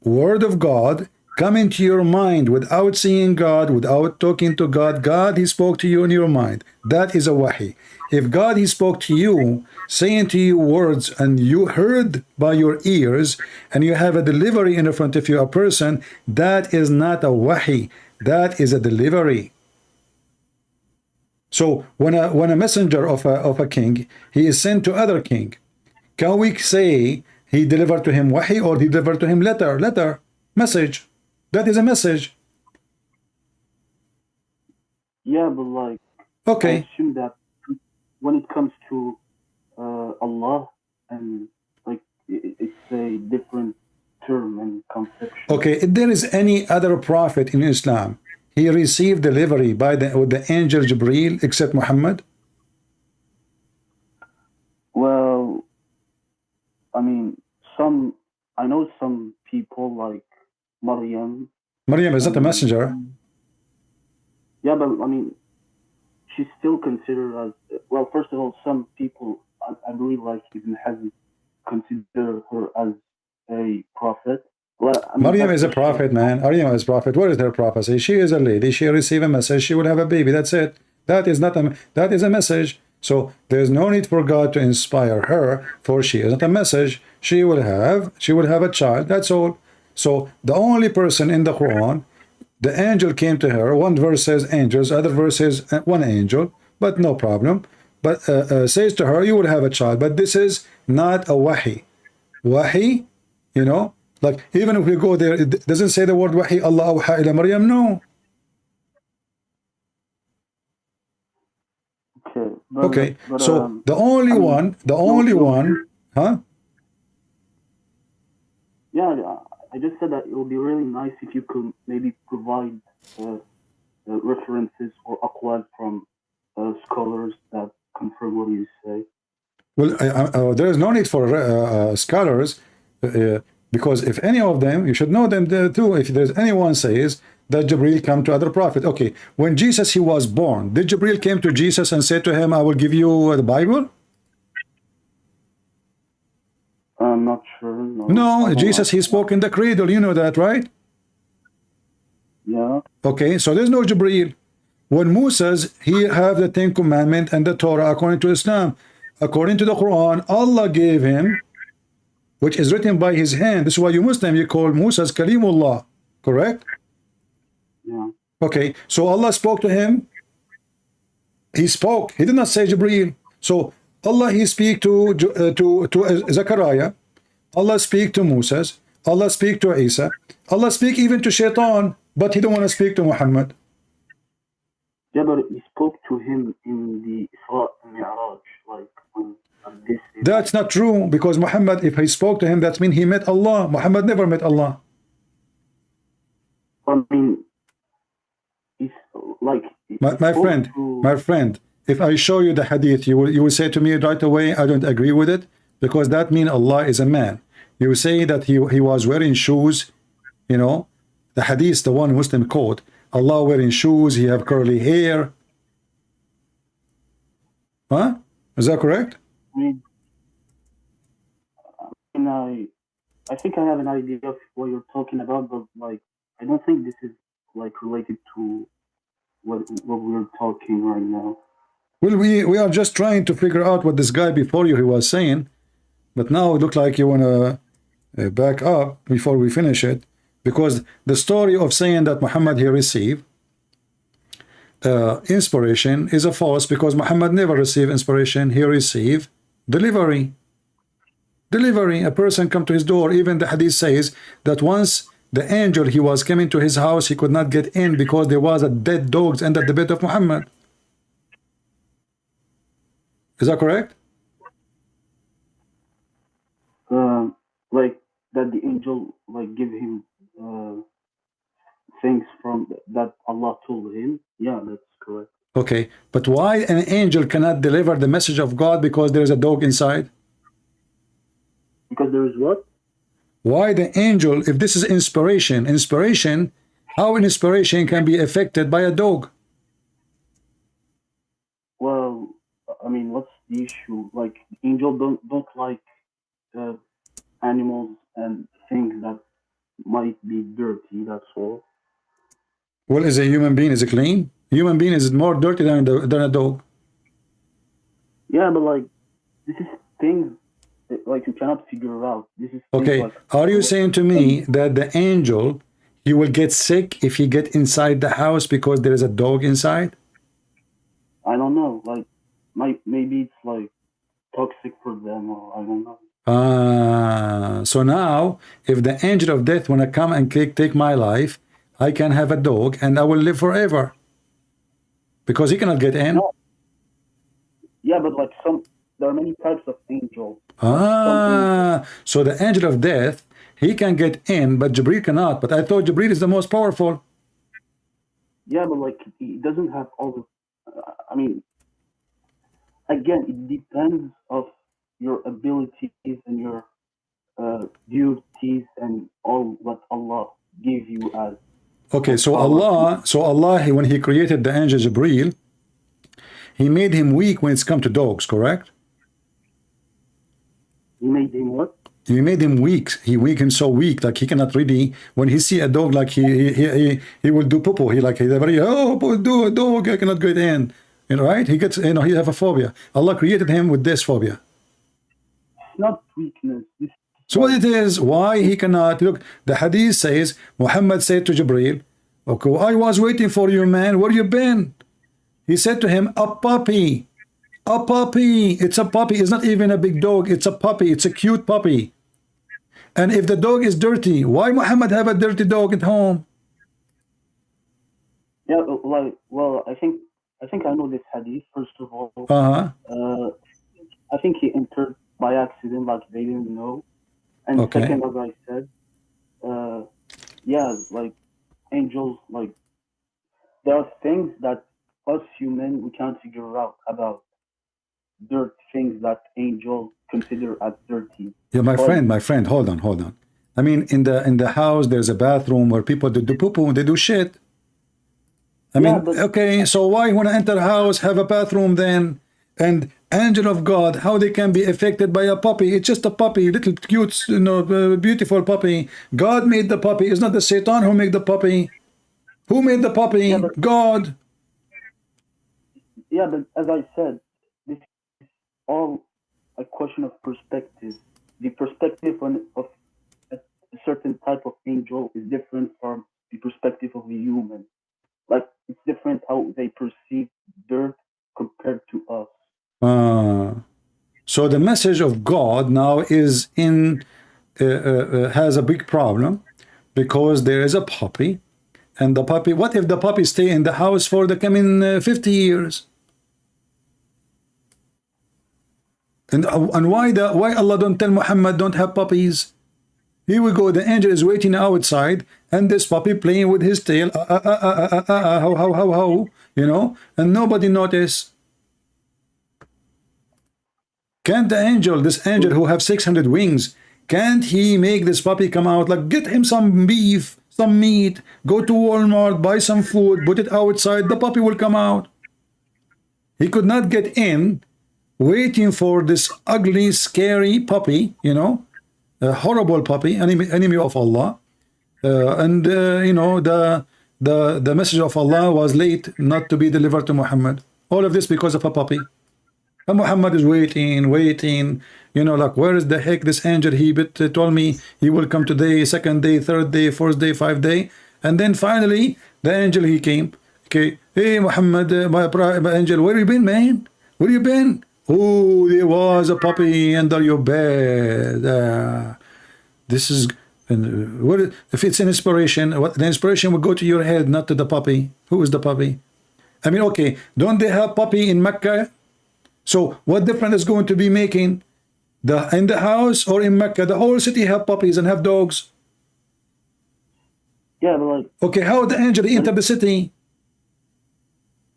word of God come into your mind without seeing God, without talking to God. God, he spoke to you in your mind. That is a wahi. If God, he spoke to you, saying to you words, and you heard by your ears, and you have a delivery in front of you, a person, that is not a wahi. That is a delivery. So when a messenger of a king, he is sent to other king, can we say he delivered to him wahi, or he delivered to him letter, message? That is a message. Yeah, but like, okay, I assume that when it comes to Allah, and like, it's a different term and conception. Okay, if there is any other prophet in Islam, he received delivery with the angel Jibreel except Muhammad? Well, I mean, I know some people like Maryam. Maryam is not a messenger. Yeah, but I mean, she's still considered as, well, first of all, some people, I believe, like Ibn Hazm, consider her as a prophet. Well, I mean, Maryam is a prophet, man. Maryam is a prophet. What is her prophecy? She is a lady. She received a message. She will have a baby. That's it. That is not a. That is a message. So there is no need for God to inspire her, for she is not a message. She will have a child. That's all. So the only person in the Quran, the angel came to her. One verse says angels, other verse says one angel, but no problem. But says to her, you will have a child. But this is not a wahi. Wahi, you know, like even if we go there, it doesn't say the word wahi, Allah awha ila Maryam. No. Okay. Okay. So the only one, huh? Yeah, I just said that it would be really nice if you could maybe provide references or aqwal from scholars that confirm what you say. Well, there is no need for scholars, because if any of them, you should know them there too. If there's anyone says that Jibreel come to other prophet, okay, when Jesus he was born, did Jibreel came to Jesus and said to him, I will give you the Bible? I'm not sure. No, Jesus he spoke in the cradle, you know that, right? Yeah. Okay, so there's no Jibreel. When Moses, he have the 10 Commandments and the Torah according to Islam. According to the Quran, Allah gave him, which is written by his hand. This is why you Muslim, you call Moses Kalimullah, correct? Yeah. Okay, so Allah spoke to him. He spoke. He did not say Jibreel. So Allah, he speak to Zachariah. Allah speak to Moses. Allah speak to Isa. Allah speak even to Shaitan, but he don't want to speak to Muhammad. Yeah, but he spoke to him in the Isra and Mi'raj, like on this. That's not true, because Muhammad, if he spoke to him, that means he met Allah. Muhammad never met Allah. I mean, it's like my friend, if I show you the hadith, you will say to me right away, I don't agree with it, because that means Allah is a man. You say that he was wearing shoes, you know, the hadith, the one Muslim quote, Allah wearing shoes, he have curly hair. Huh? Is that correct? I think I have an idea of what you're talking about, but like I don't think this is like related to what we're talking right now. Well, we are just trying to figure out what this guy before you he was saying, but now it looks like you want to back up before we finish it, because the story of saying that Muhammad he received inspiration is a false, because Muhammad never received inspiration. He received delivery. A person come to his door. Even the hadith says that once the angel he was coming to his house, he could not get in because there was a dead dogs under the bed of Muhammad. Is that correct? Like that the angel like give him things from that Allah told him. Yeah, that's correct. Okay, but why an angel cannot deliver the message of God because there is a dog inside? Because there is what? Why the angel, if this is inspiration, how inspiration can be affected by a dog? Well, I mean, what's the issue? Like, angels don't like animals and things that might be dirty, that's all. Well, is a human being, is it clean? Human being is more dirty than a dog. Yeah, but like, this is things like you cannot figure out. This is okay. Like, are you saying to me that the angel, he will get sick if he get inside the house because there is a dog inside? I don't know. Like, maybe it's like toxic for them, or I don't know. So now, if the angel of death wanna come and take my life, I can have a dog and I will live forever, because he cannot get in. No. Yeah, but like there are many types of angels. So the angel of death, he can get in, but Jibreel cannot. But I thought Jibreel is the most powerful. Yeah, but like he doesn't have all the. I mean, again, it depends of your abilities and your duties and all what Allah gave you as. Okay, so Allah, when He created the angel Jibreel, He made him weak when it's come to dogs, correct? He made him what? He made him weak. He weakened so weak, like he cannot really. When he see a dog, like he will do poo. He very do a dog. I cannot get in. You know, right? He gets, you know, he have a phobia. Allah created him with this phobia. It's not weakness. So what it is? Why he cannot look? The hadith says Muhammad said to Jibreel, "Okay, I was waiting for you, man. Where you been?" He said to him, "A puppy." A puppy. It's a puppy. It's not even a big dog. It's a puppy. It's a cute puppy. And if the dog is dirty, why Muhammad have a dirty dog at home? Yeah, well, I think I know this hadith. First of all, I think he entered by accident, like they didn't know. And second, as I said, yeah, like angels, like there are things that us human we can't figure out about. Dirt things that angels consider as dirty. Yeah, my friend, hold on. I mean, in the house, there's a bathroom where people do poo-poo and they do shit. I mean, okay, so why when I enter a house have a bathroom then? And angel of God, how they can be affected by a puppy? It's just a puppy, little cute, you know, beautiful puppy. God made the puppy. It's not the Satan who made the puppy. Who made the puppy? Yeah, God. Yeah, but as I said, this is all a question of perspective. The perspective of a certain type of angel is different from the perspective of a human. Like, it's different how they perceive dirt compared to us. So the message of God now is in has a big problem because there is a puppy, and the puppy. What if the puppy stay in the house for the coming 50 years? And why Allah don't tell Muhammad don't have puppies? Here we go. The angel is waiting outside, and this puppy playing with his tail. How, you know, and nobody notice. Can't the angel, this angel who have 600 wings, can't he make this puppy come out? Like, get him some beef, some meat, go to Walmart, buy some food, put it outside, the puppy will come out. He could not get in, waiting for this ugly, scary puppy, you know, a horrible puppy, enemy of Allah. You know, the message of Allah was late not to be delivered to Muhammad. All of this because of a puppy. And Muhammad is waiting, you know, like, where is the heck this angel? He told me he will come today, second day, third day, fourth day, 5th day. And then finally, the angel, he came. Okay, hey, Muhammad, my angel, where you been, man? Where you been? Oh, there was a puppy under your bed. This is, what if it's an inspiration? What the inspiration will go to your head, not to the puppy. Who is the puppy? I mean, okay, don't they have puppy in Mecca? So what difference is going to be making in the house or in Mecca? The whole city have puppies and have dogs. Yeah, but like, okay, how the angel enter the city?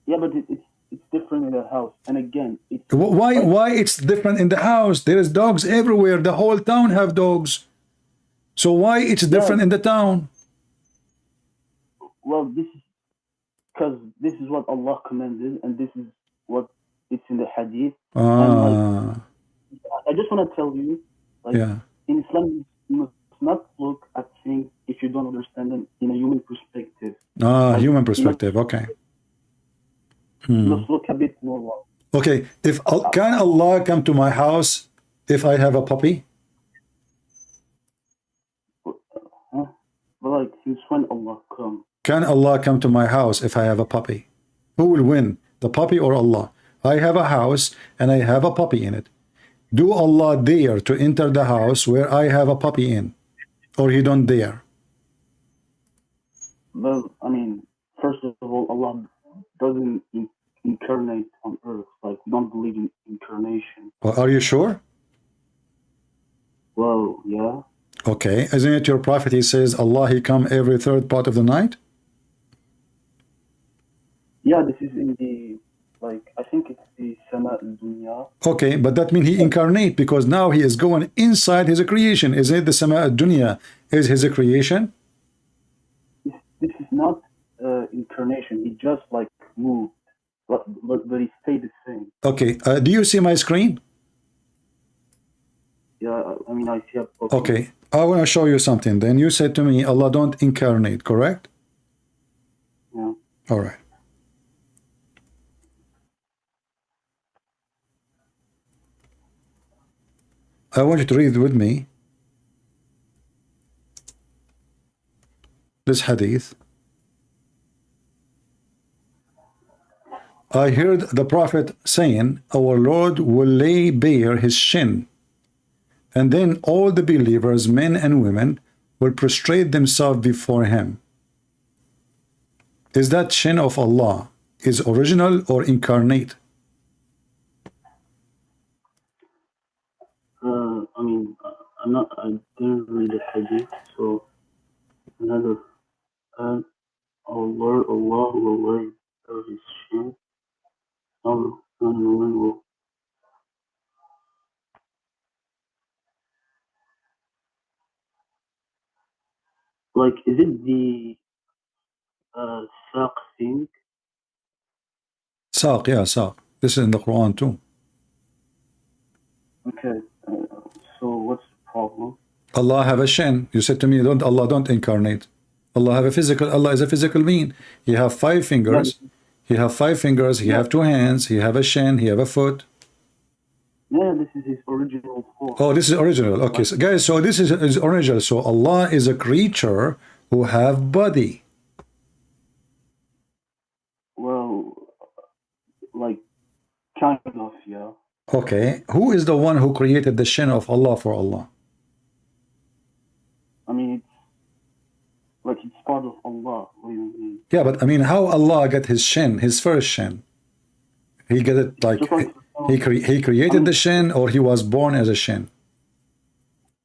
Yeah, but it's different in the house. And again, it's why it's different in the house? There is dogs everywhere. The whole town have dogs. So why it's different in the town? Well, this is because this is what Allah commanded, and this is what it's in the hadith. And like, I just want to tell you, like, in Islam, you must not look at things if you don't understand them in a human perspective. Like, human perspective, okay. Let's look a bit more. Okay, can Allah come to my house if I have a puppy? Well, like, since when Allah come? Can Allah come to my house if I have a puppy? Who will win, the puppy or Allah? I have a house and I have a puppy in it. Do Allah dare to enter the house where I have a puppy in? Or He don't dare? Well, I mean, first of all, Allah doesn't incarnate on earth. Like, we don't believe in incarnation. Well, are you sure? Well, yeah. Okay, isn't it your prophet? He says Allah, He come every third part of the night? Yeah, this is in the, like, I think it's the Sama al-Dunya. Okay, but that means He incarnate, because now He is going inside His creation. Isn't it the Sama al-Dunya is His creation? This is not incarnation. He just, like, moved. but it stayed the same. Okay, do you see my screen? Yeah, I mean, I see. Okay, I want to show you something. Then you said to me, Allah don't incarnate, correct? Yeah. All right. I want you to read with me this hadith. I heard the Prophet saying, our Lord will lay bare his shin, and then all the believers, men and women, will prostrate themselves before him. Is that shin of Allah is original or incarnate? I mean, I didn't read the hadith, so another. Allah will lay bare his shin. And women will. Like, is it the saq thing? Saq, yeah, saq. This is in the Quran too. Okay, so what's the problem? Allah have a shin. You said to me, Allah don't incarnate. Allah have a physical. Allah is a physical being. He have 5 fingers. Yeah. He have 5 fingers. He have 2 hands. He have a shin. He have a foot. Yeah, this is his original form. Oh, this is original. Okay, so guys, so this is original. So Allah is a creature who have body. Well, like, kind of, yeah. Okay, who is the one who created the shin of Allah for Allah? I mean, it's part of Allah. What do you mean? Yeah, but I mean, how Allah got his shin, his first shin? He got it like he created the shin, or he was born as a shin?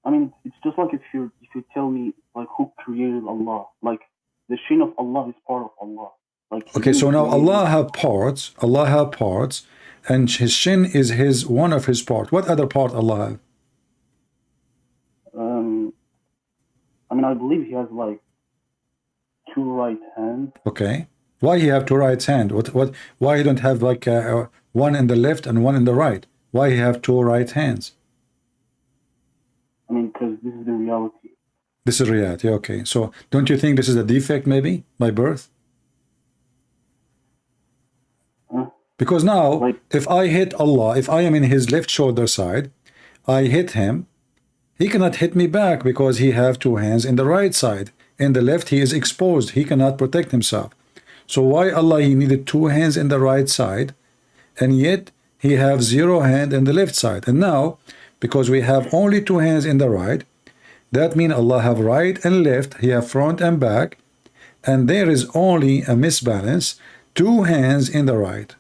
I mean, it's just like if you tell me like who created Allah, like the shin of Allah is part of Allah. Like, okay, so now Allah have parts. Allah have parts, and his shin is one of his part. What other part Allah have? I mean, I believe he has like 2 right hands. Okay, why he have 2 right hands? Why he don't have like one in the left and one in the right? Why he have 2 right hands? I mean, because this is the reality. This is reality. Okay, so don't you think this is a defect maybe by birth? Because now, like, if I hit Allah, if I am in his left shoulder side, I hit him, he cannot hit me back because he have 2 hands in the right side. In the left, he is exposed. He cannot protect himself. So why Allah, he needed 2 hands in the right side, and yet he have 0 hand in the left side. And now, because we have only 2 hands in the right, that means Allah have right and left, he have front and back, and there is only a misbalance, 2 hands in the right.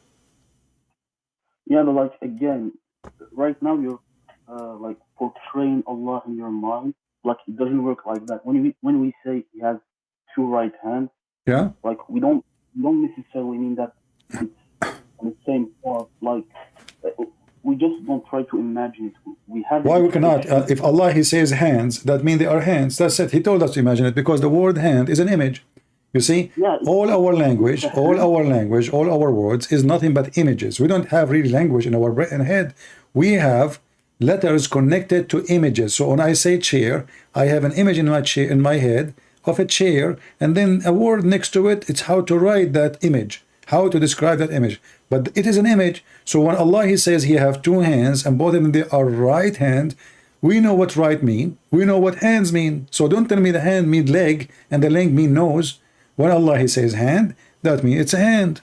Yeah, but like, again, right now you're like portraying Allah in your mind. Like, it doesn't work like that. When we say he has 2 right hands, yeah, like we don't necessarily mean that it's on the same part. Like, we just don't try to imagine it. We have. Why we cannot? If Allah he says hands, that means they are hands. That's it. He told us to imagine it because the word hand is an image. You see, yeah, all our language, all our words is nothing but images. We don't have real language in our brain and head. We have letters connected to images. So when I say chair, I have an image in my chair, in my head of a chair, and then a word next to it. It's how to write that image, how to describe that image. But it is an image. So when Allah he says he have 2 hands and both of them they are right hand, we know what right mean. We know what hands mean. So don't tell me the hand mean leg and the leg mean nose. When Allah he says hand, that means it's a hand.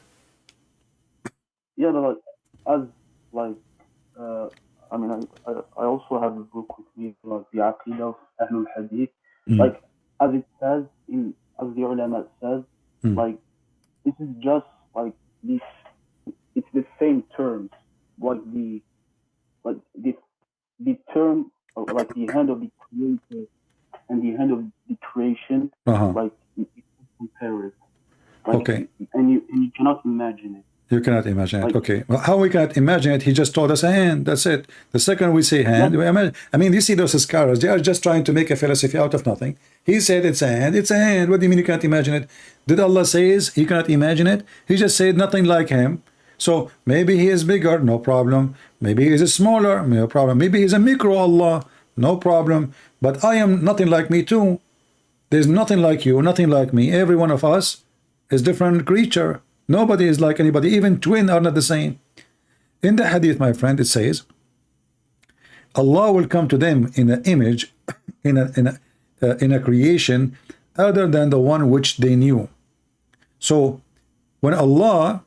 Yeah, but like, I mean, I also have a book with me, like the Aqidah of Ahlul Hadith. Like, as it says, as the ulama says, like, this is just like this, it's the same terms, like the term, like the hand of the creator and the hand of the creation, like, compare it. Like, okay. And you cannot imagine it. You cannot imagine it. Okay. Well, how we cannot imagine it? He just told us a hand. That's it. The second we say hand, we imagine. I mean, you see those scholars, they are just trying to make a philosophy out of nothing. He said it's a hand. It's a hand. What do you mean you can't imagine it? Did Allah say he cannot imagine it? He just said nothing like him. So maybe he is bigger, no problem. Maybe he is smaller, no problem. Maybe he's a micro Allah, no problem. But I am nothing like me too. There's nothing like you, nothing like me. Every one of us is different creature. Nobody is like anybody. Even twins are not the same. In the hadith, my friend, it says, Allah will come to them in an image, in a creation other than the one which they knew. So when Allah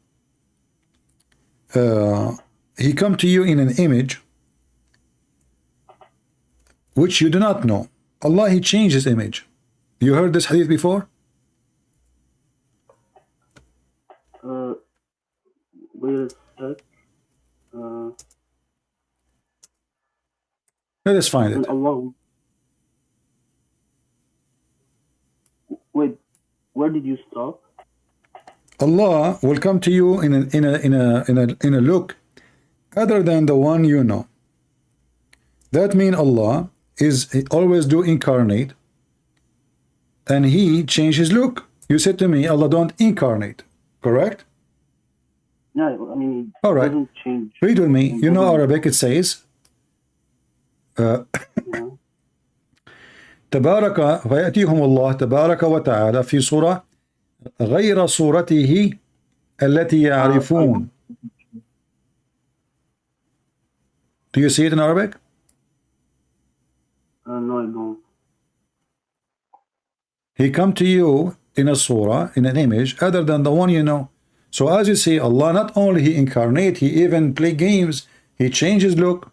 he come to you in an image which you do not know, Allah, he changed his image. You heard this hadith before? Wait a sec. Let us find it. Allah. Wait, where did you stop? Allah will come to you in a look other than the one you know. That means Allah is always do incarnate, and he changed his look. You said to me, Allah don't incarnate, correct? No, I mean, all right. Doesn't change. Read with me. You know Arabic. It says, تبارك فيأتيهم الله تبارك وتعالى في صورة غير صورته التي يعرفون. Do you see it in Arabic? No, I don't. He come to you in a surah, in an image other than the one you know. So as you see, Allah not only he incarnate, he even play games, he changes look.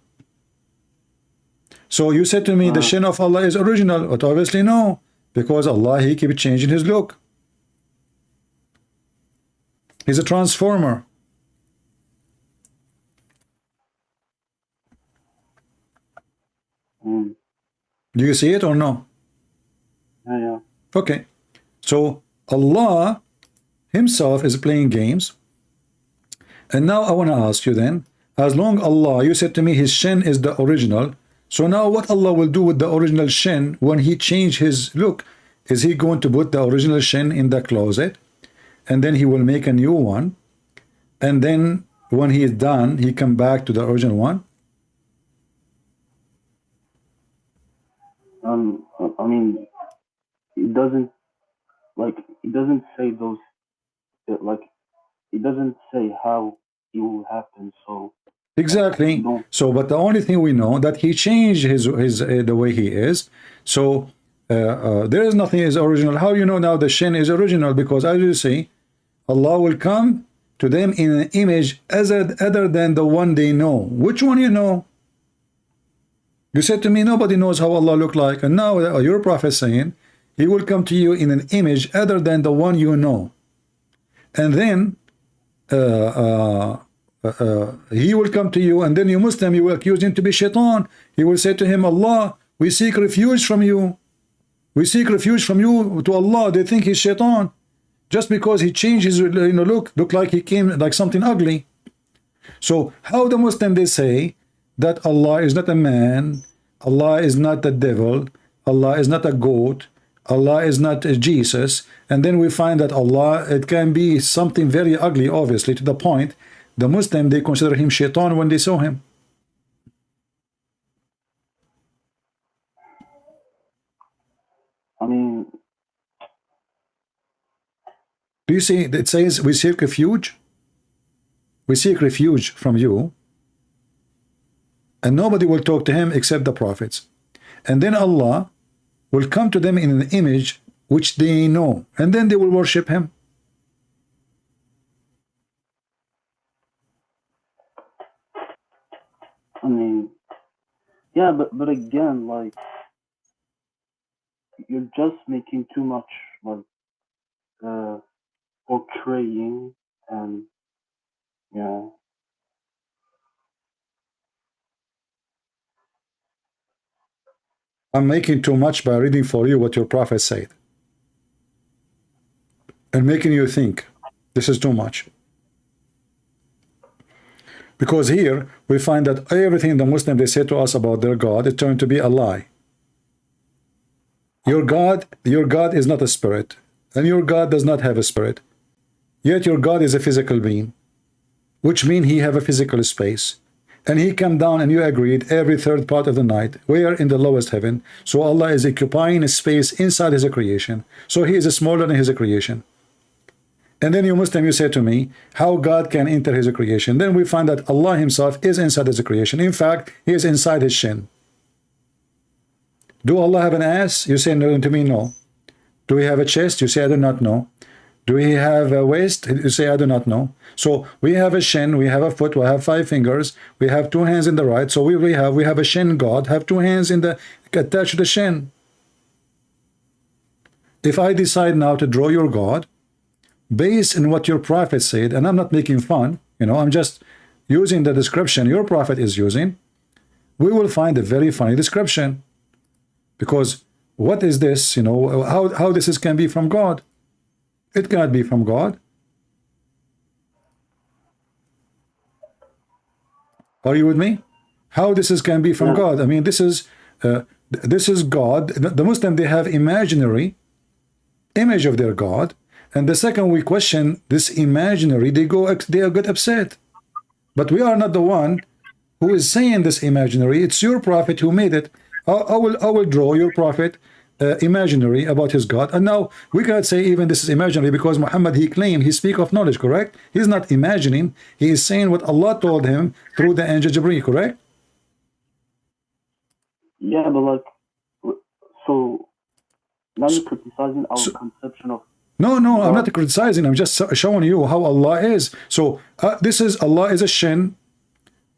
So you said to me the shin of Allah is original, but obviously no, because Allah he keep changing his look. He's a transformer. Do you see it or no? Yeah. Okay. So Allah himself is playing games. And now I want to ask you then, as long Allah, you said to me his shin is the original. So now what Allah will do with the original shin when he change his look? Is he going to put the original shin in the closet and then he will make a new one, and then when he is done he come back to the original one? I mean, it doesn't say those, like, it doesn't say how it will happen. So exactly. So, but the only thing we know that he changed his the way he is. So there is nothing is original. How you know now the shin is original? Because as you see, Allah will come to them in an image other than the one they know. Which one you know? You said to me nobody knows how Allah look like, and now your prophet saying he will come to you in an image other than the one you know, and then he will come to you, and then you Muslim, you will accuse him to be shaitan. He will say to him, Allah, we seek refuge from you. We seek refuge from you to Allah. They think he's shaitan just because he changed his look like he came like something ugly. So how the Muslim they say that Allah is not a man, Allah is not the devil, Allah is not a goat, Allah is not Jesus, and then we find that Allah, it can be something very ugly, obviously, to the point the Muslim they consider him shaitan when they saw him. I mean, do you see it says we seek refuge? We seek refuge from you, and nobody will talk to him except the prophets. And then Allah will come to them in an image which they know, and then they will worship him. I mean, yeah, but again, like, you're just making too much, like, portraying, and yeah. I'm making too much by reading for you what your prophet said and making you think this is too much. Because here we find that everything the Muslim they say to us about their God, it turned to be a lie. Your God is not a spirit, and your God does not have a spirit. Yet your God is a physical being. which means he have a physical space. And he come down, and you agreed, every third part of the night. We are in the lowest heaven. So Allah is occupying a space inside his creation. So he is smaller than his creation. And then you Muslim, you say to me, how God can enter his creation? Then we find that Allah himself is inside his creation. In fact, he is inside his shin. Do Allah have an ass? You say no to me, no. Do we have a chest? You say, I do not know. Do we have a waist? You say, I do not know. So we have a shin, we have a foot, we have 5 fingers, we have 2 hands in the right. So we have a shin God, have 2 hands in the attached to the shin. If I decide now to draw your God, based on what your prophet said, and I'm not making fun, you know, I'm just using the description your prophet is using, we will find a very funny description. Because what is this, you know, how this can be from God? It cannot be from God. Are you with me? How this can be from God? I mean, this is God. The Muslim, they have imaginary image of their God, and the second we question this imaginary, they get upset. But we are not the one who is saying this imaginary. It's your prophet who made it. I will draw your prophet imaginary about his God, and now we cannot say even this is imaginary because Muhammad, he claimed, he speak of knowledge, correct? He's not imagining, he is saying what Allah told him through the angel Jibreel, correct? Yeah, but like, so now you're criticizing our conception of no, I'm not criticizing, I'm just showing you how Allah is. So this is, Allah is a shin,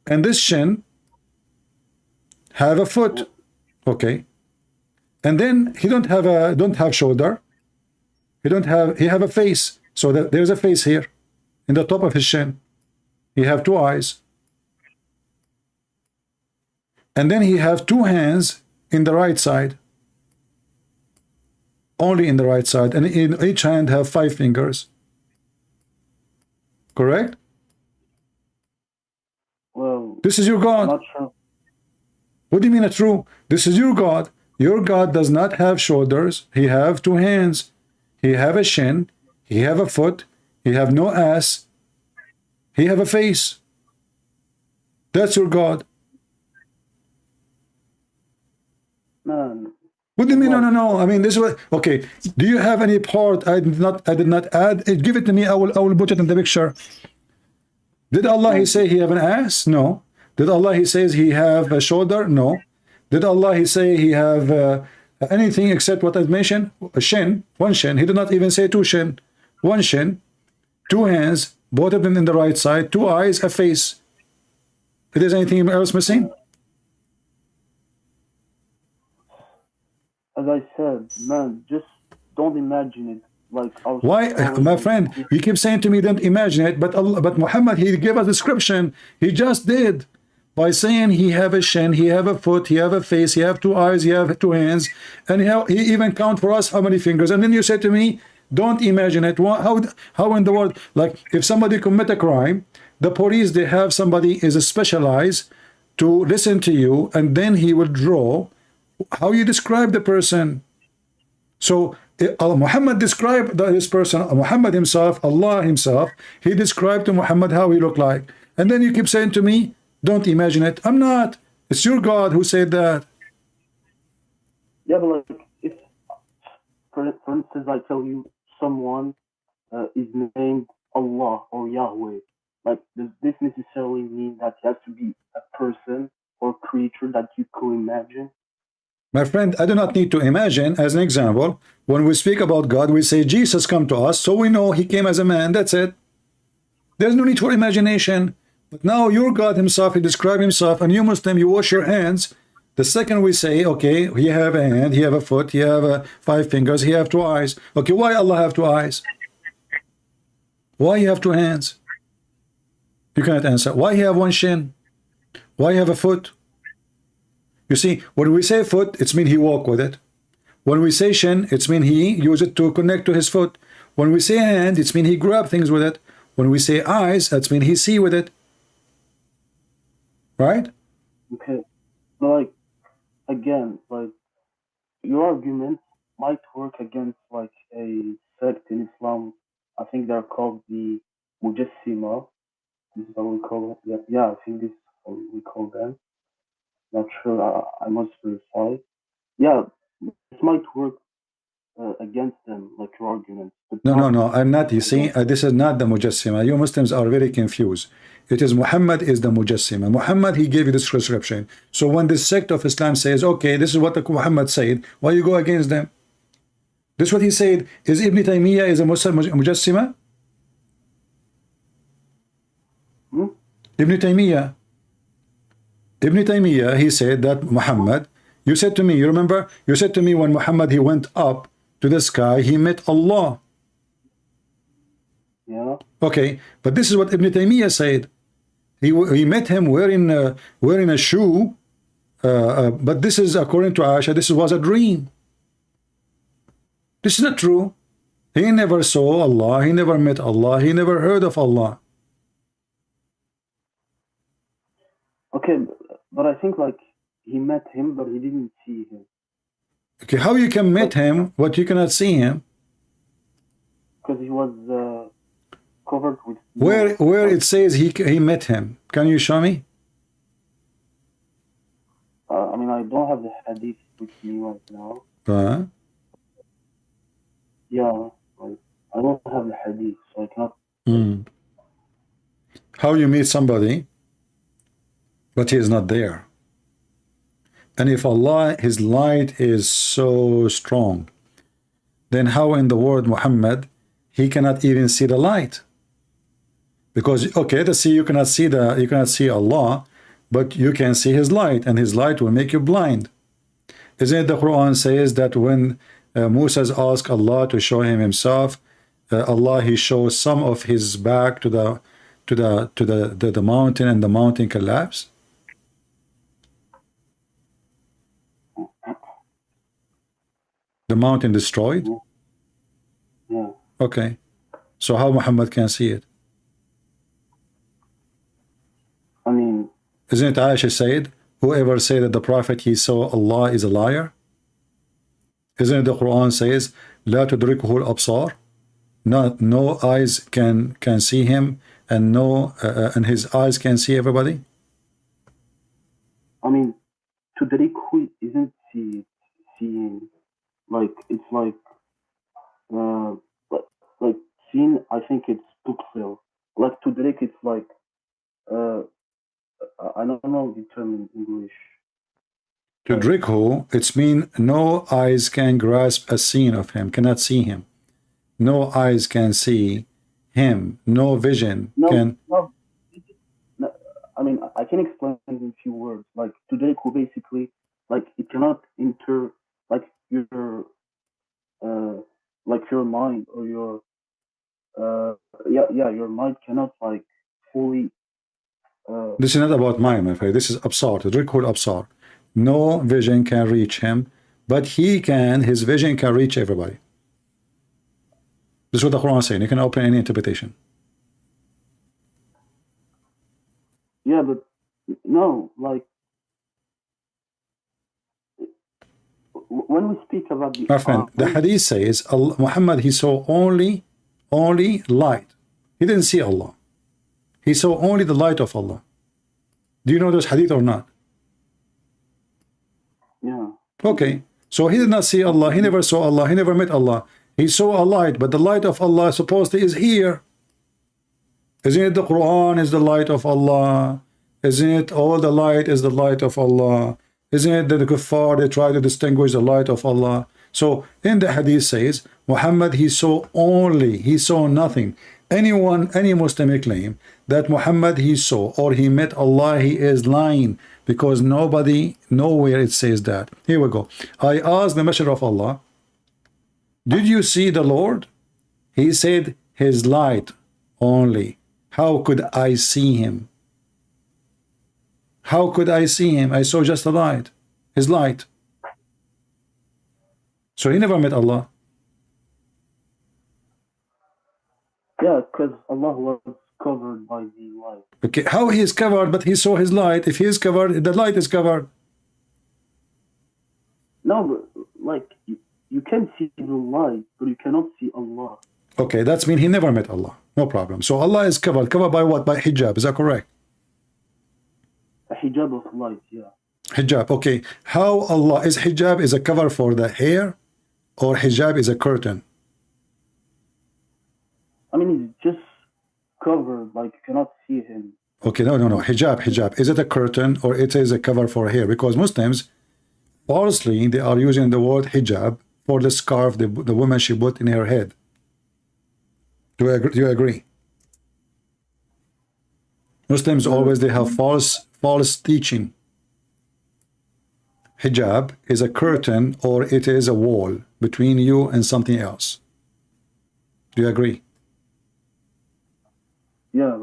and this shin have a foot, okay? And then he don't have shoulder. He have a face. So there's a face here in the top of his shin. He have 2 eyes. And then he have 2 hands in the right side. Only in the right side. And in each hand have 5 fingers. Correct? Well, this is your God. Not true. What do you mean not true? This is your God. Your God does not have shoulders. He have 2 hands. He have a shin. He have a foot. He have no ass. He have a face. That's your God. Man. What do you mean? No. I mean, this is what. Okay. Do you have any part I did not add? Give it to me. I will put it in the picture. Did Allah he say he have an ass? No. Did Allah he says he have a shoulder? No. Did Allah he say he have anything except what I mentioned? A shin, 1 shin. He did not even say 2 shin. 1 shin, 2 hands, both of them in the right side, 2 eyes, a face. If there's anything else missing? As I said, man, just don't imagine it. Like why, my friend? You keep saying to me, don't imagine it, but Muhammad, he gave a description. He just did. By saying he have a shin, he have a foot, he have a face, he have 2 eyes, he have 2 hands, and he even count for us how many fingers. And then you say to me, don't imagine it. How in the world? Like if somebody commit a crime, the police, they have somebody is specialized to listen to you, and then he will draw how you describe the person. So Muhammad described this person, Muhammad himself, Allah himself, he described to Muhammad how he looked like. And then you keep saying to me, don't imagine it. I'm not. It's your God who said that. Yeah, but like, if, for instance, I tell you someone is named Allah or Yahweh, like, does this necessarily mean that he has to be a person or creature that you could imagine? My friend, I do not need to imagine. As an example, when we speak about God, we say Jesus come to us, so we know he came as a man. That's it. There's no need for imagination. But now your God himself, he described himself, and you Muslim, you wash your hands. The second we say, okay, he have a hand, he have a foot, he have 5 fingers, he have 2 eyes. Okay, why Allah have 2 eyes? Why he have 2 hands? You cannot answer. Why he have 1 shin? Why he have a foot? You see, when we say foot, it's mean he walk with it. When we say shin, it's mean he use it to connect to his foot. When we say hand, it's mean he grab things with it. When we say eyes, that's mean he see with it. Right? Okay. But like, again, like, your argument might work against like a sect in Islam. I think they're called the Mujassima. This is how we call it. Yeah, yeah, I think this is how we call them. Not sure. I must verify. Yeah, this might work against them, like your argument. But No, I'm not. You see, this is not the Mujassima. You Muslims are very confused. It is Muhammad is the Mujassima. Muhammad, he gave you this prescription. So when this sect of Islam says, okay, this is what Muhammad said, why you go against them? This is what he said. Is Ibn Taymiyyah is a Muslim Mujassima? Ibn Taymiyyah, he said that Muhammad, you said to me, you remember? You said to me when Muhammad, he went up to the sky, he met Allah. Yeah. Okay, but this is what Ibn Taymiyyah said. He met him wearing a shoe, but this is according to Aisha, this was a dream. This is not true. He never saw Allah, he never met Allah, he never heard of Allah. Okay, but I think like he met him, but he didn't see him. Okay, how you can meet him, but you cannot see him? Because he was covered with. Where it says he met him? Can you show me? I mean, I don't have the hadith with me right now. Yeah, I don't have the hadith, so I cannot. How you meet somebody, but he is not there? And if Allah, his light is so strong, then how in the world Muhammad, he cannot even see the light? Because okay, to see you cannot see Allah, but you can see his light, and his light will make you blind. Isn't it the Quran says that when Moses asked Allah to show him himself, Allah he shows some of his back to the mountain, and the mountain collapsed? The mountain destroyed? Yeah. Okay. So how Muhammad can see it? I mean, isn't it Aisha said, whoever said that the Prophet he saw Allah is a liar? Isn't it the Quran says, La tudrikuhu al-absar? No eyes can see him, and and his eyes can see everybody? I mean, tudrikuhu isn't seeing. Like it's like seen. I think it's tuksel. Like tudrik, it's like I don't know the term in English. Tudrikhu, it's mean no eyes can grasp a scene of him, cannot see him. No eyes can see him. No vision can. No, I mean, I can explain in a few words. Like tudrikhu, basically, like it cannot enter like your mind or your your mind cannot like fully this is not about mind, my friend. This is absar, tudrikhu al-absar. No vision can reach him, but his vision can reach everybody. This is what the Quran is saying. You can open any interpretation. Yeah, but no, like when we speak about the my friend, the hadith says Muhammad he saw only light. He didn't see Allah. He saw only the light of Allah. Do you know this hadith or not? Yeah. Okay, so he did not see Allah. He never saw Allah. He never met Allah. He saw a light, but the light of Allah supposedly is here. Isn't it the Quran is the light of Allah? Isn't it all the light is the light of Allah? Isn't it that the kuffar, they try to distinguish the light of Allah? So in the hadith says, Muhammad, he saw nothing. Any Muslim claim that Muhammad he saw or he met Allah, he is lying, because nowhere it says that. Here we go. I asked the Messenger of Allah, did you see the Lord? He said, his light only. How could I see him? How could I see him? I saw just the light, his light. So he never met Allah. Yeah, because Allah was covered by the light. Okay, how he is covered, but he saw his light? If he is covered, the light is covered. No, but like you can see the light, but you cannot see Allah. Okay, that's mean he never met Allah. No problem. So Allah is covered. Covered by what? By hijab. Is that correct? A hijab of light, yeah. Hijab. Okay. How Allah is hijab is a cover for the hair, or hijab is a curtain? I mean, it's just covered, like you cannot see him. Okay, no. Hijab. Is it a curtain or it is a cover for hair? Because Muslims, falsely, they are using the word hijab for the scarf the woman she put in her head. Do you agree? Muslims always, they have false teaching. Hijab is a curtain or it is a wall between you and something else. Do you agree? Yeah.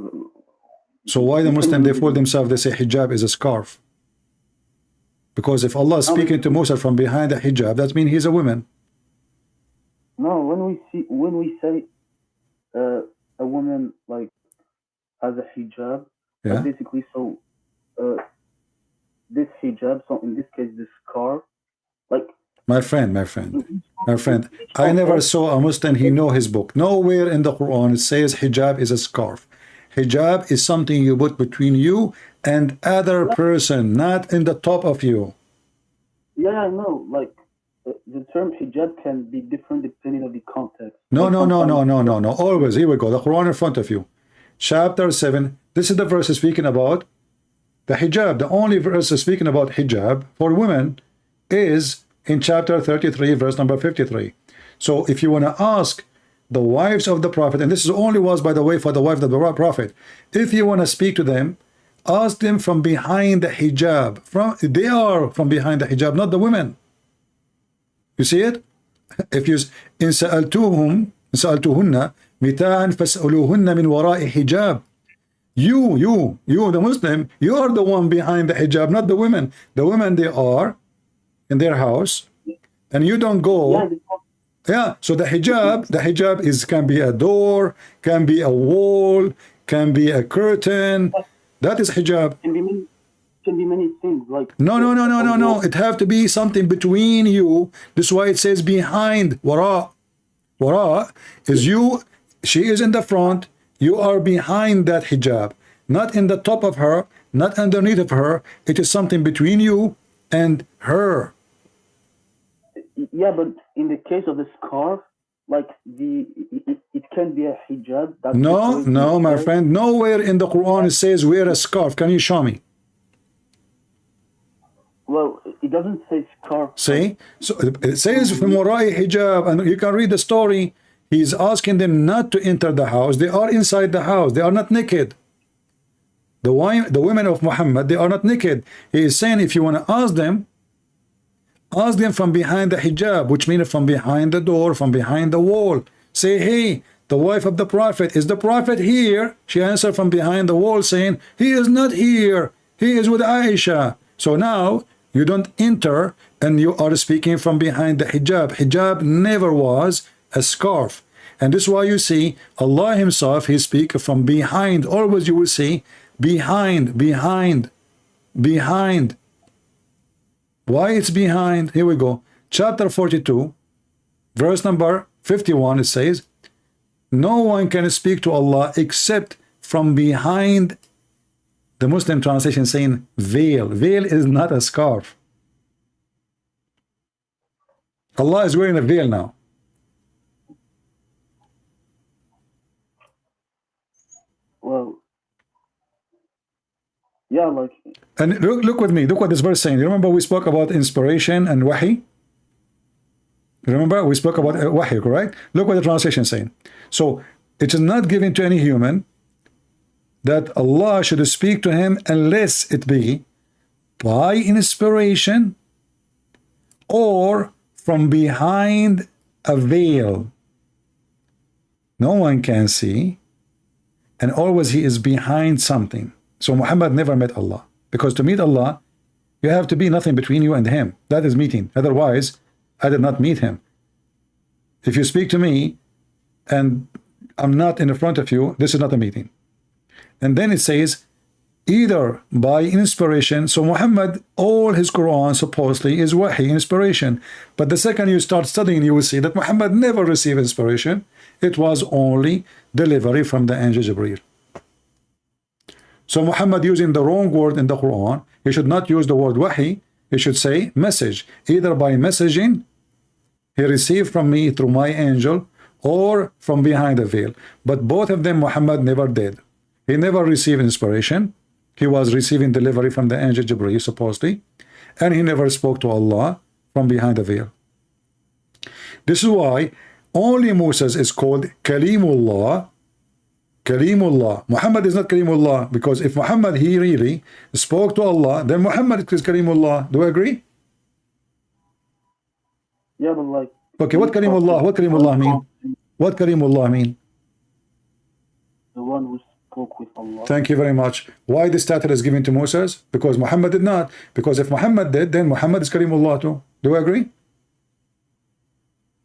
So why the Muslim, they fool themselves, they say hijab is a scarf? Because if Allah is speaking to Musa from behind the hijab, that means he's a woman. No, when we say a woman like has a hijab, yeah, basically, so this hijab, so in this case this scarf, like my friend, I never saw a Muslim, he know his book. Nowhere in the Quran it says hijab is a scarf. Hijab is something you put between you and other person, not in the top of you. Yeah, I know. Like the term hijab can be different depending on the context. No. Always, here we go. The Quran in front of you. Chapter 7. This is the verse speaking about the hijab. The only verse speaking about hijab for women is in chapter 33, verse number 53. So if you want to ask the wives of the Prophet, and this is only was, by the way, for the wives of the Prophet, if you want to speak to them, ask them from behind the hijab. They are from behind the hijab, not the women. You see it? If you in sa'altuhunna mita'an fas'aluhunna min wara'i hijab. You, the Muslim, you are the one behind the hijab, not the women. The women, they are in their house, and you don't go. Yeah, so the hijab is can be a door, can be a wall, can be a curtain. That is hijab. Can be many things. Like no. It have to be something between you. This is why it says behind. Wara is you. She is in the front. You are behind that hijab, not in the top of her, not underneath of her. It is something between you and her. Yeah, but in the case of the scarf, like it can be a hijab. No, my friend. Nowhere in the Quran it says wear a scarf. Can you show me? Well, it doesn't say scarf. See? So it says from wara'i hijab, and you can read the story. He's asking them not to enter the house. They are inside the house. They are not naked. The women of Muhammad, they are not naked. He is saying if you want to ask them from behind the hijab, which means from behind the door, from behind the wall. Say, hey, the wife of the Prophet, is the Prophet here? She answered from behind the wall saying, he is not here. He is with Aisha. So now you don't enter and you are speaking from behind the hijab. Hijab never was a scarf. And this is why you see Allah himself, he speaks from behind. Always you will see behind. Why it's behind? Here we go. Chapter 42, verse number 51, it says, no one can speak to Allah except from behind. The Muslim translation saying veil. Veil is not a scarf. Allah is wearing a veil now. Well, yeah, like. And look with me. Look what this verse is saying. You remember we spoke about inspiration and wahi? Remember we spoke about wahi, correct? Look what the translation is saying. So it is not given to any human that Allah should speak to him unless it be by inspiration or from behind a veil. No one can see, and always he is behind something. So Muhammad never met Allah, because to meet Allah you have to be nothing between you and him. That is meeting. Otherwise I did not meet him. If you speak to me and I'm not in the front of you, this is not a meeting. And then it says either by inspiration. So Muhammad, all his Quran supposedly is wahi, inspiration. But the second you start studying, you will see that Muhammad never received inspiration. It was only delivery from the angel Jibreel. So Muhammad using the wrong word in the Quran, he should not use the word wahi, he should say message, either by messaging he received from me through my angel, or from behind the veil. But both of them Muhammad never did. He never received inspiration. He was receiving delivery from the angel Jibreel supposedly, and he never spoke to Allah from behind the veil. This is why only Moses is called Kalimullah. Kalimullah. Muhammad is not Kalimullah, because if Muhammad he really spoke to Allah, then Muhammad is Kalimullah. Do you agree? Yeah, but like. Okay, what Kalimullah? What Kalimullah mean? What Kalimullah mean? The one who spoke with Allah. Thank you very much. Why this title is given to Moses? Because Muhammad did not. Because if Muhammad did, then Muhammad is Kalimullah too. Do you agree?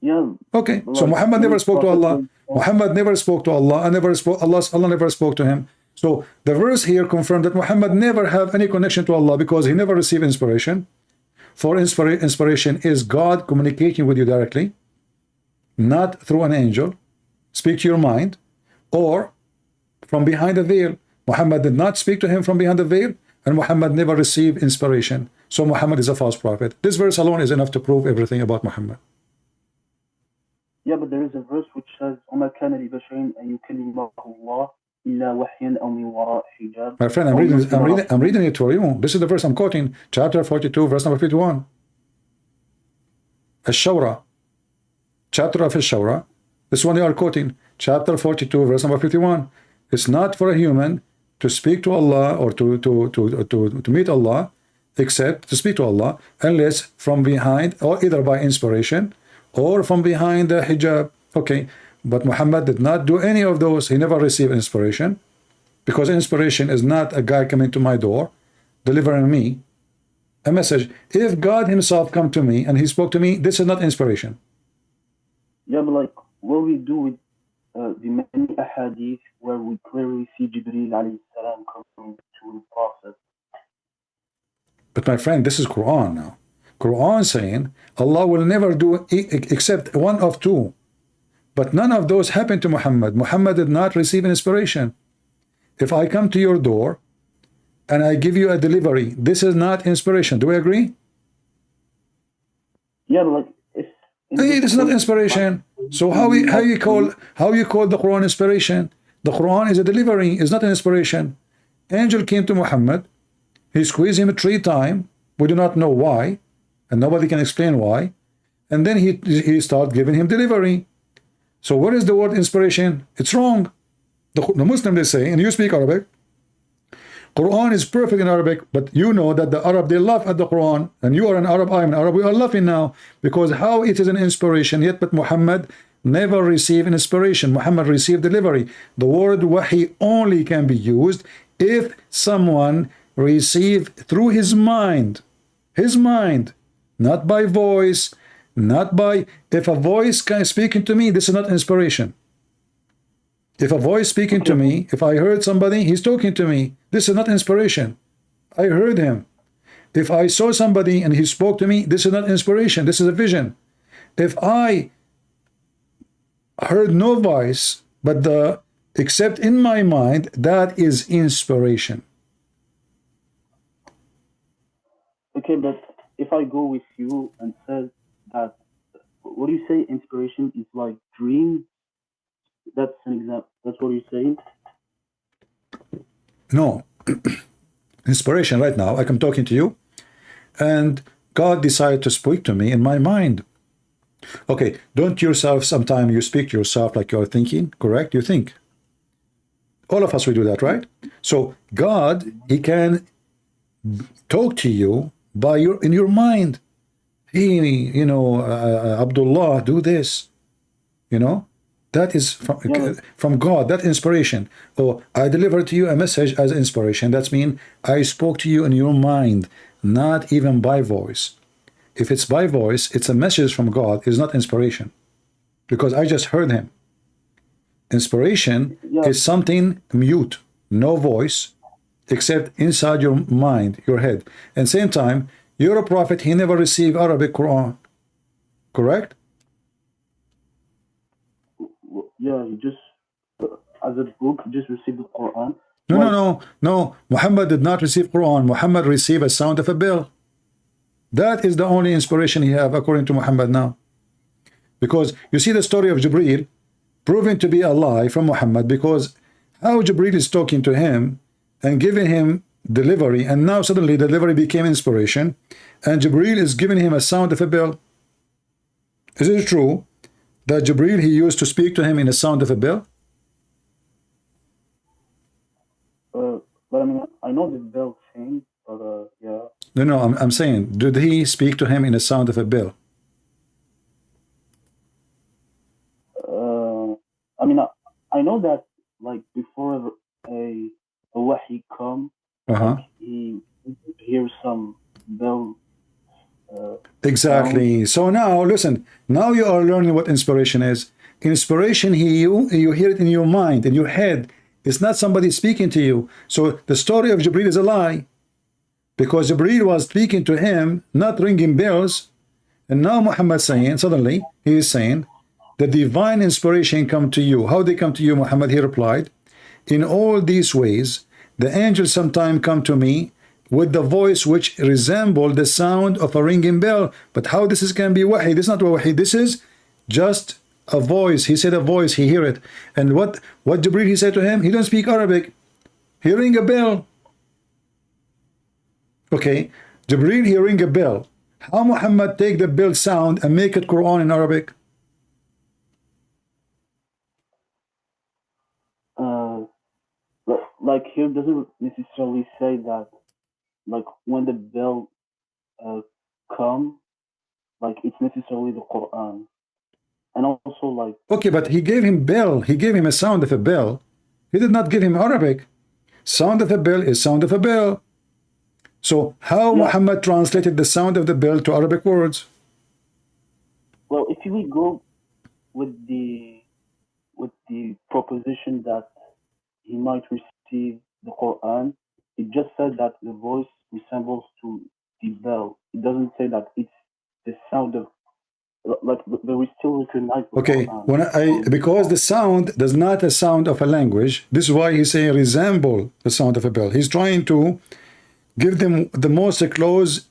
Yeah. Okay, so Muhammad never spoke to Allah. Muhammad never spoke to Allah. Allah never spoke to him. So the verse here confirmed that Muhammad never have any connection to Allah because he never received inspiration. For inspiration is God communicating with you directly, not through an angel. Speak to your mind, or from behind a veil. Muhammad did not speak to him from behind the veil, and Muhammad never received inspiration. So Muhammad is a false prophet. This verse alone is enough to prove everything about Muhammad. Yeah, but there is a verse which says, وَمَا كَانَ لِبَشَرٍ أَن يُكَلِّمَهُ اللَّهُ إِلَّا وَحْيًا أَوْ مِنْ وَرَاءِ حِجَابٍ. My friend, I'm reading it for you. This is the verse I'm quoting, chapter 42, verse number 51. Ash-Shawra, chapter of Ash-Shawra. This one you are quoting, chapter 42, verse number 51. It's not for a human to speak to Allah or to meet Allah, except to speak to Allah, unless from behind, or either by inspiration or from behind the hijab. Okay, but Muhammad did not do any of those. He never received inspiration, because inspiration is not a guy coming to my door delivering me a message. If God himself come to me and he spoke to me, this is not inspiration. Yeah, but like what we do with the many ahadith where we clearly see Jibreel alayhi salam coming to the Prophet. But my friend, this is Quran now. Quran saying Allah will never do except one of two. But none of those happened to Muhammad. Muhammad did not receive an inspiration. If I come to your door and I give you a delivery, this is not inspiration. Do we agree? Yeah, but like hey, this is not inspiration. So how you call the Quran inspiration? The Quran is a delivery, it's not an inspiration. Angel came to Muhammad, he squeezed him 3 times. We do not know why, and nobody can explain why. And then he started giving him delivery. So where is the word inspiration? It's wrong. The Muslim, they say, and you speak Arabic, Quran is perfect in Arabic, but you know that the Arab, they laugh at the Quran, and you are an Arab, I am an Arab, we are laughing now, because how it is an inspiration, yet but Muhammad never received an inspiration. Muhammad received delivery. The word wahi only can be used if someone received through his mind, not by voice, not by, if a voice can speaking to me, this is not inspiration. If a voice speaking to me, if I heard somebody, he's talking to me, this is not inspiration. I heard him. If I saw somebody and he spoke to me, this is not inspiration, this is a vision. If I heard no voice, but except in my mind, that is inspiration. Okay, but if I go with you and say that, what do you say inspiration is like dreams? That's an example. That's what you're saying? No. Inspiration right now, like I'm talking to you, and God decided to speak to me in my mind. Okay, don't yourself, sometimes you speak to yourself like you're thinking, correct? You think. All of us, we do that, right? So God, he can talk to you by in your mind. Hey, you know, Abdullah, do this. You know, that is from God, that inspiration. Or I delivered to you a message as inspiration. That means I spoke to you in your mind, not even by voice. If it's by voice, it's a message from God, it's not inspiration. Because I just heard him. Inspiration is something mute, no voice, except inside your mind, your head. And same time, you're a prophet, he never received Arabic Quran. Correct? Yeah, Yeah, he just as a book, he just received the Quran. No. Muhammad did not receive Quran. Muhammad received a sound of a bell. That is the only inspiration he have according to Muhammad now. Because you see the story of Jibreel proven to be a lie from Muhammad, because how Jibreel is talking to him and giving him delivery, and now suddenly the delivery became inspiration, and Jibreel is giving him a sound of a bell. Is it true that Jibreel, he used to speak to him in a sound of a bell? But I mean, I know the bell thing, but yeah. No, I'm saying, did he speak to him in a sound of a bell? I mean, I know that like before a wahi come, like, he hears some bell. Exactly. So now, listen. Now you are learning what inspiration is. Inspiration, you hear it in your mind, in your head. It's not somebody speaking to you. So the story of Jibreel is a lie, because Jibreel was speaking to him, not ringing bells. And now Muhammad saying, suddenly he is saying, the divine inspiration come to you. How they come to you, Muhammad? He replied, in all these ways, the angels sometimes come to me with the voice which resemble the sound of a ringing bell. But how this is can be wahi? This is not wahi. This is just a voice. He said a voice. He hear it. And what Jibreel he said to him? He don't speak Arabic. He ring a bell. Okay, Jibreel he ring a bell. How Muhammad take the bell sound and make it Quran in Arabic? Like here doesn't necessarily say that, like when the bell come, like it's necessarily the Quran. And also like, okay, but he gave him bell. He gave him a sound of a bell. He did not give him Arabic. Sound of a bell is sound of a bell. So how Muhammad translated the sound of the bell to Arabic words? Well, if we go with the proposition that he might receive the Quran, it just said that the voice resembles to the bell. It doesn't say that it's the sound of, like, but we still recognize the okay, Quran. Because the sound does not a sound of a language. This is why he's saying resemble the sound of a bell. He's trying to give them the most close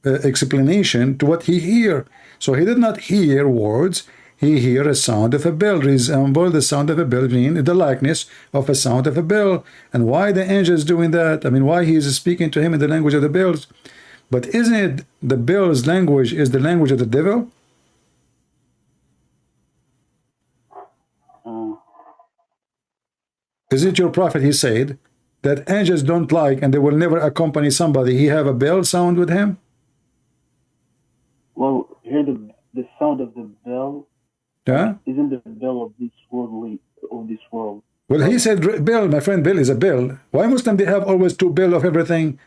explanation to what he hear. So he did not hear words. He hear a sound of a bell, resemble the sound of a bell, mean the likeness of a sound of a bell. And why the angel is doing that? I mean, why he is speaking to him in the language of the bells? But isn't it the bell's language is the language of the devil? Is it your prophet, he said, that angels don't like and they will never accompany somebody? He have a bell sound with him? Well, here the sound of the bell isn't the bell of this world. Well, he said bell, my friend, bell is a bell. Why Muslim they have always two bell of everything?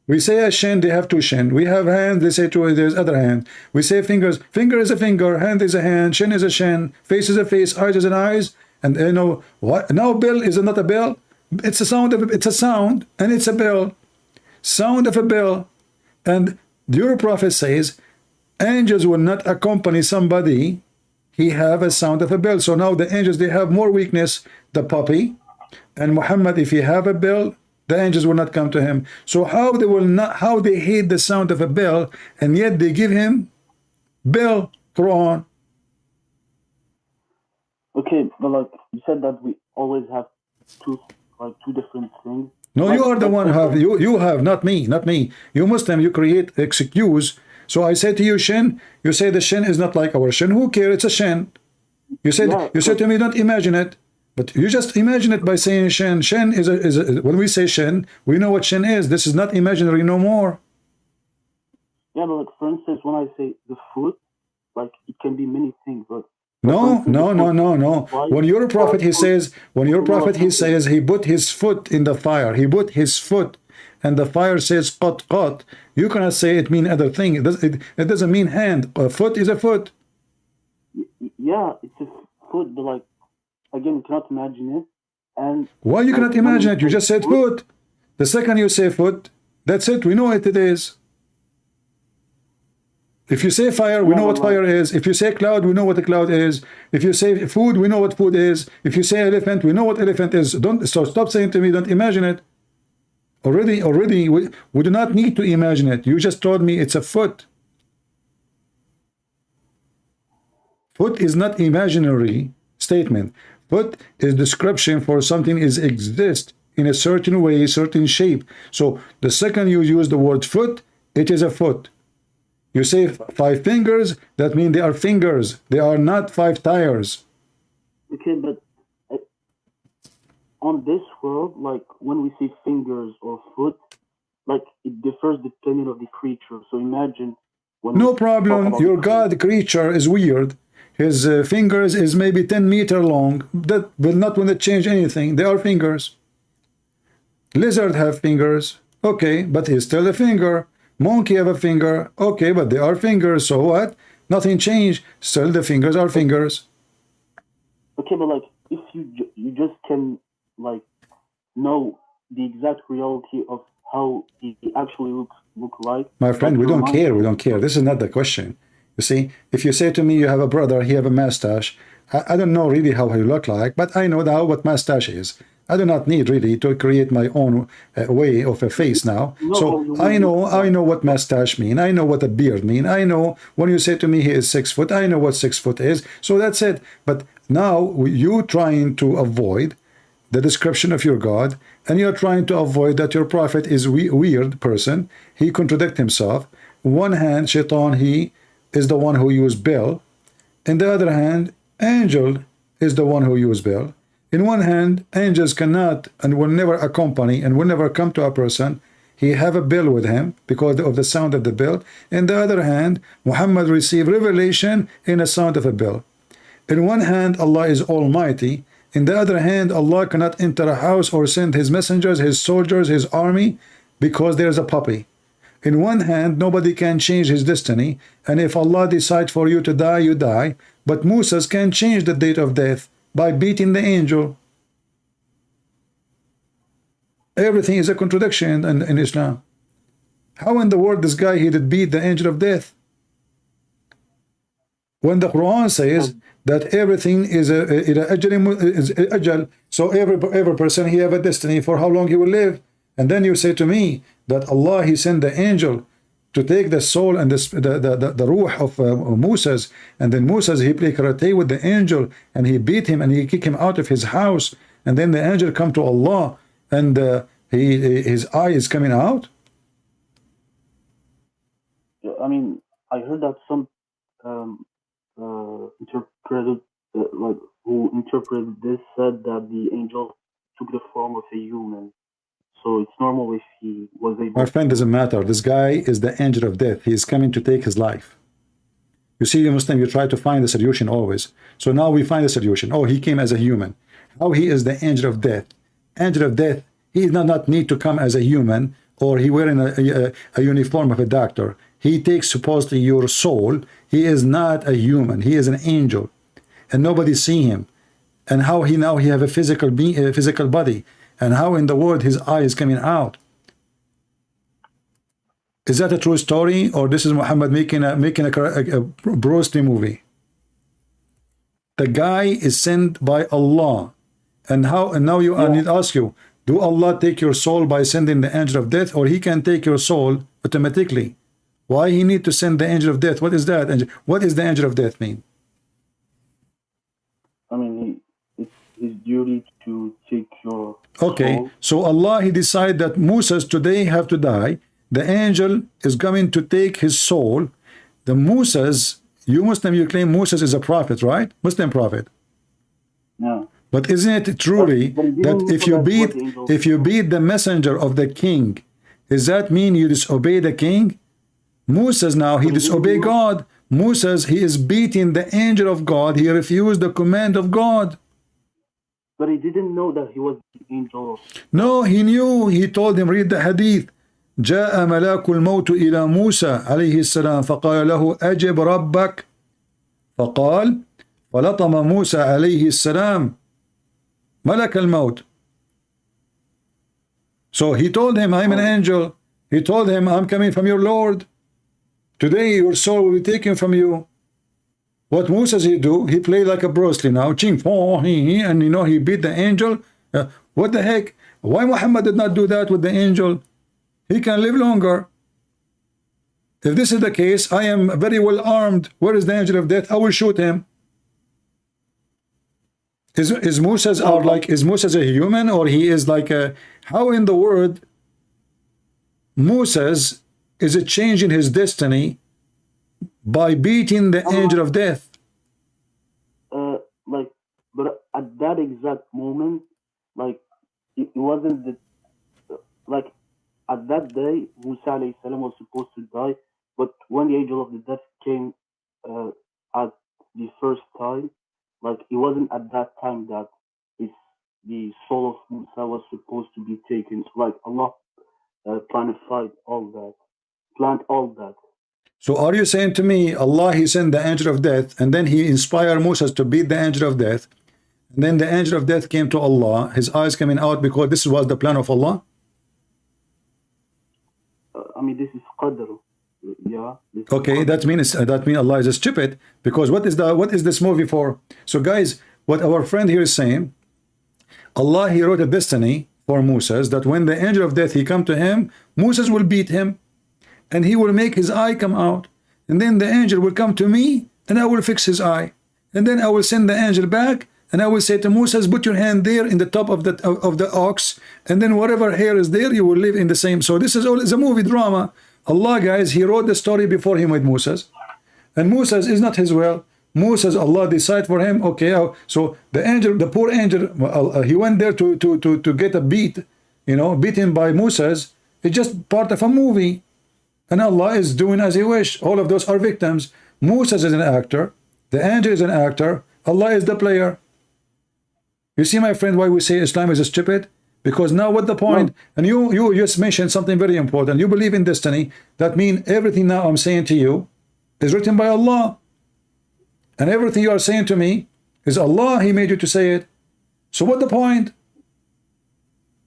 We say a shin, they have two shin. We have hands, they say two, there's other hand. We say fingers, finger is a finger, hand is a hand, shin is a shin, face is a face, eyes is an eyes. And you know what? Now bell is not a bell. It's a sound of it's a sound and it's a bell. Sound of a bell. And your prophet says angels will not accompany somebody. He have a sound of a bell. So now the angels they have more weakness, the puppy. And Muhammad, if he have a bell, the angels will not come to him. So how they will not, how they hate the sound of a bell, and yet they give him bell, Quran. Okay, but like you said that we always have two different things. No, you are the one who have you have, not me. You Muslim, you create excuse. So I say to you, shin, you say the shin is not like our shin. Who cares? It's a shin. You said you said to me, don't imagine it. But you just imagine it by saying shin. Shin is a when we say shin, we know what shin is. This is not imaginary no more. Yeah, but like for instance, when I say the foot, like it can be many things, but no. When your prophet he says, he put his foot in the fire. He put his foot, and the fire says qat qat. You cannot say it mean other thing. It doesn't mean hand. A foot is a foot. Yeah, it's a foot, but like again, you cannot imagine it. And why you cannot imagine it? You just said foot. The second you say foot, that's it. We know what it is. If you say fire, we know what fire is. If you say cloud, we know what a cloud is. If you say food, we know what food is. If you say elephant, we know what elephant is. So stop saying to me, don't imagine it. Already, we do not need to imagine it. You just told me it's a foot. Foot is not imaginary statement. Foot is description for something is exist in a certain way, certain shape. So the second you use the word foot, it is a foot. You say 5 fingers, that means they are fingers. They are not 5 tires. Okay, but on this world, like when we say fingers or foot, like it differs depending on the creature. So imagine when no problem. Your God creature is weird. His fingers is maybe 10 meters long. That will not want to change anything. They are fingers. Lizard have fingers. Okay, but he's still a finger. Monkey have a finger. Okay, but they are fingers. So what? Nothing changed. Still the fingers are fingers. Okay, but like if you just can like know the exact reality of how he actually look like. My friend, we don't care. We don't care. This is not the question. You see, if you say to me you have a brother, he have a mustache, I don't know really how he look like, but I know now what mustache is. I do not need really to create my own way of a face now. So I know what mustache mean. I know what a beard mean. I know when you say to me he is 6 foot, I know what 6 foot is. So that's it. But now you trying to avoid the description of your God, and you're trying to avoid that your prophet is weird person. He contradict himself. On one hand, Shaitan, he is the one who used Bill. In the other hand, angel is the one who used Bill. In one hand, angels cannot and will never accompany and will never come to a person. He have a bell with him because of the sound of the bell. In the other hand, Muhammad received revelation in the sound of a bell. In one hand, Allah is almighty. In the other hand, Allah cannot enter a house or send his messengers, his soldiers, his army because there's a puppy. In one hand, nobody can change his destiny. And if Allah decides for you to die, you die. But Moses can change the date of death by beating the angel. Everything is a contradiction in Islam. How in the world this guy he did beat the angel of death? When the Quran says that everything is ajal, so every person he have a destiny for how long he will live. And then you say to me that Allah he sent the angel to take the soul and the ruh of Moses, and then Moses he played karate with the angel and he beat him and he kicked him out of his house, and then the angel come to Allah and his eye is coming out. I mean, I heard that some interpreted like who interpreted this said that the angel took the form of a human. So it's normal if he was able. My friend, doesn't matter. This guy is the angel of death. He is coming to take his life. You see, you Muslim, you try to find the solution always. So now we find the solution. Oh, he came as a human. How he is the angel of death? Angel of death, he does not need to come as a human or he wearing a uniform of a doctor. He takes supposedly your soul. He is not a human. He is an angel, and nobody see him. And how he now he have a physical body. And how in the world his eye is coming out? Is that a true story, or this is Muhammad making a Bruce Lee movie? The guy is sent by Allah, and how? And now I need to ask you: do Allah take your soul by sending the angel of death, or He can take your soul automatically? Why He need to send the angel of death? What is that? What is the angel of death mean? I mean, it's his duty to take your soul. So Allah He decided that Moses today have to die. The angel is coming to take his soul. The Moses, you Muslim, you claim Moses is a prophet, right? Muslim prophet. No. But isn't it truly that if you beat the messenger of the king, does that mean you disobey the king? Moses now he disobeyed God. Moses he is beating the angel of God. He refused the command of God. But he didn't know that he was the angel. No, he knew. He told him, read the hadith. جاء ملاك الموت إلى موسى عليه السلام فقال له أجب ربك فقال فلطم موسى عليه السلام ملك الموت. So he told him, I'm an angel. He told him, I'm coming from your Lord. Today your soul will be taken from you. What Moses he do? He played like a Bruce Lee now, ching, and you know he beat the angel. What the heck? Why Muhammad did not do that with the angel? He can live longer. If this is the case, I am very well armed. Where is the angel of death? I will shoot him. Is Moses or like is Moses a human, or he is like a, how in the world Moses is it changing his destiny by beating the angel of death? Like, but at that exact moment, like, it wasn't the, like, at that day, Musa alayhi salam was supposed to die, but when the angel of the death came at the first time, like, it wasn't at that time that the soul of Musa was supposed to be taken. So, like, Allah planified all that, planned all that. So are you saying to me, Allah, he sent the angel of death, and then he inspired Moses to beat the angel of death, and then the angel of death came to Allah, his eyes coming out because this was the plan of Allah? I mean, this is qadr. Yeah. Okay, that means Allah is stupid, because what is this movie for? So guys, what our friend here is saying, Allah, he wrote a destiny for Moses that when the angel of death he come to him, Moses will beat him, and he will make his eye come out, and then the angel will come to me, and I will fix his eye, and then I will send the angel back, and I will say to Moses, put your hand there in the top of the ox, and then whatever hair is there, you will live in the same. So this is all is a movie drama. Allah, guys, he wrote the story before him with Moses, and Moses is not his will. Moses, Allah decide for him. Okay, so the angel, the poor angel, he went there to get a beat, you know, beaten by Moses. It's just part of a movie. And Allah is doing as he wish. All of those are victims. Moses is an actor. The angel is an actor. Allah is the player. You see, my friend, why we say Islam is stupid? Because now what the point? And you just mentioned something very important. You believe in destiny. That means everything now I'm saying to you is written by Allah. And everything you are saying to me is Allah, he made you to say it. So what the point?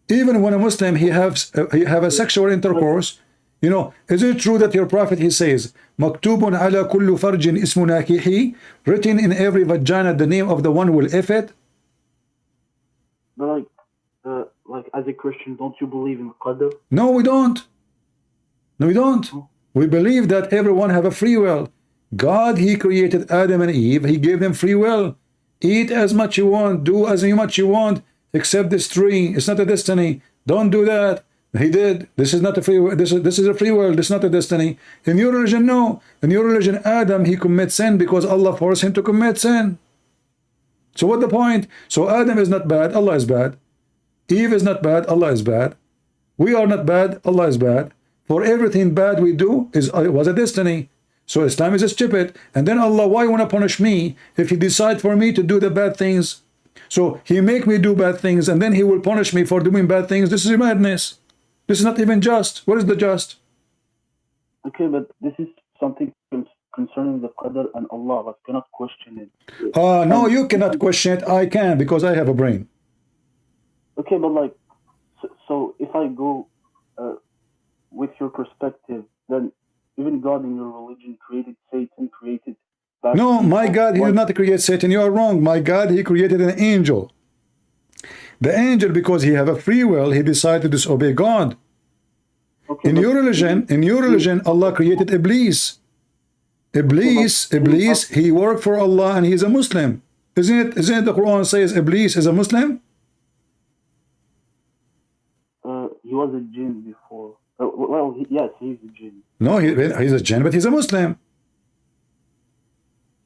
Even when a Muslim, he have a sexual intercourse, you know, is it true that your prophet, he says, Maktubun ala kullu farjin ismu nakihi, written in every vagina the name of the one who will if it? But like as a Christian, don't you believe in qadr? No, we don't. No, we don't. We believe that everyone have a free will. God, he created Adam and Eve. He gave them free will. Eat as much you want, do as much you want, except this tree. It's not a destiny. Don't do that. He did. This is not a free will. This is a free will. This is not a destiny. In your religion, no. In your religion, Adam, he commits sin because Allah forced him to commit sin. So what the point? So Adam is not bad. Allah is bad. Eve is not bad. Allah is bad. We are not bad. Allah is bad. For everything bad we do was a destiny. So Islam is stupid. And then Allah, why want to punish me if he decide for me to do the bad things? So he make me do bad things, and then he will punish me for doing bad things. This is madness. This is not even just. What is the just? Okay, but this is something concerning the qadr and Allah. I cannot question it. No, you cannot question it. I can, because I have a brain. Okay, but like, so if I go with your perspective, then even God in your religion created Satan, created bad No, people. my God, he did not create Satan. You are wrong. My God, he created an angel. The angel, because he have a free will, he decided to disobey God. Okay, in your religion, Allah created Iblis. Iblis, he worked for Allah and he's a Muslim. Isn't it the Quran says Iblis is a Muslim? He was a jinn before. Well, yes, he's a jinn. No, he's a jinn, but he's a Muslim.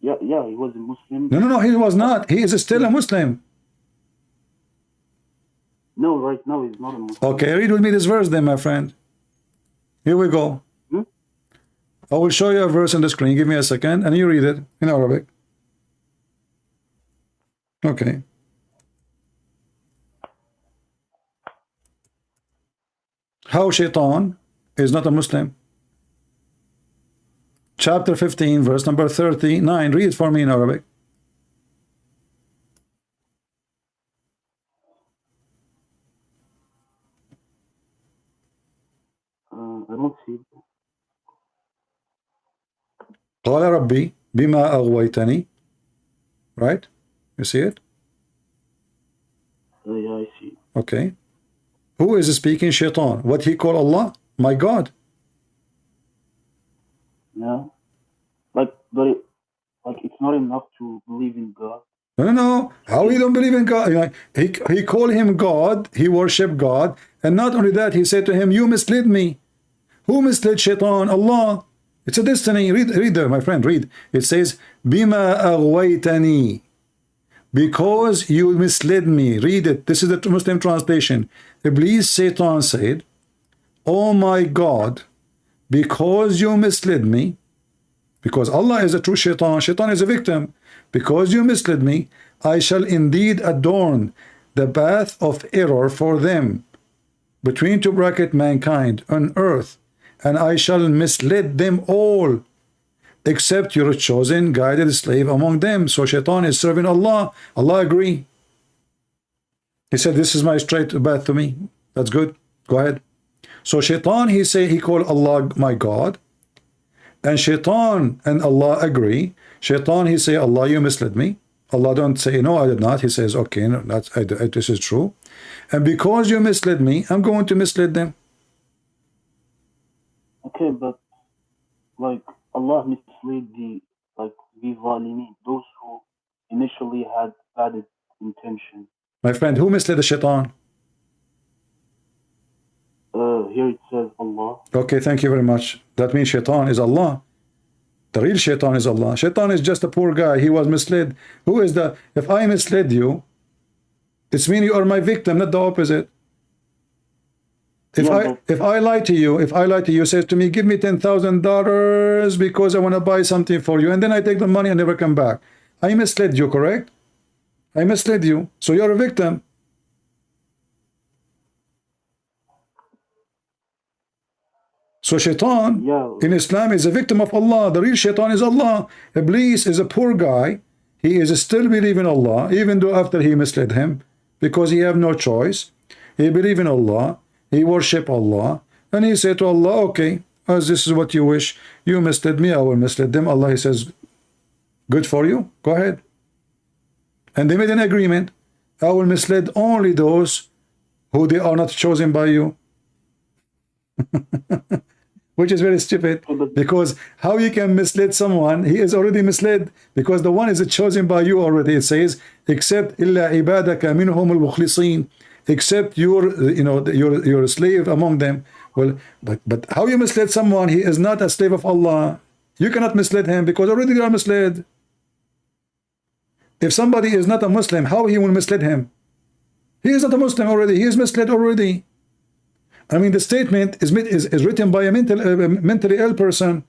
Yeah, he was a Muslim. No, he was not. He is still a Muslim. No, right now he's not a Muslim. Okay, read with me this verse then, my friend. Here we go. I will show you a verse on the screen. Give me a second, and you read it in Arabic. Okay. How Shaitan is not a Muslim. Chapter 15, verse number 39. Read it for me in Arabic. I don't see it. قال ربي بما أغويتني. Right? You see it? Yeah, I see. Okay. Who is speaking? Shaitan. What he call Allah? My God. Yeah. But it's not enough to believe in God. No. How he don't believe in God? He called him God. He worship God. And not only that, he said to him, you misled me. Who misled Shaitan? Allah. It's a destiny. Read there, my friend. Read. It says, Bima aghwaytani. Because you misled me. Read it. This is the Muslim translation. Iblis, Satan said, oh my God, because you misled me, because Allah is a true Shaitan, Shaitan is a victim, because you misled me, I shall indeed adorn the path of error for them, between two bracket mankind on earth, and I shall mislead them all, except your chosen guided slave among them. So Shaitan is serving Allah. Allah agree. He said, this is my straight path to me. That's good. Go ahead. So Shaitan, he called Allah my God. And Shaitan and Allah agree. Shaitan, he say, Allah, you misled me. Allah don't say, no, I did not. He says, okay, no, this is true. And because you misled me, I'm going to mislead them. Okay, but like Allah misled the zalimin, those who initially had bad intention. My friend, who misled the Shaitan? Here it says Allah. Okay, thank you very much. That means Shaitan is Allah. The real Shaitan is Allah. Shaitan is just a poor guy. He was misled. Who is the... If I misled you, it's mean you are my victim, not the opposite. If I lie to you, says to me, give me $10,000 because I want to buy something for you, and then I take the money and never come back. I misled you, correct? I misled you. So you're a victim. So Shaitan in Islam is a victim of Allah. The real Shaitan is Allah. Iblis is a poor guy. He is still believing Allah, even though after he misled him, because he have no choice. He believe in Allah. He worship Allah. And he said to Allah, okay, as this is what you wish, you misled me, I will mislead them. Allah, he says, good for you. Go ahead. And they made an agreement. I will mislead only those who they are not chosen by you. Which is very stupid, because how you can mislead someone? He is already misled, because the one is chosen by you already. It says, except illa ibadaka minhum al-mukhlisin, except your slave among them. Well, but how you misled someone? He is not a slave of Allah. You cannot mislead him, because already you are misled. If somebody is not a Muslim, how he will mislead him? He is not a Muslim already. He is misled already. I mean, the statement is written by a mentally ill person.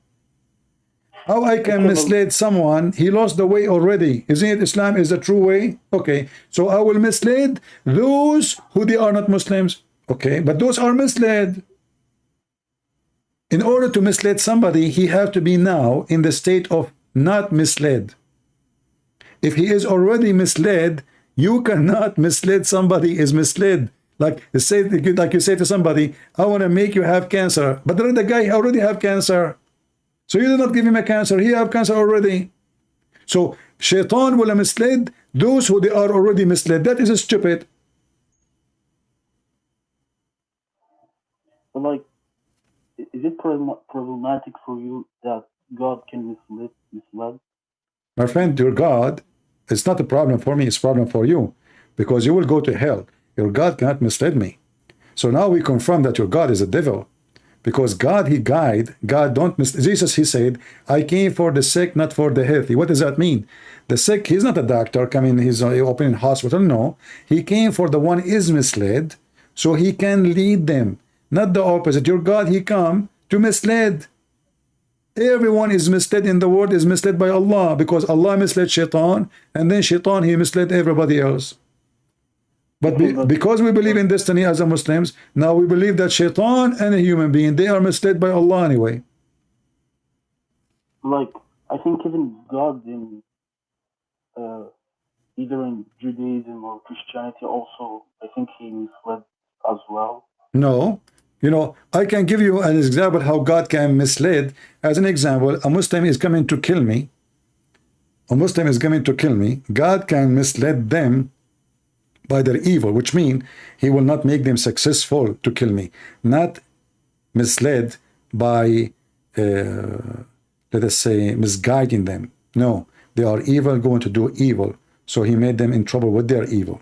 How I can mislead someone? He lost the way already. Isn't it Islam is the true way? Okay, so I will mislead those who they are not Muslims. Okay, but those are misled. In order to mislead somebody, he have to be now in the state of not misled. If he is already misled, you cannot mislead somebody is misled. Like you say to somebody, I want to make you have cancer, but the guy already have cancer. So you do not give him a cancer, he have cancer already. So Shaitan will mislead those who they are already misled. That is stupid. But like, is it problematic for you that God can mislead? My friend, your God, it's not a problem for me, it's a problem for you, because you will go to hell. Your God cannot mislead me. So now we confirm that your God is a devil, because God, he guide. God don't mislead. Jesus, he said, I came for the sick, not for the healthy. What does that mean? The sick, he's not a doctor coming, he's opening hospital. No, he came for the one is misled, so he can lead them, not the opposite. Your God, he come to mislead. Everyone is misled in the world is misled by Allah, because Allah misled Shaitan, and then Shaitan, he misled everybody else. But because we believe in destiny as a Muslims, now we believe that Shaitan and a human being, they are misled by Allah anyway. Like, I think even God in either in Judaism or Christianity also, I think he misled as well. No, You know, I can give you an example how God can mislead. As an example, a Muslim is coming to kill me. A Muslim is coming to kill me. God can mislead them by their evil, which means he will not make them successful to kill me. Not misled by, let us say, misguiding them. No, they are evil, going to do evil. So he made them in trouble with their evil.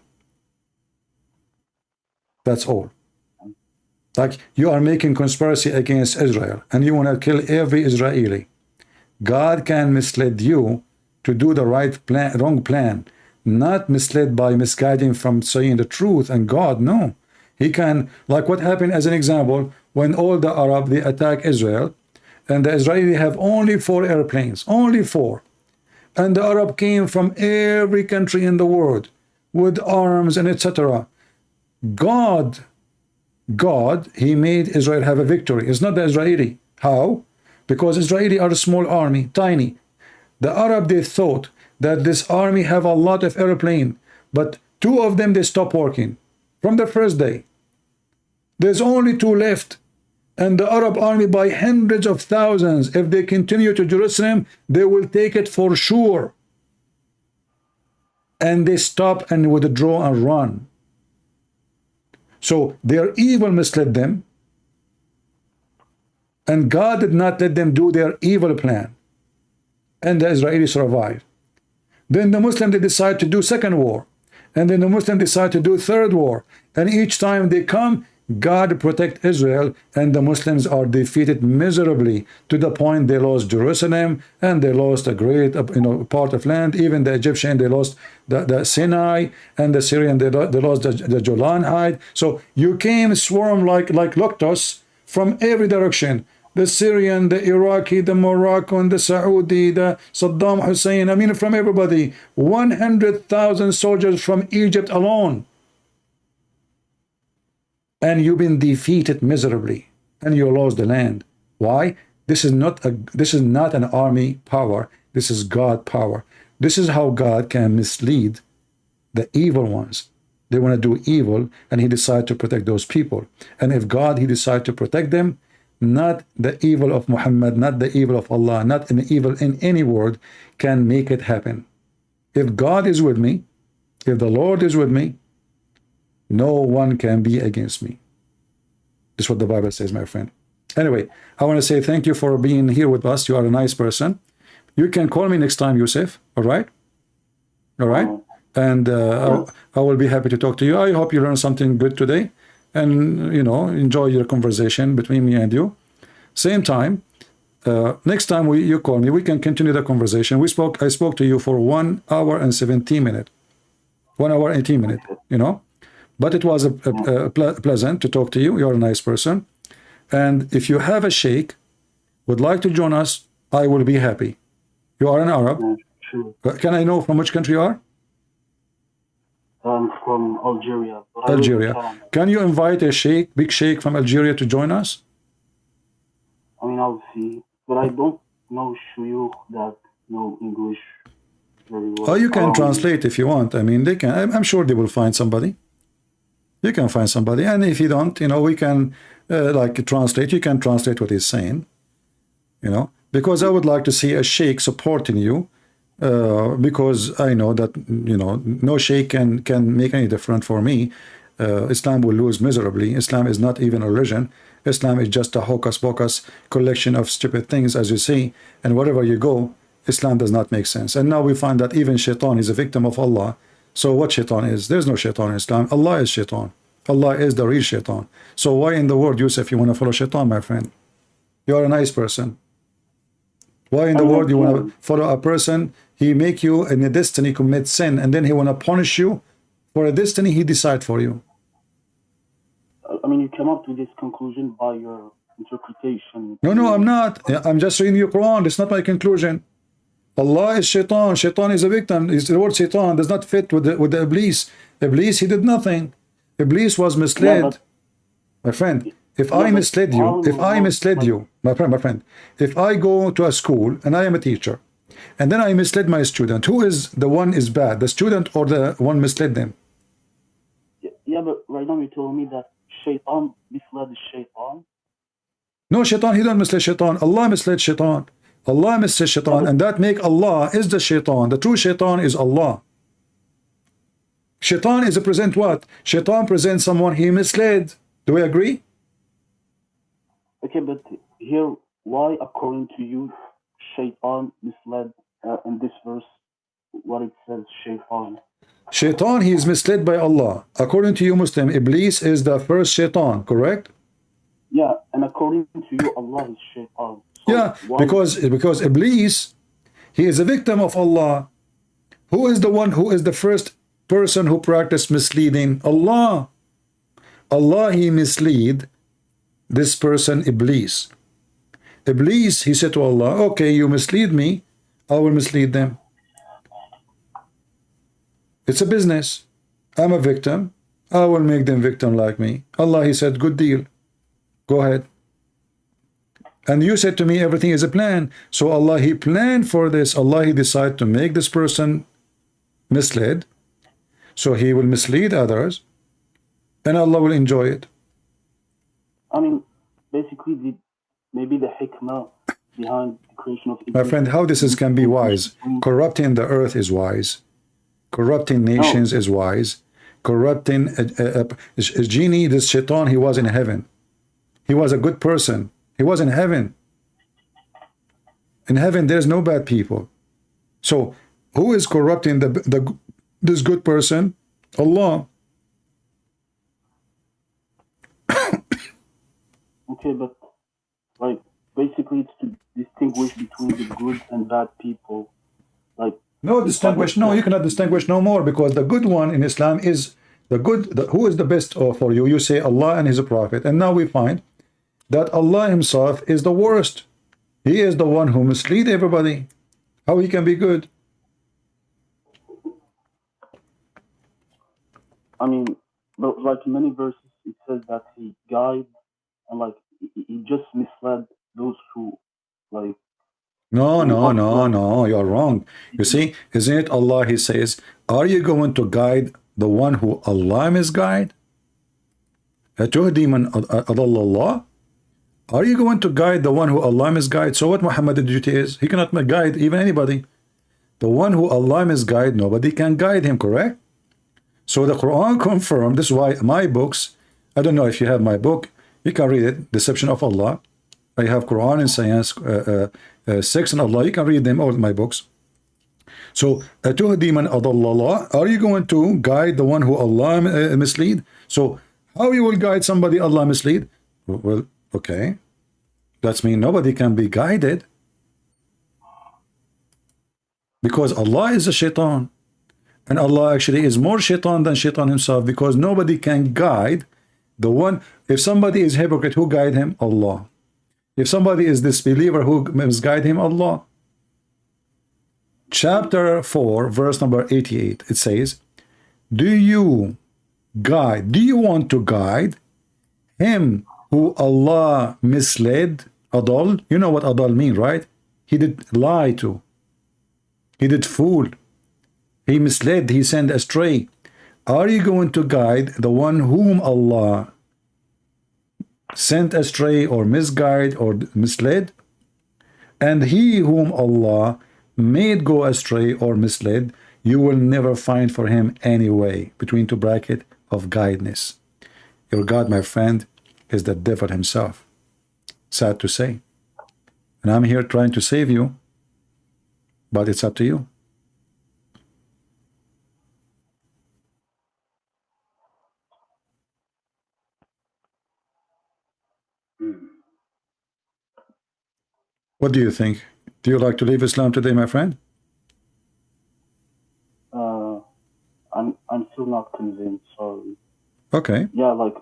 That's all. Like you are making conspiracy against Israel and you want to kill every Israeli. God can mislead you to do the right plan, wrong plan, not misled by misguiding from saying the truth and God. No, he can, like what happened as an example when all the Arab they attack Israel and the Israeli have only 4 airplanes, only 4, and the Arab came from every country in the world with arms and etc. God, he made Israel have a victory. It's not the Israeli. How? Because Israeli are a small army, tiny. The Arab, they thought that this army have a lot of airplane, but 2 of them, they stop working from the first day. There's only 2 left. And the Arab army by hundreds of thousands, if they continue to Jerusalem, they will take it for sure. And they stop and withdraw and run. So their evil misled them. And God did not let them do their evil plan. And the Israelis survived. Then the Muslims, they decide to do second war. And then the Muslims decide to do third war. And each time they come, God protect Israel, and the Muslims are defeated miserably to the point they lost Jerusalem and they lost a great part of land. Even the Egyptian, they lost the Sinai, and the Syrian, they lost the Golan Heights. So you came swarm like locusts from every direction. The Syrian, the Iraqi, the Moroccan, the Saudi, the Saddam Hussein, I mean from everybody. 100,000 soldiers from Egypt alone. And you've been defeated miserably, and you lost the land. Why? This is not an army power. This is God power. This is how God can mislead the evil ones. They want to do evil, and he decides to protect those people. And if God, he decides to protect them, not the evil of Muhammad, not the evil of Allah, not an evil in any world can make it happen. If God is with me, if the Lord is with me, no one can be against me. This is what the Bible says, my friend. Anyway, I want to say thank you for being here with us. You are a nice person. You can call me next time, Yusuf. All right? All right? And I will be happy to talk to you. I hope you learned something good today. And, you know, enjoy your conversation between me and you. Same time, next time you call me, we can continue the conversation. I spoke to you for 1 hour and 17 minutes. 1 hour, 18 minutes, you know. But it was pleasant to talk to you. You're a nice person. And if you have a sheikh, would like to join us, I will be happy. You are an Arab. Sure. Can I know from which country you are? I'm from Algeria. Algeria. Can you invite a sheikh, big sheikh from Algeria to join us? I mean, I'll see. But I don't know shuyukh that know English very well. Oh, you can translate if you want. I mean, they can. I'm sure they will find somebody. You can find somebody. And if you don't, you know, we can like translate. You can translate what he's saying, you know, because I would like to see a sheikh supporting you. Because I know that, you know, no sheikh can make any difference for me. Islam will lose miserably. Islam is not even a religion. Islam is just a hocus pocus collection of stupid things, as you see. And wherever you go, Islam does not make sense. And now we find that even shaitan is a victim of Allah. So what shaitan is? There's no shaitan in Islam. Allah is shaitan. Allah is the real shaitan. So why in the world, Yusuf, you want to follow shaitan, my friend? You are a nice person. Why in the world you want to follow a person? He make you in a destiny commit sin, and then he want to punish you for a destiny he decide for you. I mean, you come up to this conclusion by your interpretation. No, I'm not. I'm just reading your Quran. It's not my conclusion. Allah is shaitan. Shaitan is a victim. The word shaitan does not fit with the Iblis. Iblis, he did nothing. Iblis was misled. Yeah, my friend, if I misled you, my friend, if I go to a school and I am a teacher, and then I misled my student, who is the one is bad, the student or the one misled them? Yeah, but right now you told me that shaitan misled the shaitan? No, shaitan, he don't mislead shaitan. Allah misled shaitan. Allah misled shaitan, and that make Allah is the shaitan. The true shaitan is Allah. Shaitan is a present what? Shaitan presents someone he misled. Do we agree? Okay, but here, why, according to you, shaitan misled in this verse, what it says, shaitan? Shaitan, he is misled by Allah. According to you, Muslim, Iblis is the first shaitan, correct? Yeah, and according to you, Allah is shaitan. So yeah, because Iblis, he is a victim of Allah. Who is the one who is the first person who practiced misleading? Allah. Allah, he mislead this person, Iblis. Iblis, he said to Allah, okay, you mislead me, I will mislead them. It's a business. I'm a victim. I will make them victim like me. Allah, he said, good deal. Go ahead. And you said to me, everything is a plan. So Allah, he planned for this. Allah, he decided to make this person misled. So he will mislead others. And Allah will enjoy it. I mean, basically, maybe the hikmah behind the creation of... My friend, how this can be wise? Corrupting the earth is wise. Corrupting nations is wise. Corrupting a genie, this shaitan, he was in heaven. He was a good person. He was in heaven. In heaven, there's no bad people. So, who is corrupting this good person? Allah. Okay, but like basically, it's to distinguish between the good and bad people. Like no distinguish. No, you cannot distinguish no more, because the good one in Islam is the good. Who is the best for you? You say Allah and His Prophet, and now we find that Allah Himself is the worst. He is the one who mislead everybody. How He can be good? I mean, but like in many verses, it says that He guides, and like He just misled those who like. No, you are wrong. You see, isn't it Allah? He says, are you going to guide the one who Allah misguide? أَتُهْدِي مَنْ أَضَلَّ اللَّهِ? Are you going to guide the one who Allah misguide? So what Muhammad's duty is? He cannot guide even anybody. The one who Allah misguide, nobody can guide him, correct? So the Quran confirmed, this is why my books, I don't know if you have my book, you can read it, Deception of Allah. I have Qur'an and Science, Sex and Allah, you can read them, all my books. So, أَتُهْدِي مَنْ أَضَلَّ اللَّهِ, are you going to guide the one who Allah mislead? So, how you will guide somebody Allah mislead? Well, okay. That means nobody can be guided. Because Allah is a shaitan. And Allah actually is more shaitan than shaitan himself, because nobody can guide the one. If somebody is hypocrite, who guide him? Allah. If somebody is disbeliever, who misguide him? Allah. Chapter 4, verse number 88, it says, do you want to guide him who Allah misled? Adal, you know what adal mean, right? He did lie to. He did fool. He misled, he sent astray. Are you going to guide the one whom Allah sent astray or misguide or misled? And he whom Allah made go astray or misled, you will never find for him any way, between two brackets, of guidance. Your God, my friend, is the devil himself. Sad to say. And I'm here trying to save you, but it's up to you. What do you think? Do you like to leave Islam today, my friend? I'm still not convinced. Sorry. Okay. Yeah, like.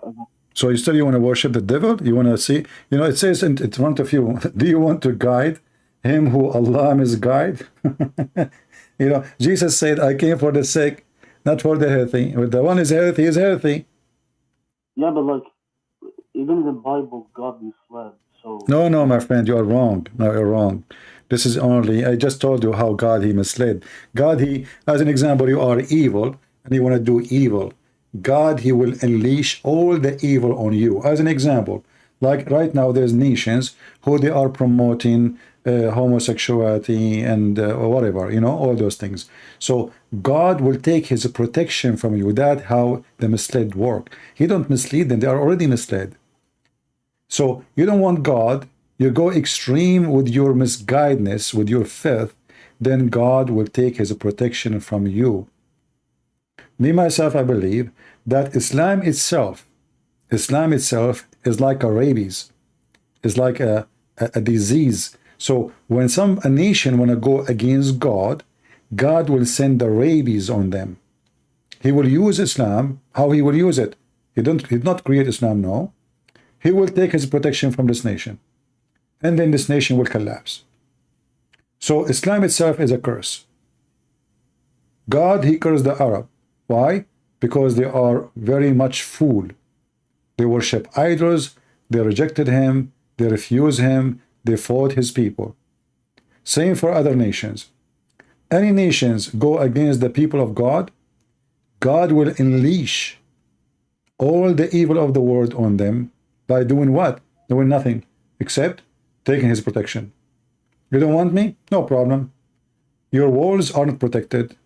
So you want to worship the devil? You want to see? You know, it says in front of you. Do you want to guide him who Allah misguide? You know, Jesus said, "I came for the sick, not for the healthy. If the one is healthy, is healthy." Yeah, but like, even in the Bible, God misled. So. No, my friend, you are wrong. No, you're wrong. This is only, I just told you how God, he misled. God, he, as an example, you are evil, and you want to do evil. God, he will unleash all the evil on you. As an example, like right now there's nations who they are promoting homosexuality and whatever, you know, all those things. So God will take his protection from you. That's how the misled work. He don't mislead them, they are already misled. So you don't want God, you go extreme with your misguidedness, with your filth, then God will take his protection from you. Me, myself, I believe that Islam itself is like a rabies, is like a disease. So when a nation want to go against God, God will send the rabies on them. He will use Islam. How he will use it? He did not create Islam, no. He will take his protection from this nation. And then this nation will collapse. So Islam itself is a curse. God, he cursed the Arab. Why? Because they are very much fooled. They worship idols, they rejected him, they refused him, they fought his people. Same for other nations. Any nations go against the people of God, God will unleash all the evil of the world on them by doing what? Doing nothing except taking his protection. You don't want me? No problem. Your walls are not protected.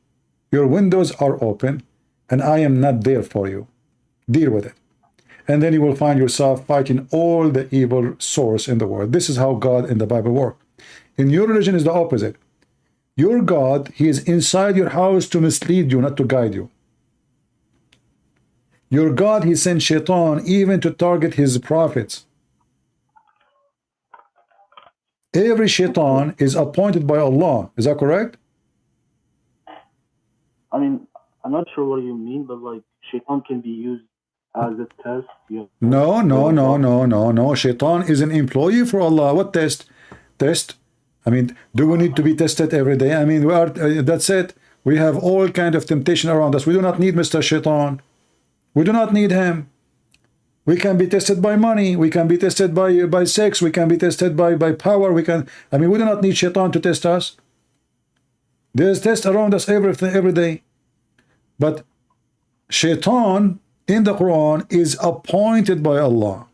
Your windows are open, and I am not there for you. Deal with it. And then you will find yourself fighting all the evil source in the world. This is how God in the Bible works. In your religion is the opposite. Your God, he is inside your house to mislead you, not to guide you. Your God, he sent Shaitan even to target his prophets. Every Shaitan is appointed by Allah. Is that correct? I mean, I'm not sure what you mean, but like Shaitan can be used as a test. No. Shaitan is an employee for Allah. What test? Test? I mean, do we need to be tested every day? I mean, we are. That's it. We have all kind of temptation around us. We do not need Mr. Shaitan. We do not need him. We can be tested by money. We can be tested by sex. We can be tested by power. We do not need Shaitan to test us. There's tests around us every day. But Shaitan in the Quran is appointed by Allah.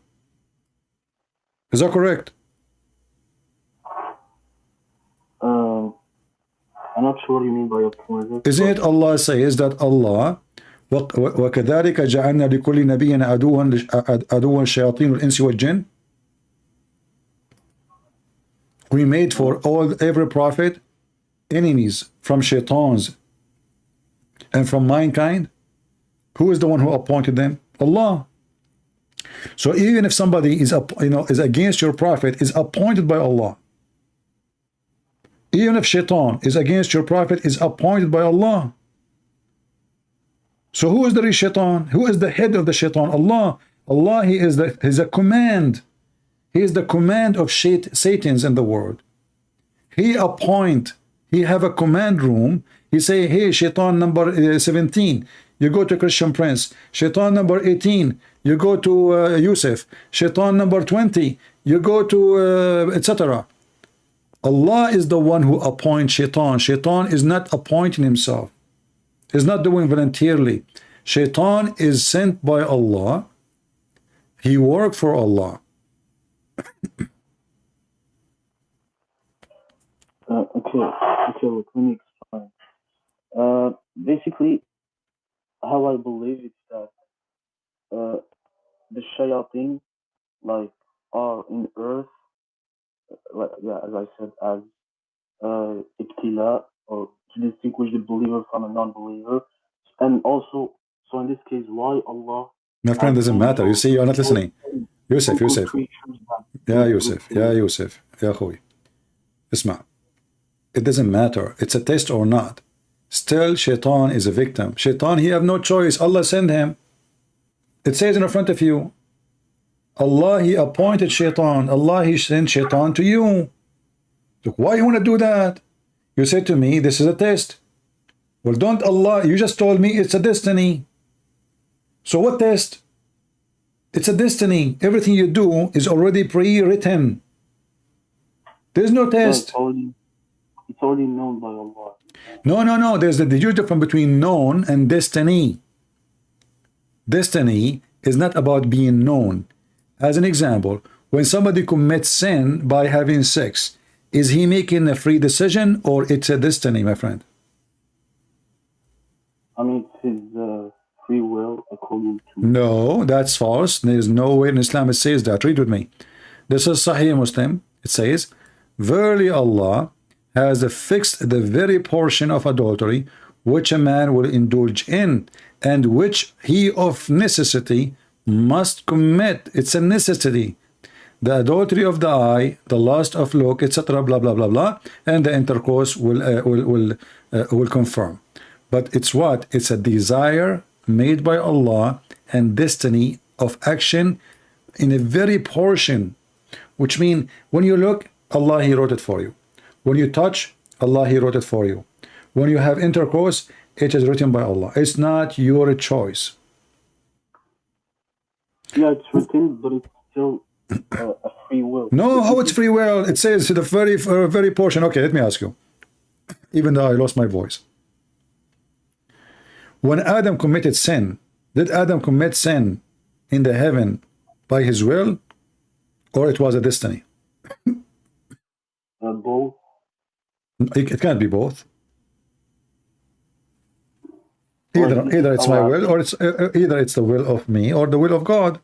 Is that correct? I'm not sure what you mean by appointed. Isn't it Allah says that Allah وَكَذَلِكَ جَعَلْنَا لِكُلِّ نَبِيٍّ عَدُوًّا شَيَاطِينُ الْإِنسِ وَالْجِنِّ. We made for every prophet enemies from shaitans and from mankind. Who is the one who appointed them? Allah. So even if somebody is against your prophet, is appointed by Allah. Even if Shaitan is against your prophet, is appointed by Allah. So who is the real Shaitan? Who is the head of the Shaitan? Allah. Allah, he is a command. He is the command of Satans in the world. He have a command room. He say, hey, Shaitan number 17, you go to Christian Prince. Shaitan number 18, you go to Yusuf. Shaitan number 20, you go to etc. Allah is the one who appoints Shaitan. Shaitan is not appointing himself. He's not doing voluntarily. Shaitan is sent by Allah. He worked for Allah. Okay, look, let me explain. Basically, how I believe is that the shayateen, are in earth, as I said, as ibtila, or to distinguish the believer from a non-believer, and also, so in this case, why Allah... My friend, doesn't matter. You see, you're not listening. Yusuf. Yeah, Yusuf. Ya Khoy. Isma. It doesn't matter. It's a test or not. Still, Shaitan is a victim. Shaitan, he have no choice. Allah sent him. It says in front of you, Allah, he appointed Shaitan. Allah, he sent Shaitan to you. Look, why you want to do that? You say to me, this is a test. Well, don't Allah, you just told me it's a destiny. So what test? It's a destiny. Everything you do is already pre-written. There's no test. It's already known by Allah. No. There's the difference between known and destiny. Destiny is not about being known. As an example, when somebody commits sin by having sex, is he making a free decision or it's a destiny, my friend? I mean, it's his free will according to... No, that's false. There is no way in Islam it says that. Read with me. This is Sahih Muslim. It says, verily Allah has fixed the very portion of adultery which a man will indulge in, and which he of necessity must commit. It's a necessity. The adultery of the eye, the lust of look, etc., blah blah blah blah, and the intercourse will confirm. But it's what? It's a desire made by Allah and destiny of action in a very portion, which means when you look, Allah He wrote it for you. When you touch, Allah He wrote it for you. When you have intercourse, it is written by Allah. It's not your choice. Yeah, it's written, but it's still a free will. No, how it's free will? It says the very portion. Okay, let me ask you. Even though I lost my voice. When Adam committed sin, did Adam commit sin in the heaven by his will, or it was a destiny? Both. It can't be both. Either it's my will, or it's either it's the will of me or the will of God.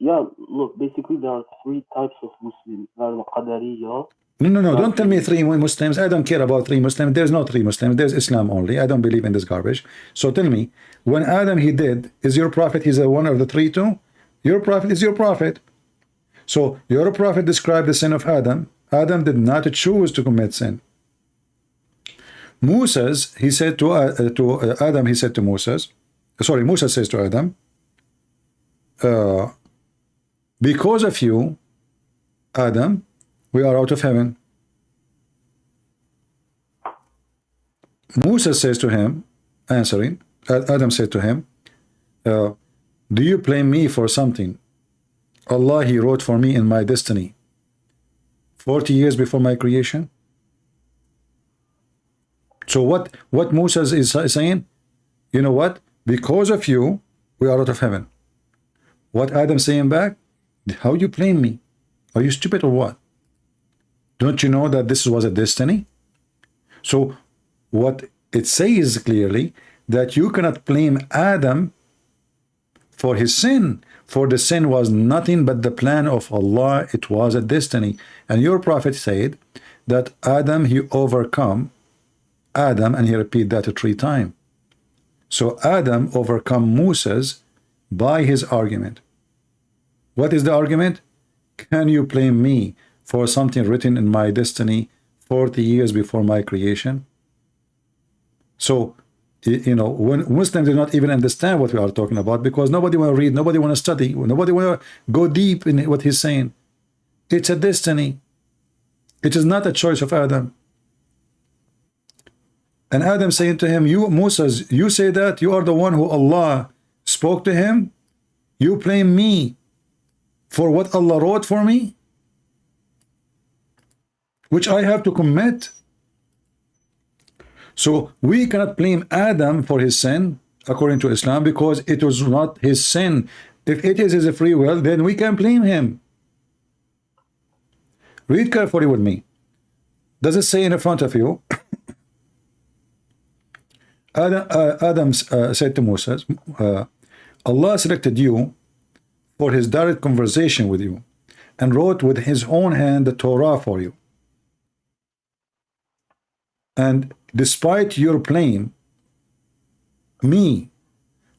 Yeah, look, basically there are three types of Muslims. There are the Qadariyah. No, don't tell me three Muslims. I don't care about three Muslims. There's no three Muslims. There's Islam only. I don't believe in this garbage. So tell me, when Adam he did, is your prophet, he's one of the three too? Your prophet is your prophet. So your prophet described the sin of Adam. Adam did not choose to commit sin. Moses, he said to Adam, he said to Moses, sorry, Moses says to Adam, because of you, Adam, we are out of heaven. Moses says to him, answering, Adam said to him, do you blame me for something Allah He wrote for me in my destiny 40 years before my creation? So what Moses is saying, you know what? Because of you, we are out of heaven. What Adam saying back? How you blame me? Are you stupid or what? Don't you know that this was a destiny? So what it says clearly that you cannot blame Adam for his sin, for the sin was nothing but the plan of Allah. It was a destiny. And your prophet said that Adam he overcome Adam, and he repeat that 3 times. So Adam overcome Moses by his argument. What is the argument? Can you blame me for something written in my destiny 40 years before my creation? So, you know, when Muslims do not even understand what we are talking about, because nobody want to read, nobody want to study, nobody want to go deep in what he's saying. It's a destiny. It is not a choice of Adam. And Adam saying to him, you, Moses, you say that you are the one who Allah spoke to him. You blame me for what Allah wrote for me, which I have to commit. So we cannot blame Adam for his sin according to Islam, because it was not his sin. If it is his free will, then we can blame him. Read carefully with me. Does it say in front of you? Adam said to Moses, Allah selected you for his direct conversation with you and wrote with his own hand the Torah for you. And despite your blame me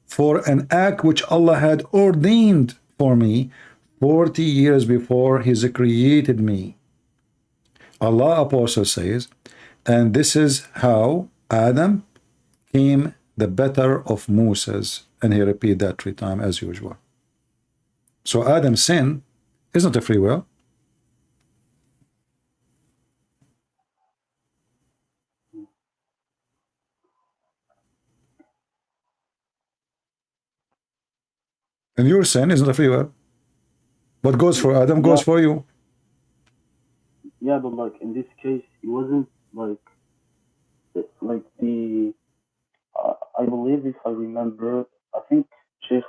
for an act which Allah had ordained for me 40 years before he created me. Allah Apostle says, and this is how Adam came the better of Moses, and he repeat that 3 times as usual. So Adam's sin is not a free will. And your sin is not a free will. What goes for Adam goes for you. Yeah, but like in this case, it wasn't like the I believe, if I remember, I think Sheikh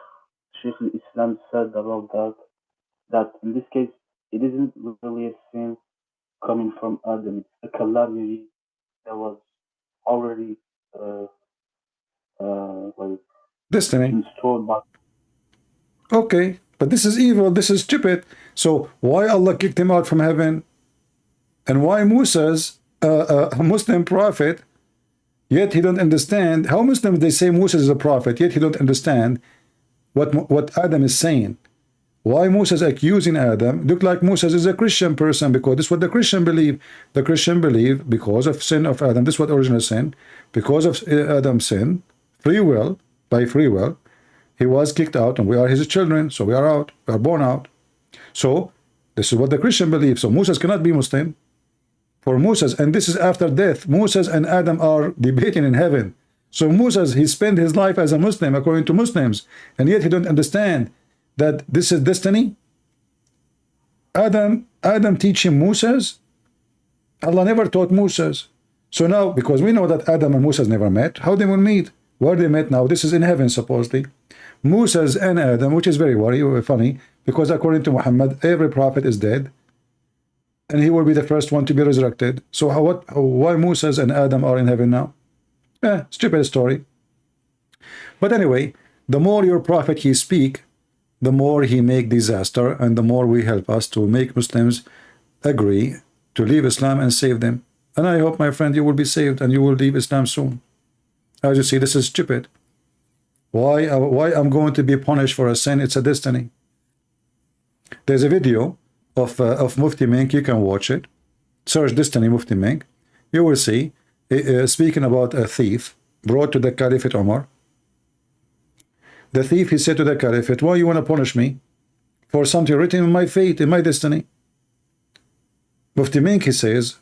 Islam said about that in this case, it isn't really a sin coming from Adam. It's a calamity that was already like Destiny. installed by. Okay, but this is evil. This is stupid. So why Allah kicked him out from heaven? And why Musa's a Muslim prophet, yet he don't understand how Muslims they say Musa is a prophet, yet he don't understand what Adam is saying. Why Musa is accusing Adam? Look like Musa is a Christian person, because this is what the Christian believe. The Christian believe because of sin of Adam. This is what original sin. Because of Adam's sin, free will, by free will, he was kicked out, and we are his children, so we are out. We are born out. So this is what the Christian believe. So Musa cannot be Muslim. For Musa, and this is after death, Musa and Adam are debating in heaven. So Musa, he spent his life as a Muslim according to Muslims, and yet he don't understand that this is destiny. Adam teaching Musa's. Allah never taught Musa's. So now, because we know that Adam and Musa never met, how they will meet? Where they met now? This is in heaven supposedly. Musa's and Adam, which is very funny, because according to Muhammad, every prophet is dead, and he will be the first one to be resurrected. So why Musa's and Adam are in heaven now? Stupid story. But anyway, the more your prophet he speak, the more he make disaster, and the more we help us to make Muslims agree to leave Islam and save them. And I hope, my friend, you will be saved and you will leave Islam soon. As you see, this is stupid. Why I'm going to be punished for a sin? It's a destiny. There's a video of Mufti Menk. You can watch it. Search Destiny Mufti Menk. You will see speaking about a thief brought to the Caliphate Umar. The thief, he said to the Caliphate, why you want to punish me for something written in my fate, in my destiny? Mufti Menk, he says,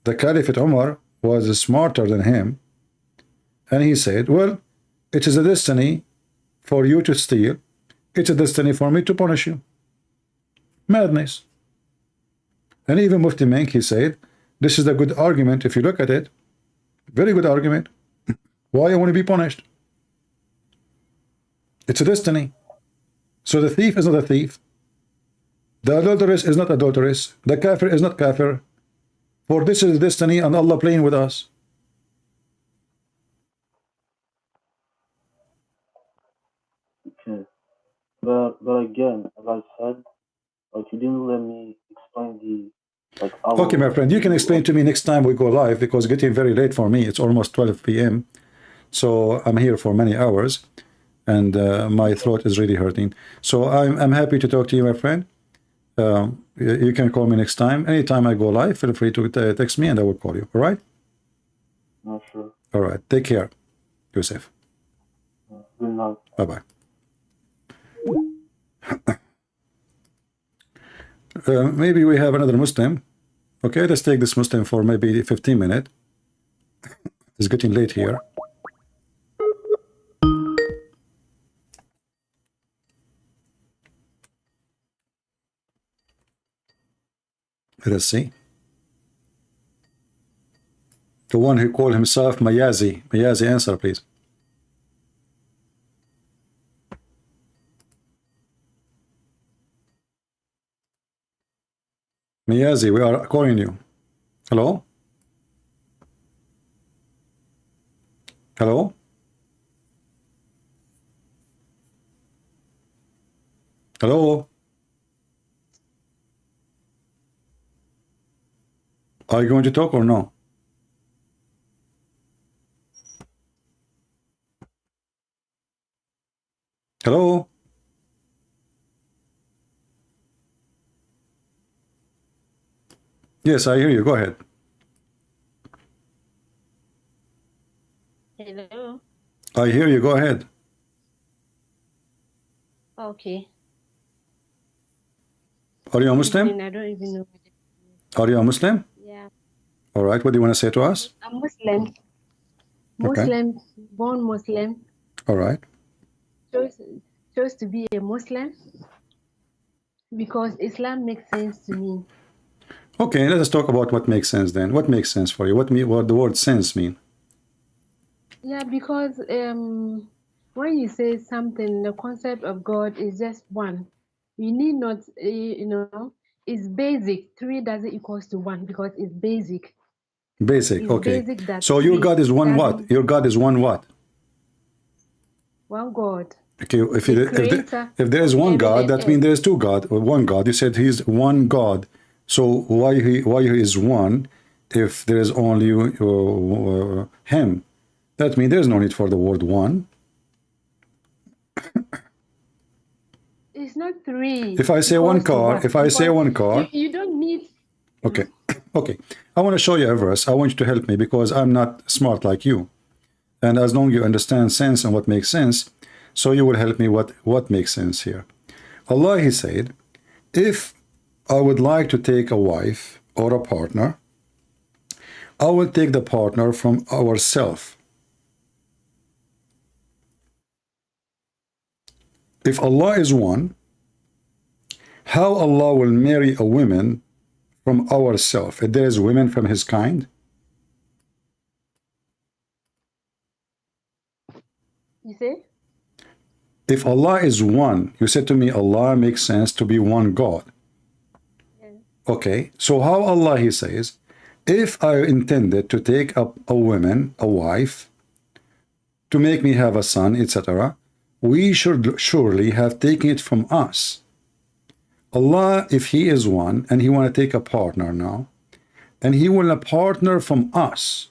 the Caliphate Umar was smarter than him, and he said, well, it is a destiny for you to steal. It's a destiny for me to punish you. Madness. And even Mufti Menk, he said, this is a good argument if you look at it. Very good argument. Why I want to be punished? It's a destiny. So the thief is not a thief. The adulteress is not adulteress. The kafir is not kafir. For this is destiny, and Allah playing with us. Okay. But again, as I said, like, you didn't let me explain the Okay, my friend, you can explain to me next time we go live, because it's getting very late for me. It's almost 12 p.m. So I'm here for many hours, and my throat is really hurting. So I'm happy to talk to you, my friend. You can call me next time. Anytime I go live, feel free to text me and I will call you. All right? Not sure. All right. Take care. Yusuf. Good night. Bye-bye. Maybe we have another Muslim. Okay, let's take this Muslim for maybe 15 minutes. It's getting late here. Let us see. The one who called himself Mayazi. Mayazi, answer, please. Mayazi, we are calling you. Hello? Hello? Hello? Are you going to talk or no? Hello? Yes, I hear you. Go ahead. Hello. I hear you. Go ahead. Okay. Are you a Muslim? I don't even know. Are you a Muslim? Yeah. All right. What do you want to say to us? I'm Muslim. Okay. Muslim, born Muslim. All right. Chose to be a Muslim because Islam makes sense to me. Okay, let us talk about what makes sense then. What makes sense for you? What the word sense mean? Yeah, because when you say something, the concept of God is just one. You need not, it's basic. Three doesn't equals to one because it's basic. Basic, It's okay. basic that So your three God is one what? doesn't Your God is one what? one God. Okay, The creator if there is of one heaven God, and that earth. means there is two God or one God. You said he's one God. So why he is one if there is only him? That means there is no need for the word one. It's not three. If I say one equals to car, one if I say because one car, you don't need. okay, okay. I want to show you a verse. I want you to help me because I'm not smart like you. And as long as you understand sense and what makes sense, so you will help me what makes sense here. Allah, he said, if I would like to take a wife or a partner, I will take the partner from ourself. If Allah is one, how Allah will marry a woman from ourself? If there is women from his kind? You say? If Allah is one, you said to me, Allah makes sense to be one God. Yeah. Okay, so how Allah, he says, if I intended to take up a woman, a wife, to make me have a son, etc., we should surely have taken it from us. Allah, if he is one, and he want to take a partner now, and he will a partner from us,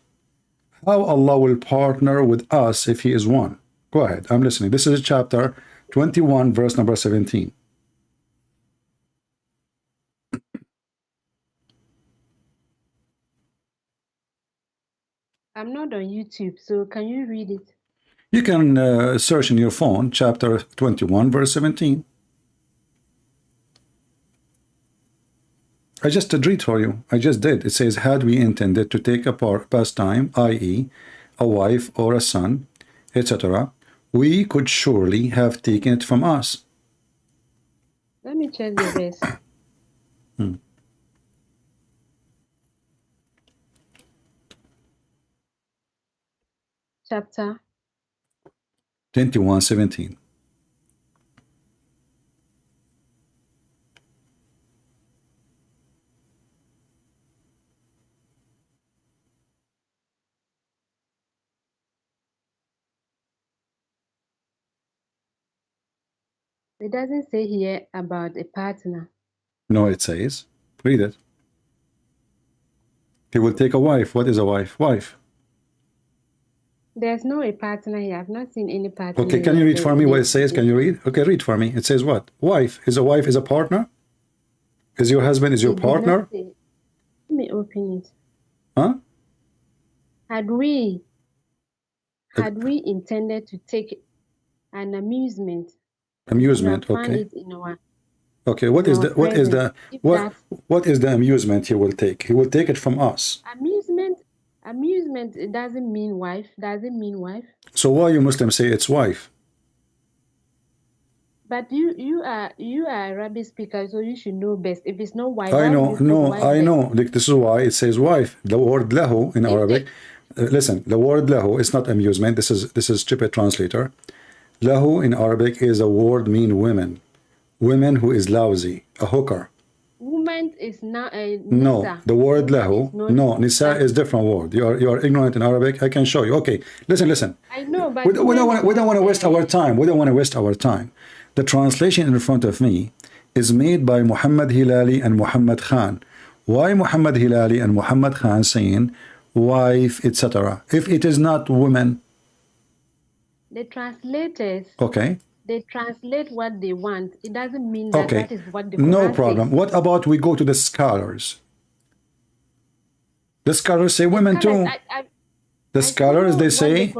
how Allah will partner with us if he is one? Go ahead, I'm listening. This is chapter 21, verse number 17. I'm not on YouTube, so can you read it? You can search in your phone, chapter 21, verse 17. I just did read for you. I just did. It says, had we intended to take a pastime, i.e., a wife or a son, etc., we could surely have taken it from us. Let me check the verse. Chapter 21:17. It doesn't say here about a partner. No, it says, read it. He will take a wife. What is a wife? Wife. There's no a partner here. I've not seen any partner. Okay, can you read for me what it says? Can you read? Okay, read for me. It says what? Wife. Is a wife is a partner? Is your husband is your partner? Let me open it. Huh? Had we intended to take an amusement, Amusement, we have found okay. it in our Okay, what is the amusement he will take? He will take it from us. amusement it doesn't mean wife. Doesn't mean wife. So why you Muslims say it's wife? But you are Arabic speaker, so you should know best. If it's not wife, I know, no, I know. This is why it says wife. The word lahu in Arabic. Listen, the word lahu is not amusement. This is stupid translator. Lahu in Arabic is a word mean women. Women who is lousy, a hooker. Woman is not a nisa. No, the word lahu. No, nisa is different word. You are ignorant in Arabic. I can show you. Okay, listen. I know, but we don't want to waste our time. We don't want to waste our time. The translation in front of me is made by Muhammad Hilali and Muhammad Khan. Why Muhammad Hilali and Muhammad Khan saying wife, etc.? If it is not women. The translators. Okay. They translate what they want. It doesn't mean that that is what the Quran no problem. says. What about we go to the scholars? The scholars say women too. The scholars, they say,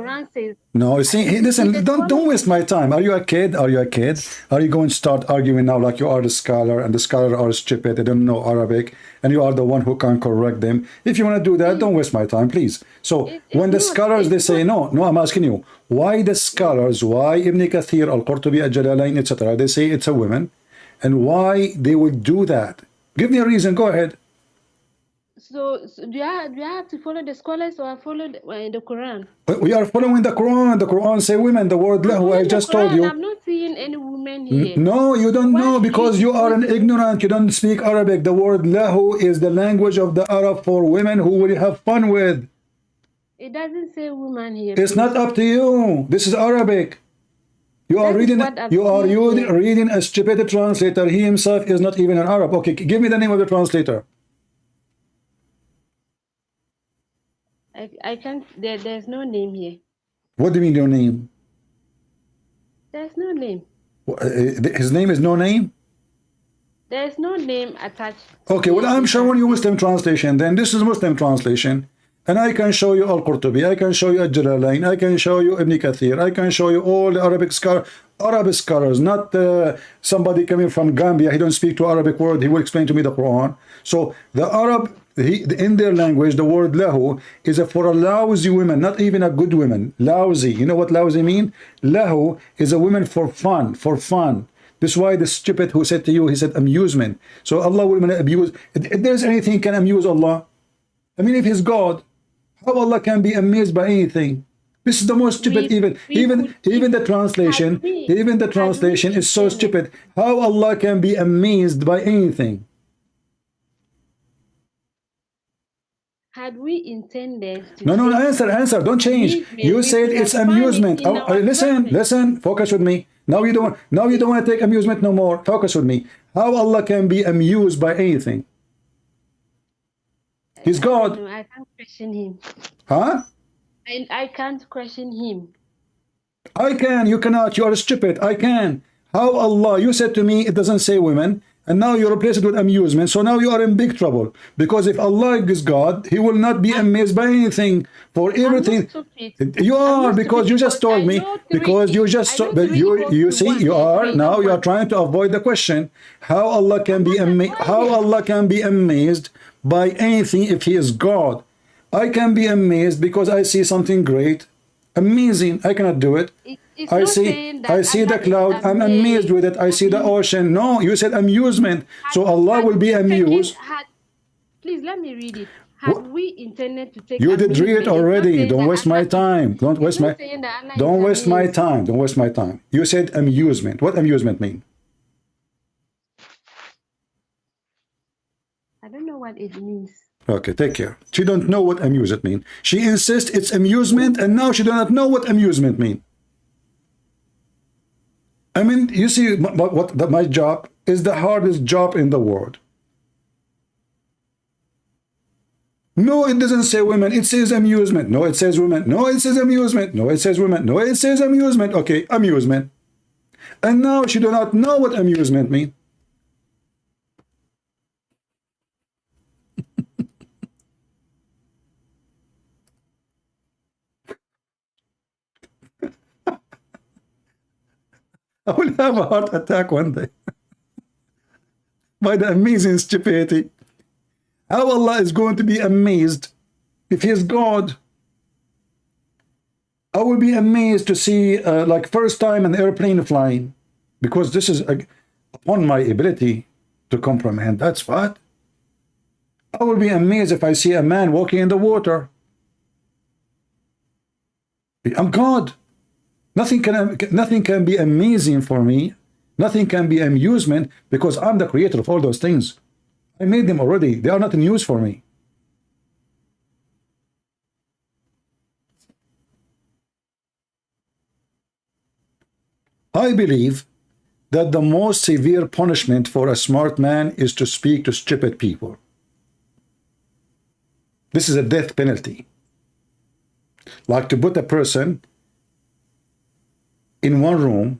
no, see, listen, don't waste my time. Are you a kid? Are you a kid? Are you going to start arguing now like you are the scholar and the scholar are stupid, they don't know Arabic, and you are the one who can correct them? If you want to do that, don't waste my time, please. So when the scholars, they say, no, I'm asking you, why the scholars, why Ibn Kathir, Al-Qurtubi, Al-Jalalain, etc., they say it's a woman, and why they would do that? Give me a reason, go ahead. So do I have to follow the scholars or follow the Quran? We are following the Quran. The Quran say women. The word lahu, I just told you. I'm not seeing any women here. No, you don't know because you are an ignorant. You don't speak Arabic. The word lahu is the language of the Arab for women who will have fun with. It doesn't say woman here. It's not up to you. This is Arabic. You are reading. Reading a stupid translator. He himself is not even an Arab. Okay, give me the name of the translator. I can't. There's no name here. What do you mean no name? There's no name. His name is no name? There's no name attached. Okay, well, I'm showing you Muslim translation. Then this is Muslim translation. And I can show you Al-Qurtubi. I can show you Al-Jalalain. I can show you Ibn Kathir. I can show you all the Arabic scholars, not somebody coming from Gambia. He don't speak to Arabic word. He will explain to me the Quran. So the Arab, in their language, the word lahu is for a lousy woman, not even a good woman. Lousy. You know what lousy mean? Lahu is a woman for fun, This is why the stupid who said to you, he said amusement. So Allah will abuse. If there's anything can amuse Allah, I mean, if he's God, how Allah can be amazed by anything? This is the most stupid. Even the translation is so stupid. How Allah can be amazed by anything? Had we intended to No, answer, don't change. You said it's amusement. Listen, focus with me. Now you don't want to take amusement no more. Focus with me. How Allah can be amused by anything? He's God. I can't question him. Huh? I can't question him. I can. You cannot. You are stupid. I can. How Allah? You said to me it doesn't say women, and now you replace it with amusement. So now you are in big trouble. Because if Allah is God, He will not be amazed by anything. For everything. You are, because you just told me. Because you just you see, you are now you are trying to avoid the question. How Allah can be amazed? How Allah can be amazed by anything if He is God? I can be amazed because I see something great, amazing. I cannot do it. I see the cloud. I'm amazed with it. I see the ocean. No, you said amusement. So Allah will be amused. Please let me read it. Had we intended to take you did read it already. Don't waste my time. Don't waste my time. Don't waste my time. You said amusement. What amusement mean? I don't know what it means. Okay, take care. She don't know what amusement mean. She insists it's amusement, and now she does not know what amusement mean. I mean, you see, my job is the hardest job in the world. No, it doesn't say women. It says amusement. No, it says women. No, it says amusement. No, it says women. No, it says amusement. Okay, amusement. And now she do not know what amusement mean. I will have a heart attack one day by the amazing stupidity. How Allah is going to be amazed if He is God? I will be amazed to see like first time an airplane flying, because this is upon my ability to comprehend. That's what. I will be amazed if I see a man walking in the water. I'm God. Nothing can be amazing for me. Nothing can be amusement, because I'm the creator of all those things. I made them already. They are not news for me. I believe that the most severe punishment for a smart man is to speak to stupid people. This is a death penalty. Like to put a person in one room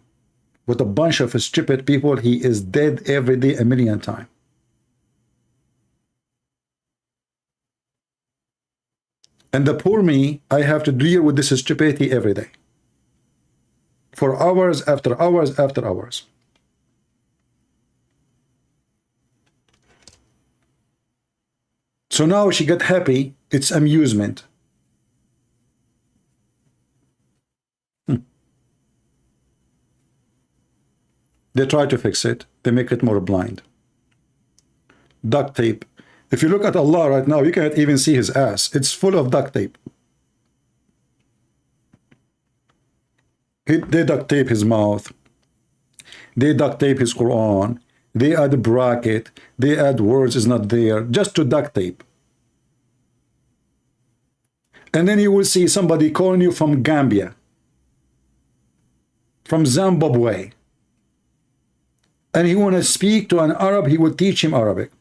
with a bunch of stupid people, he is dead every day 1,000,000 times. And the poor me, I have to deal with this stupidity every day. For hours after hours after hours. So now she got happy, it's amusement. They try to fix it. They make it more blind. Duct tape. If you look at Allah right now, you can't even see his ass. It's full of duct tape. They duct tape his mouth. They duct tape his Quran. They add a bracket. They add words is not there, just to duct tape. And then you will see somebody calling you from Gambia, from Zimbabwe, and he want to speak to an Arab, he will teach him Arabic.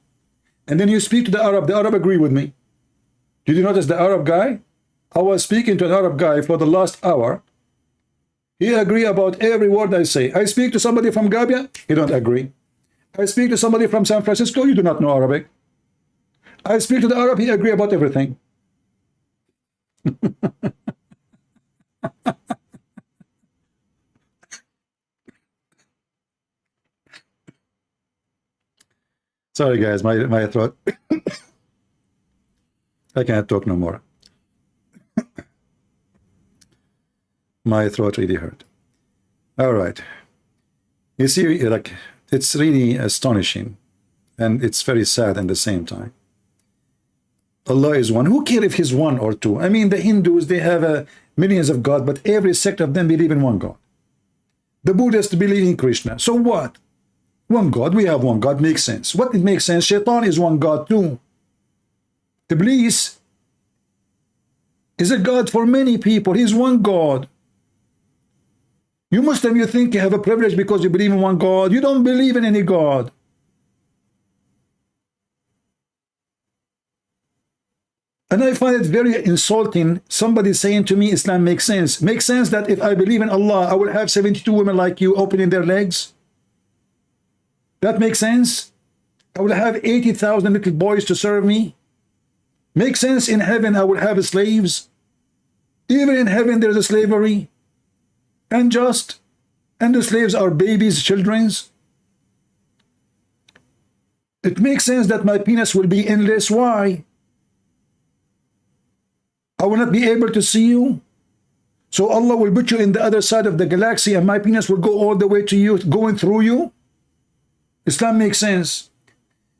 And then you speak to the Arab agree with me. Did you notice the Arab guy? I was speaking to an Arab guy for the last hour. He agree about every word I say. I speak to somebody from Gambia, he don't agree. I speak to somebody from San Francisco, you do not know Arabic. I speak to the Arab, he agree about everything. Sorry guys, my throat. I can't talk no more. My throat really hurt. All right. You see, like, it's really astonishing, and it's very sad at the same time. Allah is one. Who cares if he's one or two? I mean, the Hindus, they have millions of gods, but every sect of them believe in one God. The Buddhists believe in Krishna. So what? One God, we have one God, makes sense. What it makes sense? Shaitan is one God too. Iblis is a God for many people. He's one God. You Muslim, you think you have a privilege because you believe in one God. You don't believe in any God. And I find it very insulting, somebody saying to me, Islam makes sense. Makes sense that if I believe in Allah, I will have 72 women like you opening their legs? That makes sense? I will have 80,000 little boys to serve me? Makes sense in heaven I will have slaves? Even in heaven there is a slavery? And just? And the slaves are babies, children's? It makes sense that my penis will be endless. Why? I will not be able to see you. So Allah will put you in the other side of the galaxy and my penis will go all the way to you, going through you. Islam makes sense.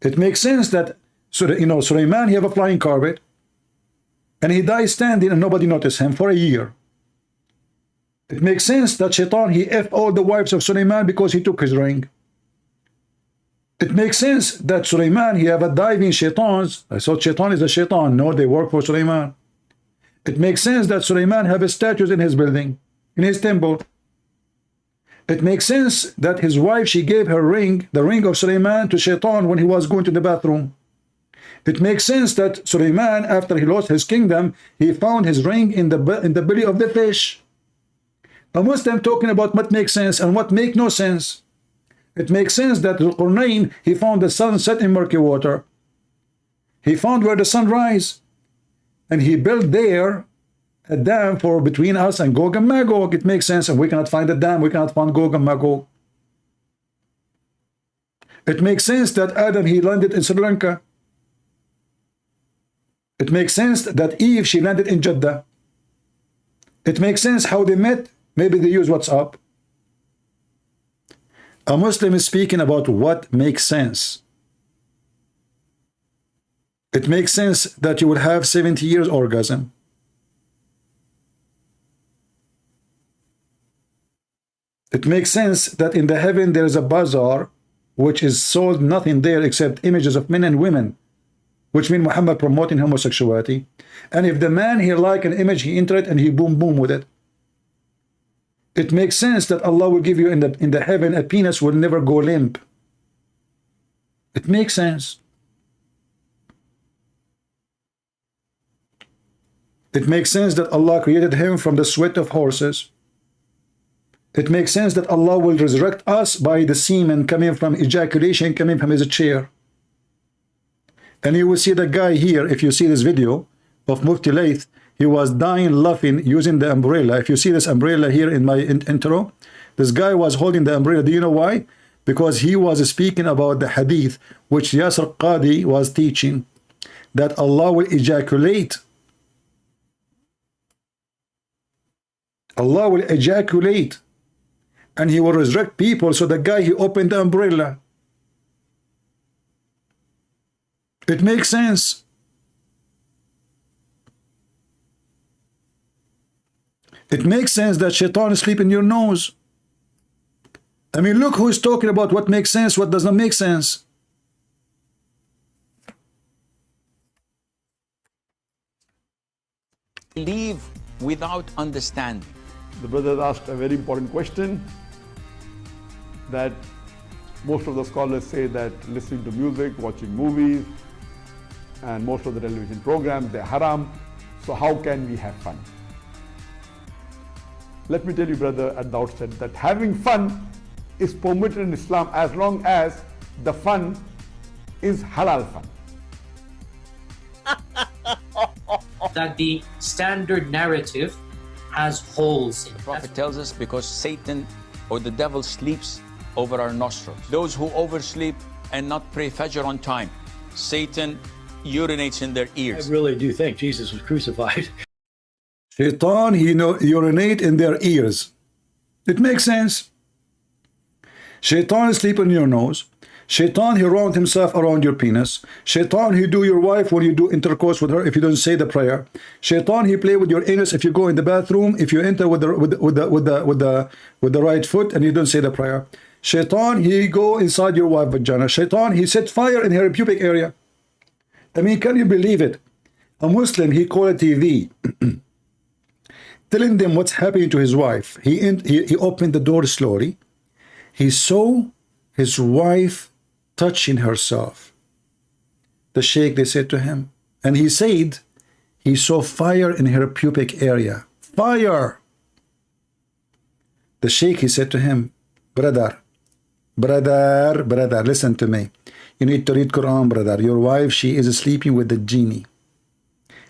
It makes sense that, Sulaiman, he have a flying carpet and he dies standing and nobody noticed him for a year. It makes sense that Shaitan, he F all the wives of Sulaiman because he took his ring. It makes sense that Sulaiman, he have a diving shaitans. I thought Shaitan is a shaitan. No, they work for Sulaiman. It makes sense that Sulaiman have a statues in his building, in his temple. It makes sense that his wife, she gave her ring, the ring of Sulaiman, to Shaitan when he was going to the bathroom. It makes sense that Sulaiman, after he lost his kingdom, he found his ring in the belly of the fish. A Muslim talking about what makes sense and what make no sense. It makes sense that Qur'an, he found the sun set in murky water. He found where the sun rise. And he built there a dam for between us and Gog and Magog. It makes sense, and we cannot find the dam, we cannot find Gog and Magog. It makes sense that Adam, he landed in Sri Lanka. It makes sense that Eve, she landed in Jeddah. It makes sense how they met. Maybe they use WhatsApp. A Muslim is speaking about what makes sense. It makes sense that you will have 70 years orgasm. It makes sense that in the heaven there is a bazaar which is sold nothing there except images of men and women, which mean Muhammad promoting homosexuality. And if the man he like an image, he enter it and he boom boom with it. It makes sense that Allah will give you in the heaven a penis will never go limp. It makes sense. It makes sense that Allah created him from the sweat of horses. It makes sense that Allah will resurrect us by the semen coming from ejaculation coming from his chair. And you will see the guy here, if you see this video of Mufti Layth, he was dying laughing using the umbrella. If you see this umbrella here in my intro, this guy was holding the umbrella. Do you know why? Because he was speaking about the hadith which Yasir Qadi was teaching, that Allah will ejaculate. Allah will ejaculate and he will resurrect people. So the guy, he opened the umbrella. It makes sense. It makes sense that shaitan is sleeping in your nose. I mean, look who is talking about what makes sense, what does not make sense. Believe without understanding. The brother asked a very important question, that most of the scholars say that listening to music, watching movies, and most of the television programs, they're haram. So how can we have fun? Let me tell you, brother, at the outset that having fun is permitted in Islam as long as the fun is halal fun. That the standard narrative has holes in it. The Prophet tells us because Satan or the devil sleeps over our nostrils. Those who oversleep and not pray Fajr on time, Satan urinates in their ears. I really do think Jesus was crucified. Shaitan, he urinate in their ears. It makes sense. Shaitan is sleeping in your nose. Shaitan, he round himself around your penis. Shaitan, he do your wife when you do intercourse with her if you don't say the prayer. Shaitan, he play with your anus if you go in the bathroom, if you enter with the right foot and you don't say the prayer. Shaitan, he go inside your wife vagina. Shaitan, he set fire in her pubic area. I mean, can you believe it? A Muslim, he call a TV, telling them what's happening to his wife. He opened the door slowly. He saw his wife touching herself. The sheikh, they said to him, and he said he saw fire in her pubic area. Fire! The sheikh, he said to him, brother, listen to me. You need to read Quran, brother. Your wife, she is sleeping with the genie.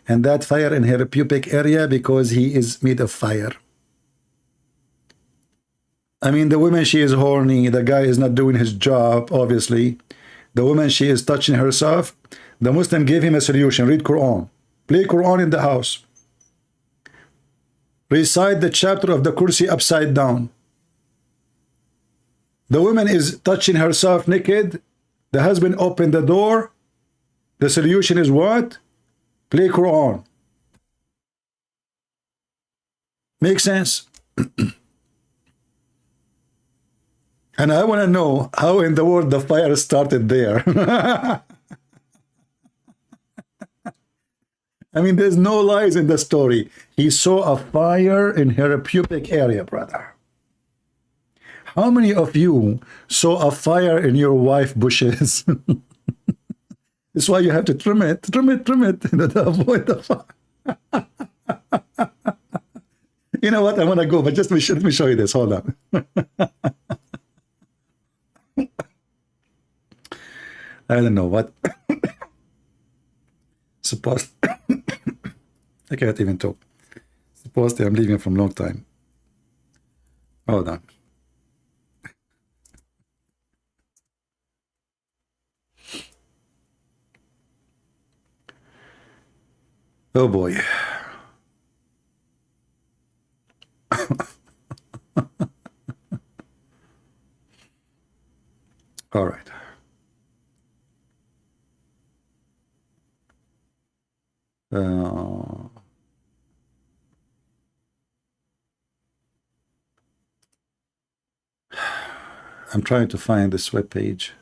And that fire in her pubic area because he is made of fire. I mean, the woman, she is horny. The guy is not doing his job, obviously. The woman, she is touching herself. The Muslim gave him a solution. Read Quran. Play Quran in the house. Recite the chapter of the Kursi upside down. The woman is touching herself naked. The husband opened the door. The solution is what? Play Quran. Makes sense? And I want to know how in the world the fire started there. I mean, there's no lies in the story. He saw a fire in her pubic area, brother. How many of you saw a fire in your wife bushes? That's why you have to trim it, to avoid the fire. You know what? I want to go, but just let me show you this. Hold on. I don't know what. Supposed. I can't even talk. Supposed I'm leaving from long time. Hold on. Oh boy. All right. I'm trying to find this web page.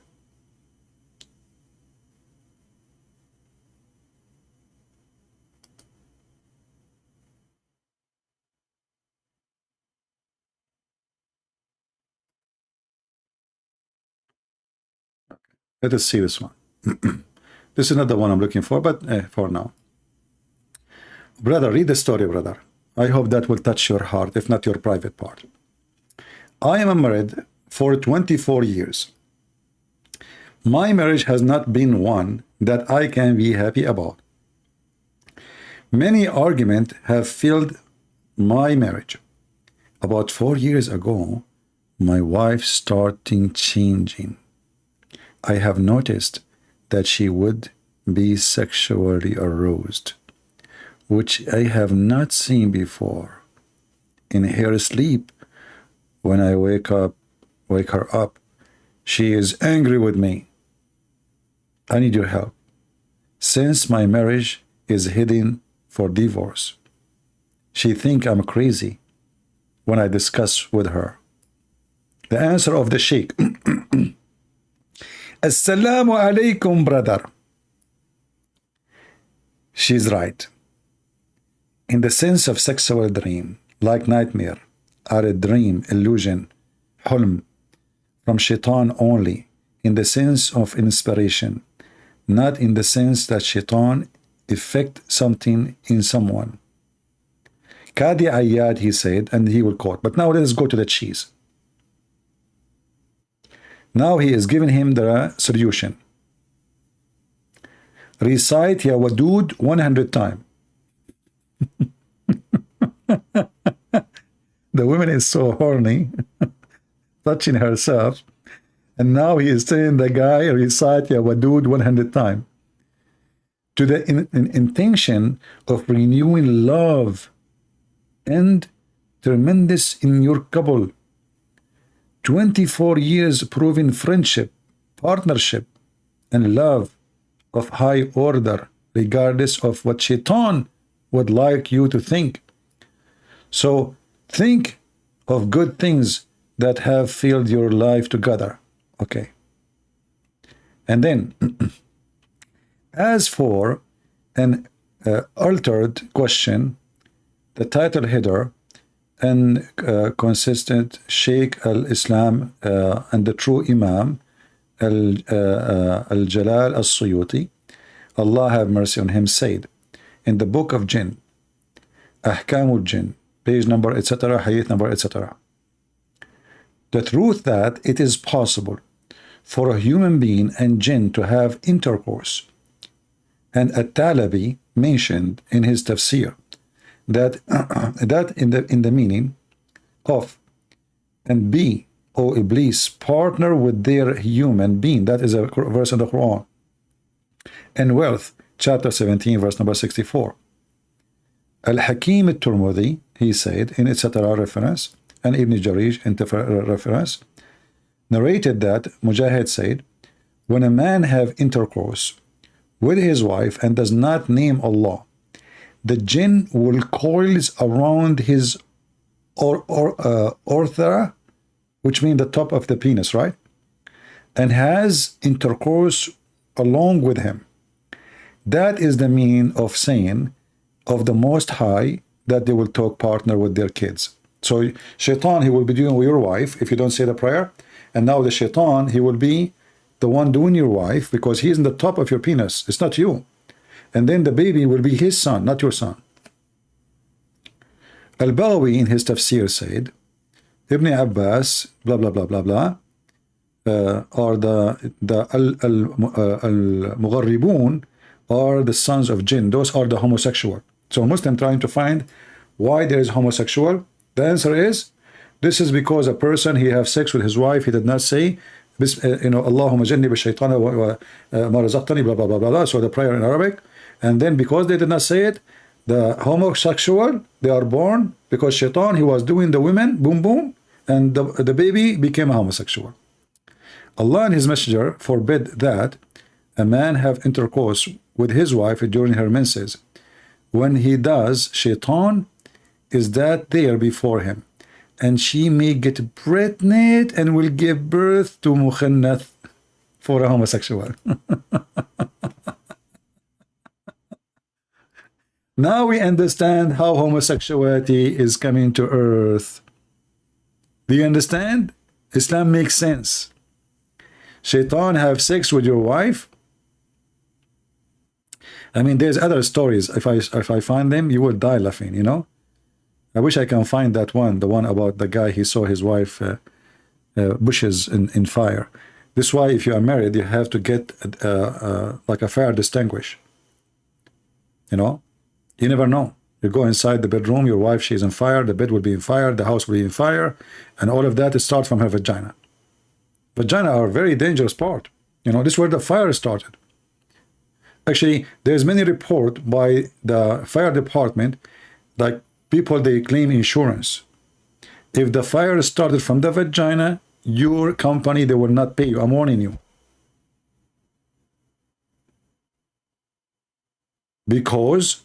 Let us see this one. This is not the one I'm looking for, but for now. Brother, read the story, brother. I hope that will touch your heart, if not your private part. I am married for 24 years. My marriage has not been one that I can be happy about. Many arguments have filled my marriage. About 4 years ago, my wife started changing. I have noticed that she would be sexually aroused, which I have not seen before. In her sleep, when I wake her up, she is angry with me. I need your help. since my marriage is heading for divorce. She think I'm crazy when I discuss with her. The answer of the sheikh. Assalamu alaikum, brother. She's right. In the sense of sexual dream, like nightmare, are a dream, illusion, hulm, from shaitan only, in the sense of inspiration, not in the sense that shaitan effect something in someone. Qadi Ayyad, he said, and he will quote. But now let us go to the cheese. Now he is giving him the solution. Recite Ya Wadud 100 times. The woman is so horny, touching herself, and now he is telling the guy, recite Ya Wadud 100 times. To the intention of renewing love and tremendous in your couple. 24 years proving friendship, partnership, and love of high order, regardless of what shaitan would like you to think. So think of good things that have filled your life together. Okay. And then, as for an altered question, the title header and consistent Sheikh al-Islam and the true Imam al-Jalal al-Suyuti, Allah have mercy on him, said in the book of Jinn, Ahkamul Jinn, page number, etc., hadith number, etc., the truth that it is possible for a human being and jinn to have intercourse. And At-Talabi mentioned in his tafsir that in the meaning of and be, O Iblis, partner with their human being. That is a verse in the Quran. And wealth, chapter 17, verse number 64. Al-Hakim al-Turmudi, he said in etc. reference, and Ibn Jarij in reference, narrated that Mujahid said, when a man have intercourse with his wife and does not name Allah, the jinn will coils around his orthra, which means the top of the penis, right? And has intercourse along with him. That is the meaning of saying of the Most High that they will talk partner with their kids. So shaitan, he will be doing with your wife if you don't say the prayer. And now the shaitan, he will be the one doing your wife because he's in the top of your penis. It's not you. And then the baby will be his son, not your son. Al-Baghawi in his tafsir said, Ibn Abbas, blah, blah, blah, blah, blah, or the Al-Mugharribun are the sons of jinn. Those are the homosexual. So a Muslim trying to find why there is homosexual. The answer is, this is because a person, he have sex with his wife, he did not say, Allahumma janni bi shaytana wa ma razaqtani, blah, blah, blah, blah. So the prayer in Arabic. And then because they did not say it, the homosexual, they are born because shaitan, he was doing the women, boom, boom, and the baby became a homosexual. Allah and his messenger forbid that a man have intercourse with his wife during her menses. When he does, shaitan is that there before him, and she may get pregnant and will give birth to mukhannath, for a homosexual. Now we understand how homosexuality is coming to earth. Do you understand? Islam makes sense. Shaitan have sex with your wife. I mean, there's other stories. If I find them, you will die laughing, you know. I wish I can find that one, the one about the guy, he saw his wife bushes in fire. This is why if you are married, you have to get like a fire distinguish. You know, you never know. You go inside the bedroom, your wife, she's on fire, the bed will be in fire, the house will be in fire, and all of that starts from her vagina. Vagina are a very dangerous part. You know, this is where the fire started. Actually, there's many reports by the fire department, like people, they claim insurance. If the fire started from the vagina, your company, they will not pay you. I'm warning you. because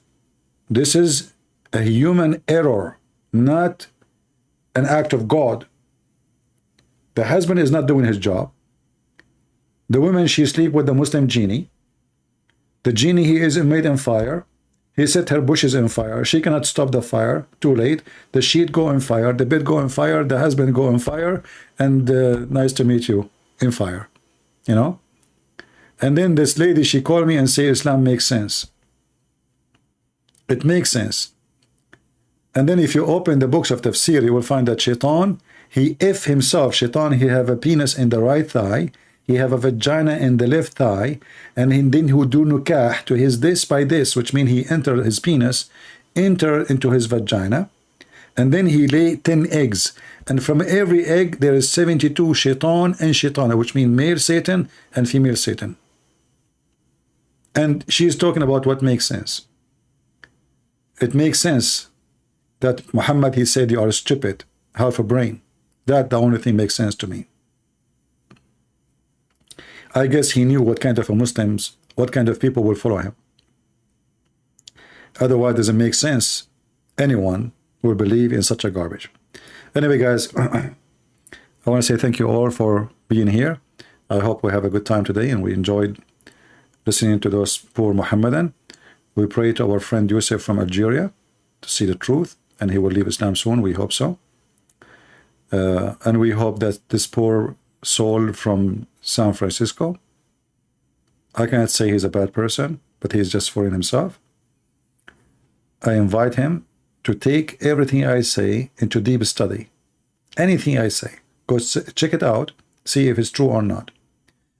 this is a human error, not an act of God. The husband is not doing his job. The woman, she sleep with the Muslim genie. The genie, he is made in fire. He set her bushes in fire. She cannot stop the fire. Too late. The sheet go in fire. The bed go in fire. The husband go in fire. And nice to meet you in fire. You know? And then this lady, she called me and say Islam makes sense. It makes sense. And then if you open the books of tafsir, you will find that Shaitan, he himself, Shaitan, he have a penis in the right thigh. He have a vagina in the left thigh, and then he would do nukah to his this by this, which means he enter his penis, enter into his vagina, and then he lay 10 eggs. And from every egg, there is 72 shaitan and shaitana, which means male Satan and female Satan. And she is talking about what makes sense. It makes sense that Muhammad, he said, you are stupid, half a brain. That the only thing makes sense to me. I guess he knew what kind of Muslims, what kind of people will follow him. Otherwise, it doesn't make sense. Anyone will believe in such a garbage. Anyway, guys, I want to say thank you all for being here. I hope we have a good time today and we enjoyed listening to those poor Mohammedan. We pray to our friend Yusuf from Algeria to see the truth, and he will leave Islam soon. We hope so. And we hope that this poor soul from San Francisco, I cannot say he's a bad person, but he's just fooling himself. I invite him to take everything I say into deep study. Anything I say, go check it out, see if it's true or not.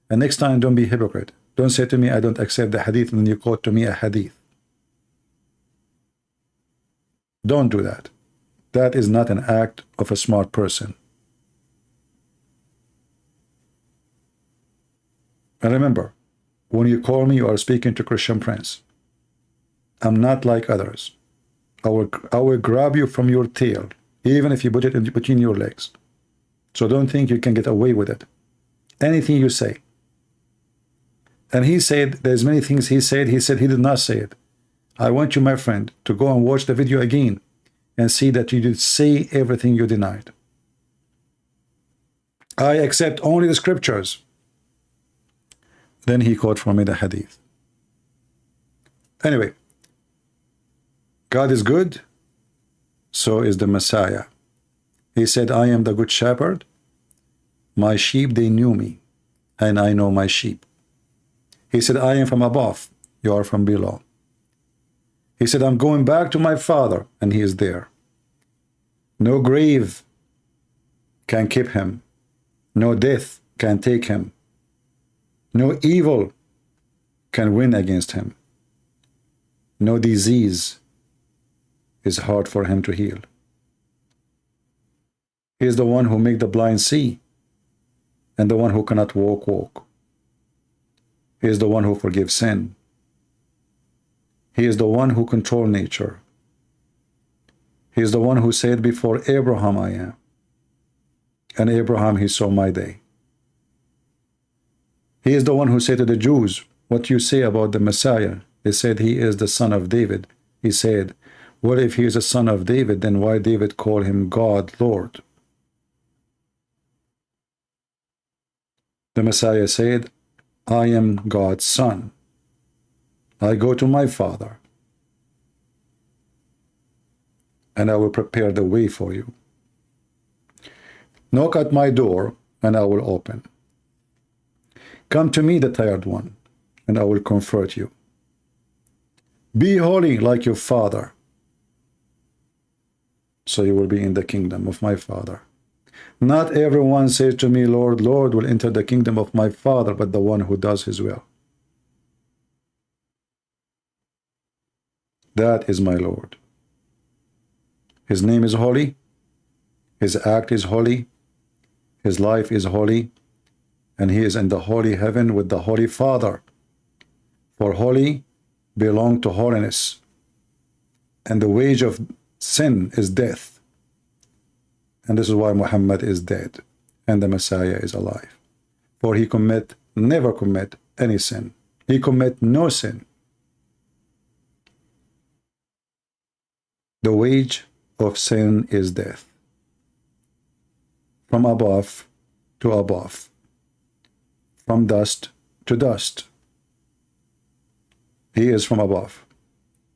And next time, don't be hypocrite. Don't say to me, I don't accept the hadith, and then you quote to me a hadith. Don't do that. That is not an act of a smart person. And remember, when you call me, you are speaking to Christian Prince. I'm not like others. I will grab you from your tail, even if you put it in between your legs. So don't think you can get away with it. Anything you say. And he said, there's many things he said he did not say it. I want you, my friend, to go and watch the video again and see that you did say everything you denied. I accept only the scriptures. Then he quoted for me the hadith. Anyway, God is good, so is the Messiah. He said, I am the good shepherd. My sheep, they knew me, and I know my sheep. He said, I am from above, you are from below. He said, I'm going back to my Father, and he is there. No grave can keep him. No death can take him. No evil can win against him. No disease is hard for him to heal. He is the one who makes the blind see, and the one who cannot walk. He is the one who forgives sin. He is the one who controls nature. He is the one who said, before Abraham I am. And Abraham, he saw my day. He is the one who said to the Jews, what you say about the Messiah? They said he is the son of David. He said, well, if he is a son of David, then why David call him God, Lord? The Messiah said, I am God's son. I go to my Father, and I will prepare the way for you. Knock at my door, and I will open. Come to me, the tired one, and I will comfort you. Be holy like your Father, so you will be in the kingdom of my Father. Not everyone says to me, Lord, Lord, will enter the kingdom of my Father, but the one who does his will. That is my Lord. His name is holy. His act is holy. His life is holy. And he is in the holy heaven with the Holy Father. For holy belong to holiness. And the wage of sin is death. And this is why Muhammad is dead and the Messiah is alive. For he never commit any sin. He commit no sin. The wage of sin is death. From above to above. From dust to dust. He is from above.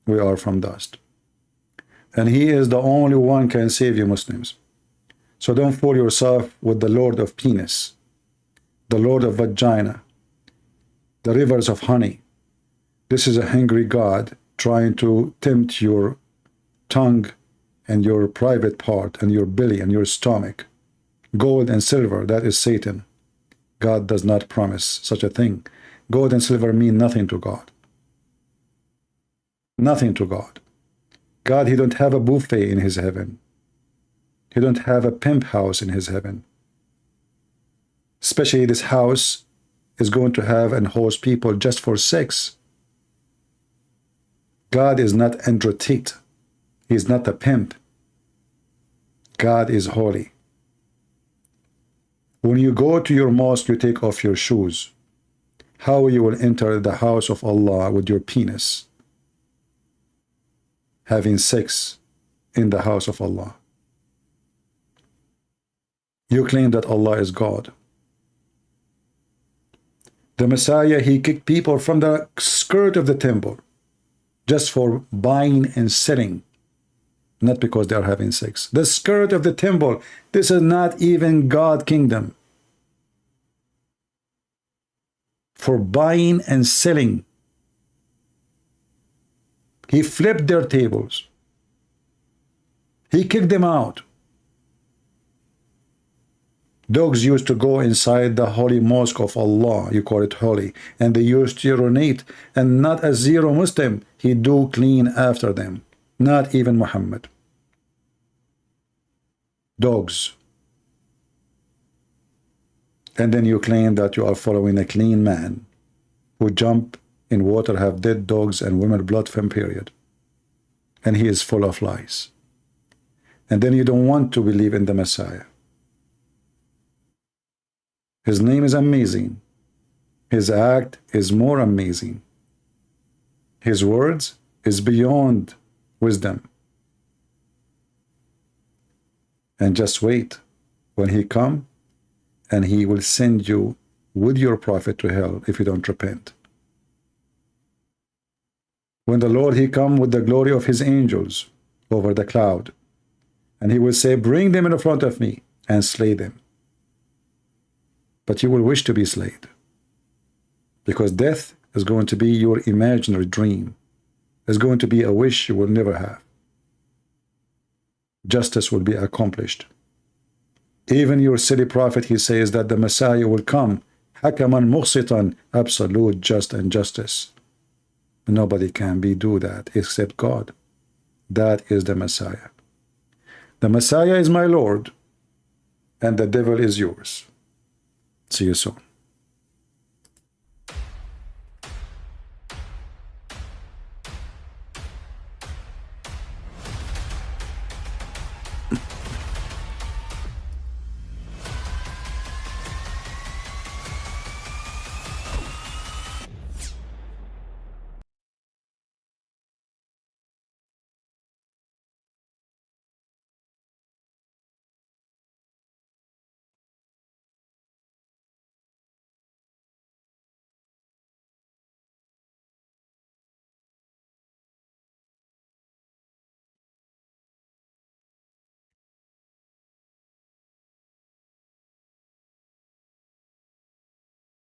We are from dust. And he is the only one can save you Muslims. So don't fool yourself with the Lord of penis, the Lord of vagina, the rivers of honey. This is a hungry God trying to tempt your tongue and your private part and your belly and your stomach. Gold and silver, that is Satan. God does not promise such a thing. Gold and silver mean nothing to God. Nothing to God. God, he don't have a buffet in his heaven. He don't have a pimp house in his heaven. Especially this house is going to have and host people just for sex. God is not Andrew Tate. He is not a pimp. God is holy. When you go to your mosque, you take off your shoes. How you will enter the house of Allah with your penis? Having sex in the house of Allah. You claim that Allah is God. The Messiah, he kicked people from the skirt of the temple just for buying and selling, not because they are having sex. The skirt of the temple, this is not even God's kingdom. For buying and selling. He flipped their tables. He kicked them out. Dogs used to go inside the holy mosque of Allah, you call it holy, and they used to urinate, and not a zero Muslim, he do clean after them, not even Muhammad. Dogs. And then you claim that you are following a clean man who jump in water, have dead dogs and women blood from period. And he is full of lies. And then you don't want to believe in the Messiah. His name is amazing. His act is more amazing. His words is beyond wisdom. And just wait. When he come, and he will send you with your prophet to hell if you don't repent. When the Lord, he come with the glory of his angels over the cloud, and he will say, bring them in front of me and slay them. But you will wish to be slain, because death is going to be your imaginary dream. It's going to be a wish you will never have. Justice will be accomplished. Even your silly prophet, he says that the Messiah will come, hakaman muqsitan, absolute just and justice. Nobody can do that except God. That is the Messiah. The Messiah is my Lord, and the devil is yours. See you soon.